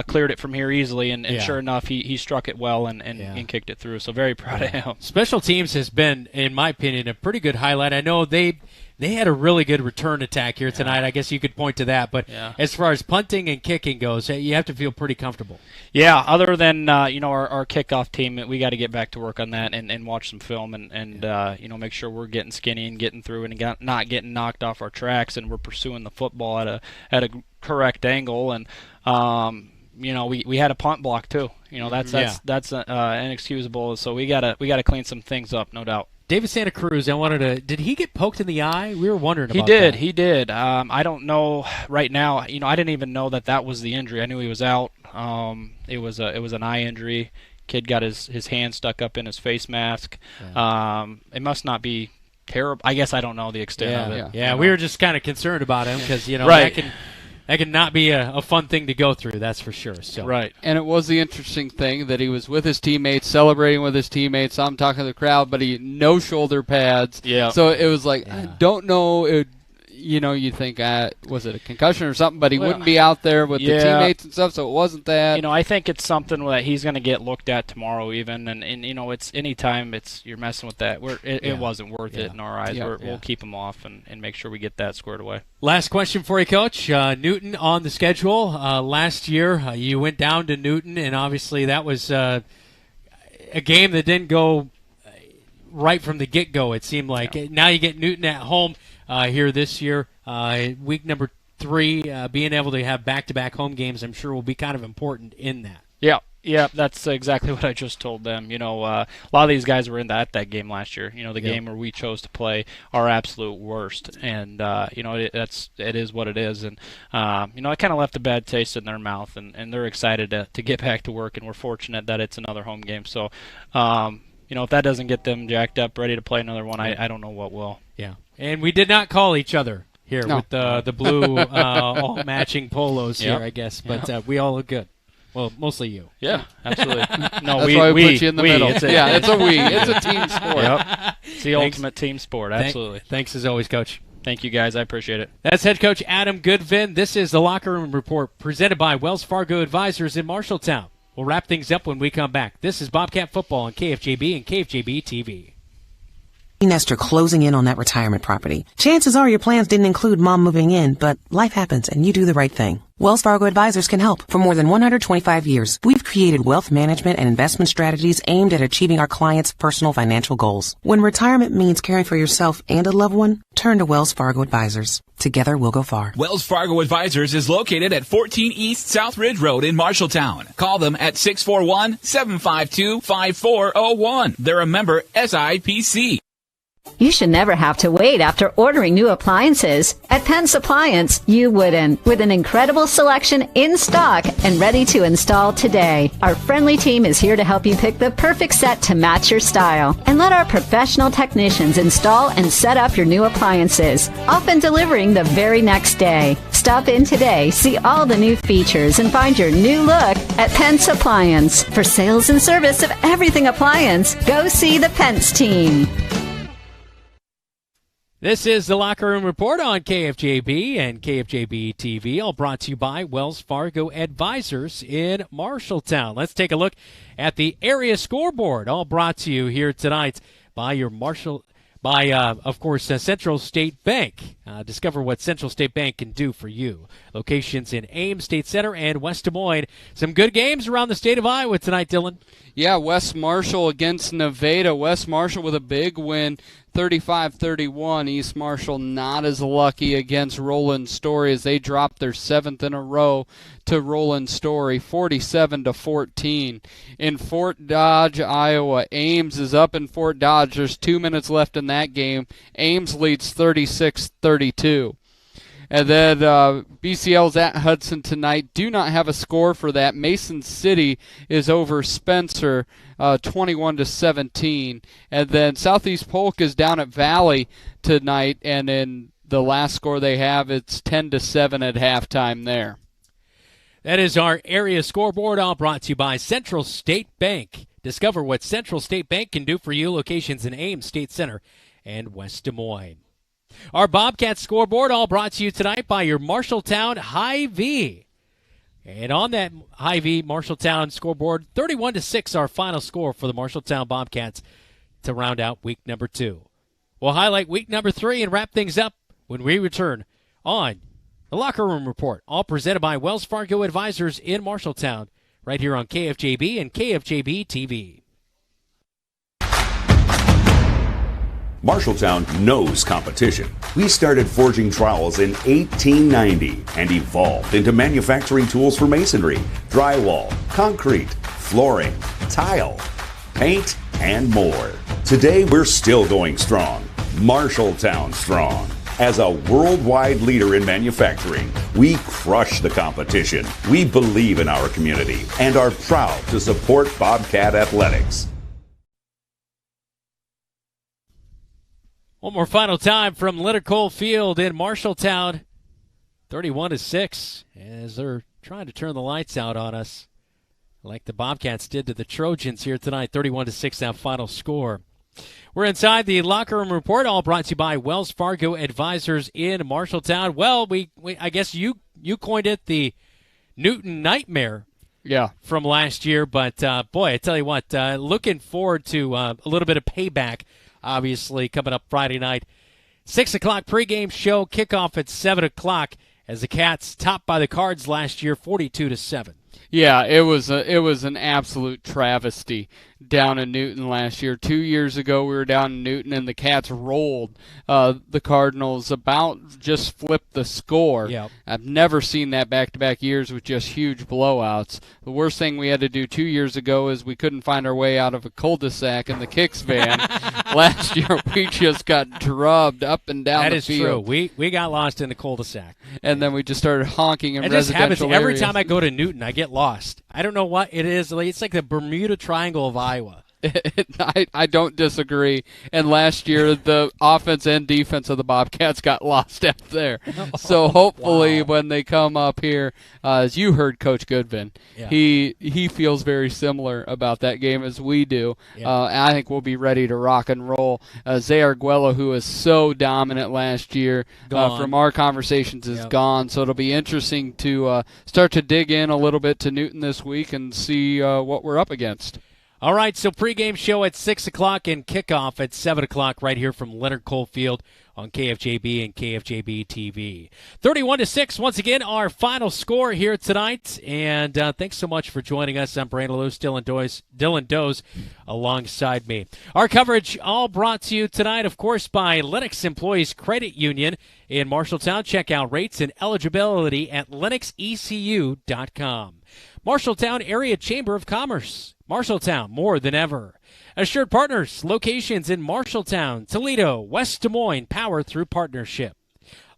cleared it from here easily, and sure enough, he struck it well and kicked it through. So very proud of him. Special teams has been, in my opinion, a pretty good highlight. I know they had a really good return attack here tonight. I guess you could point to that. But as far as punting and kicking goes, you have to feel pretty comfortable. Yeah, other than our kickoff team, we got to get back to work on that and watch some film and make sure we're getting skinny and getting through and not getting knocked off our tracks, and we're pursuing the football at a correct angle. And we had a punt block too. That's inexcusable. So we gotta clean some things up, no doubt. David Santa Cruz, did he get poked in the eye? We were wondering about that. He did. I don't know right now. I didn't even know that was the injury. I knew he was out. It was an eye injury. Kid got his hand stuck up in his face mask. Yeah. It must not be terrible. I guess I don't know the extent of it. Yeah, we were just kind of concerned about him because, right. That can not be a fun thing to go through, that's for sure. So. Right. And it was the interesting thing that he was with his teammates, celebrating with his teammates. I'm talking to the crowd, but no shoulder pads. Yeah. So it was like, I don't know. You think, was it a concussion or something? But he wouldn't be out there with the teammates and stuff, so it wasn't that. I think it's something that he's going to get looked at tomorrow even. And it's anytime you're messing with that, it wasn't worth it in our eyes. We'll keep him off and make sure we get that squared away. Last question for you, Coach. Newton on the schedule. Last year, you went down to Newton, and obviously that was a game that didn't go right from the get-go, it seemed like. Yeah. Now you get Newton at home here this year. Week number 3, being able to have back-to-back home games, I'm sure will be kind of important in that. Yeah, that's exactly what I just told them. A lot of these guys were in that game last year. The game where we chose to play our absolute worst, and it is what it is. And I kind of left a bad taste in their mouth, and they're excited to get back to work, and we're fortunate that it's another home game. So, if that doesn't get them jacked up, ready to play another one, I don't know what will. Yeah, and we did not call each other here with the blue all matching polos here, I guess, but we all look good. Well, mostly you. Yeah, absolutely. No, that's why we put you in the middle. It's a we. It's a team sport. Yep. It's the ultimate team sport. Absolutely. Thanks as always, Coach. Thank you, guys. I appreciate it. That's head coach Adam Goodvin. This is the Locker Room Report presented by Wells Fargo Advisors in Marshalltown. We'll wrap things up when we come back. This is Bobcat Football on KFJB and KFJB-TV. Nester closing in on that retirement property. Chances are your plans didn't include mom moving in, but life happens and you do the right thing. Wells Fargo Advisors can help. For more than 125 years, we've created wealth management and investment strategies aimed at achieving our clients' personal financial goals. When retirement means caring for yourself and a loved one, turn to Wells Fargo Advisors. Together we'll go far. Wells Fargo Advisors is located at 14 East South Ridge Road in Marshalltown. Call them at 641-752-5401. They're a member SIPC. You should never have to wait after ordering new appliances. At Pence Appliance, you wouldn't. With an incredible selection in stock and ready to install today. Our friendly team is here to help you pick the perfect set to match your style. And let our professional technicians install and set up your new appliances, often delivering the very next day. Stop in today, see all the new features, and find your new look at Pence Appliance. For sales and service of everything appliance, go see the Pence team. This is the Locker Room Report on KFJB and KFJB-TV, all brought to you by Wells Fargo Advisors in Marshalltown. Let's take a look at the area scoreboard, all brought to you here tonight by of course, Central State Bank. Discover what Central State Bank can do for you. Locations in Ames State Center and West Des Moines. Some good games around the state of Iowa tonight, Dylan. Yeah, West Marshall against Nevada. West Marshall with a big win, 35-31. East Marshall not as lucky against Roland Story as they dropped their 7th in a row to Roland Story, 47-14. In Fort Dodge, Iowa, Ames is up in Fort Dodge. There's 2 minutes left in that game. Ames leads 36-32. And then BCL's at Hudson tonight. Do not have a score for that. Mason City is over Spencer, 21-17. And then Southeast Polk is down at Valley tonight. And in the last score they have, it's 10-7 at halftime there. That is our area scoreboard, all brought to you by Central State Bank. Discover what Central State Bank can do for you. Locations in Ames State Center and West Des Moines. Our Bobcats scoreboard, all brought to you tonight by your Marshalltown Hy-Vee. And on that Hy-Vee Marshalltown scoreboard, 31-6, our final score for the Marshalltown Bobcats to round out week number 2. We'll highlight week number 3 and wrap things up when we return on the Locker Room Report, all presented by Wells Fargo Advisors in Marshalltown, right here on KFJB and KFJB-TV. Marshalltown knows competition. We started forging trowels in 1890 and evolved into manufacturing tools for masonry, drywall, concrete, flooring, tile, paint, and more. Today, we're still going strong. Marshalltown strong. As a worldwide leader in manufacturing, we crush the competition. We believe in our community and are proud to support Bobcat Athletics. One more final time from Leonard Cole Field in Marshalltown, 31-6, as they're trying to turn the lights out on us, like the Bobcats did to the Trojans here tonight. 31-6, that final score. We're inside the Locker Room Report, all brought to you by Wells Fargo Advisors in Marshalltown. Well, I guess you coined it the Newton Nightmare. Yeah, from last year, but boy, I tell you what, looking forward to a little bit of payback. Obviously, coming up Friday night, 6 o'clock pregame show, kickoff at 7 o'clock as the Cats topped by the Cards last year, 42-7. Yeah, it was an absolute travesty down in Newton last year. 2 years ago, we were down in Newton, and the Cats rolled the Cardinals, about just flipped the score. Yep. I've never seen that back-to-back years with just huge blowouts. The worst thing we had to do 2 years ago is we couldn't find our way out of a cul-de-sac in the kicks van. Last year, we just got drubbed up and down the field. That is true. We got lost in the cul-de-sac. And then we just started honking in it just happens residential every areas. time I go to Newton, I get lost. I don't know what it is. It's like the Bermuda Triangle of Iowa. I don't disagree. And last year, the offense and defense of the Bobcats got lost out there. So hopefully when they come up here, as you heard Coach Goodvin, he feels very similar about that game as we do. And I think we'll be ready to rock and roll. Zay Arguello, who was so dominant last year from our conversations, is gone. So it'll be interesting to start to dig in a little bit to Newton this week and see what we're up against. All right, so pregame show at 6 o'clock and kickoff at 7 o'clock right here from Leonard Coalfield on KFJB and KFJB-TV. 31-6, once again, our final score here tonight. And thanks so much for joining us. I'm Brandon Lewis, Dylan Doze alongside me. Our coverage all brought to you tonight, of course, by Lennox Employees Credit Union in Marshalltown. Check out rates and eligibility at lennoxecu.com. Marshalltown Area Chamber of Commerce. Marshalltown, more than ever. Assured Partners, locations in Marshalltown, Toledo, West Des Moines, powered through partnership.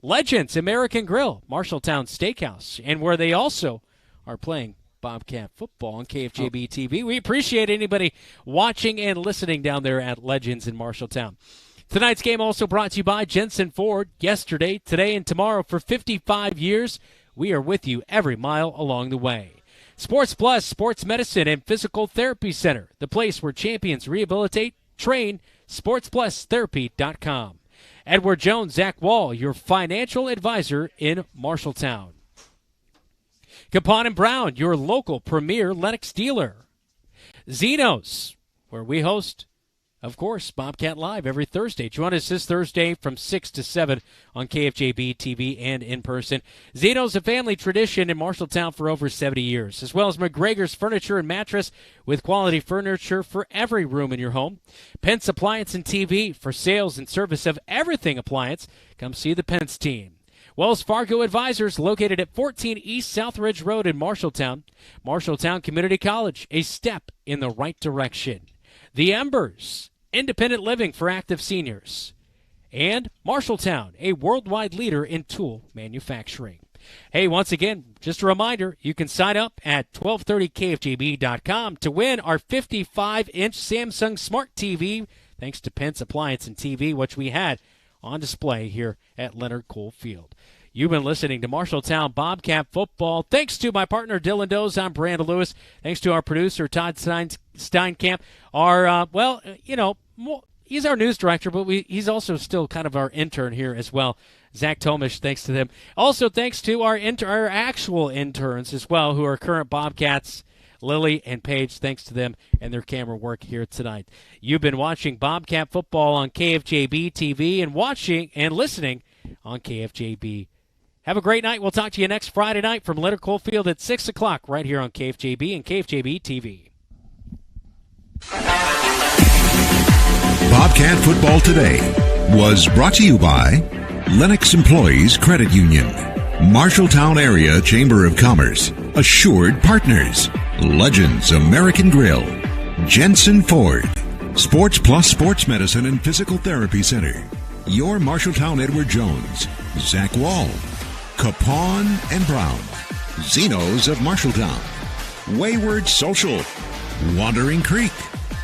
Legends American Grill, Marshalltown Steakhouse, and where they also are playing Bobcat football on KFJB-TV. We appreciate anybody watching and listening down there at Legends in Marshalltown. Tonight's game also brought to you by Jensen Ford. Yesterday, today, and tomorrow for 55 years, we are with you every mile along the way. Sports Plus, Sports Medicine and Physical Therapy Center, the place where champions rehabilitate, train, sportsplusTherapy.com. Edward Jones, Zach Wall, your financial advisor in Marshalltown. Capon and Brown, your local premier Lennox dealer. Zeno's, where we host, of course, Bobcat Live every Thursday. Join us this Thursday from 6 to 7 on KFJB-TV and in person. Zeno's, a family tradition in Marshalltown for over 70 years, as well as McGregor's Furniture and Mattress with quality furniture for every room in your home. Pence Appliance and TV for sales and service of everything appliance. Come see the Pence team. Wells Fargo Advisors, located at 14 East South Ridge Road in Marshalltown. Marshalltown Community College, a step in the right direction. The Embers, independent living for active seniors. And Marshalltown, a worldwide leader in tool manufacturing. Hey, once again, just a reminder, you can sign up at 1230kfjb.com to win our 55-inch Samsung Smart TV, thanks to Pence Appliance and TV, which we had on display here at Leonard Coalfield. You've been listening to Marshalltown Bobcat football. Thanks to my partner, Dylan Doze. I'm Brandon Lewis. Thanks to our producer, Todd Steinkamp. Our, he's our news director, but he's also still kind of our intern here as well. Zach Tomish, thanks to them. Also, thanks to our actual interns as well, who are current Bobcats, Lily and Paige. Thanks to them and their camera work here tonight. You've been watching Bobcat football on KFJB-TV and watching and listening on KFJB. Have a great night. We'll talk to you next Friday night from Leonard Coalfield at 6 o'clock right here on KFJB and KFJB-TV. Bobcat Football Today was brought to you by Lennox Employees Credit Union, Marshalltown Area Chamber of Commerce, Assured Partners, Legends American Grill, Jensen Ford, Sports Plus Sports Medicine and Physical Therapy Center, your Marshalltown Edward Jones, Zach Wall, Capon and Brown, Zeno's of Marshalltown, Wayward Social, Wandering Creek,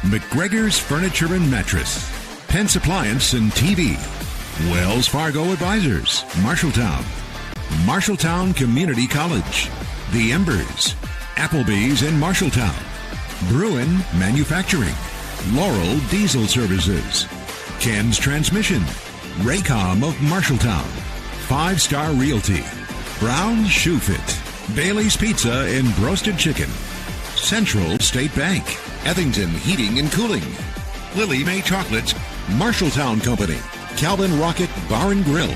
McGregor's Furniture and Mattress, Pence Appliance and TV, Wells Fargo Advisors, Marshalltown, Marshalltown Community College, The Embers, Applebee's in Marshalltown, Bruin Manufacturing, Laurel Diesel Services, Ken's Transmission, Raycom of Marshalltown, 5 Star Realty, Brown's Shoe Fit, Bailey's Pizza and Roasted Chicken, Central State Bank, Ethington Heating and Cooling, Lily May Chocolates, Marshalltown Company, Calvin Rocket Bar and Grill,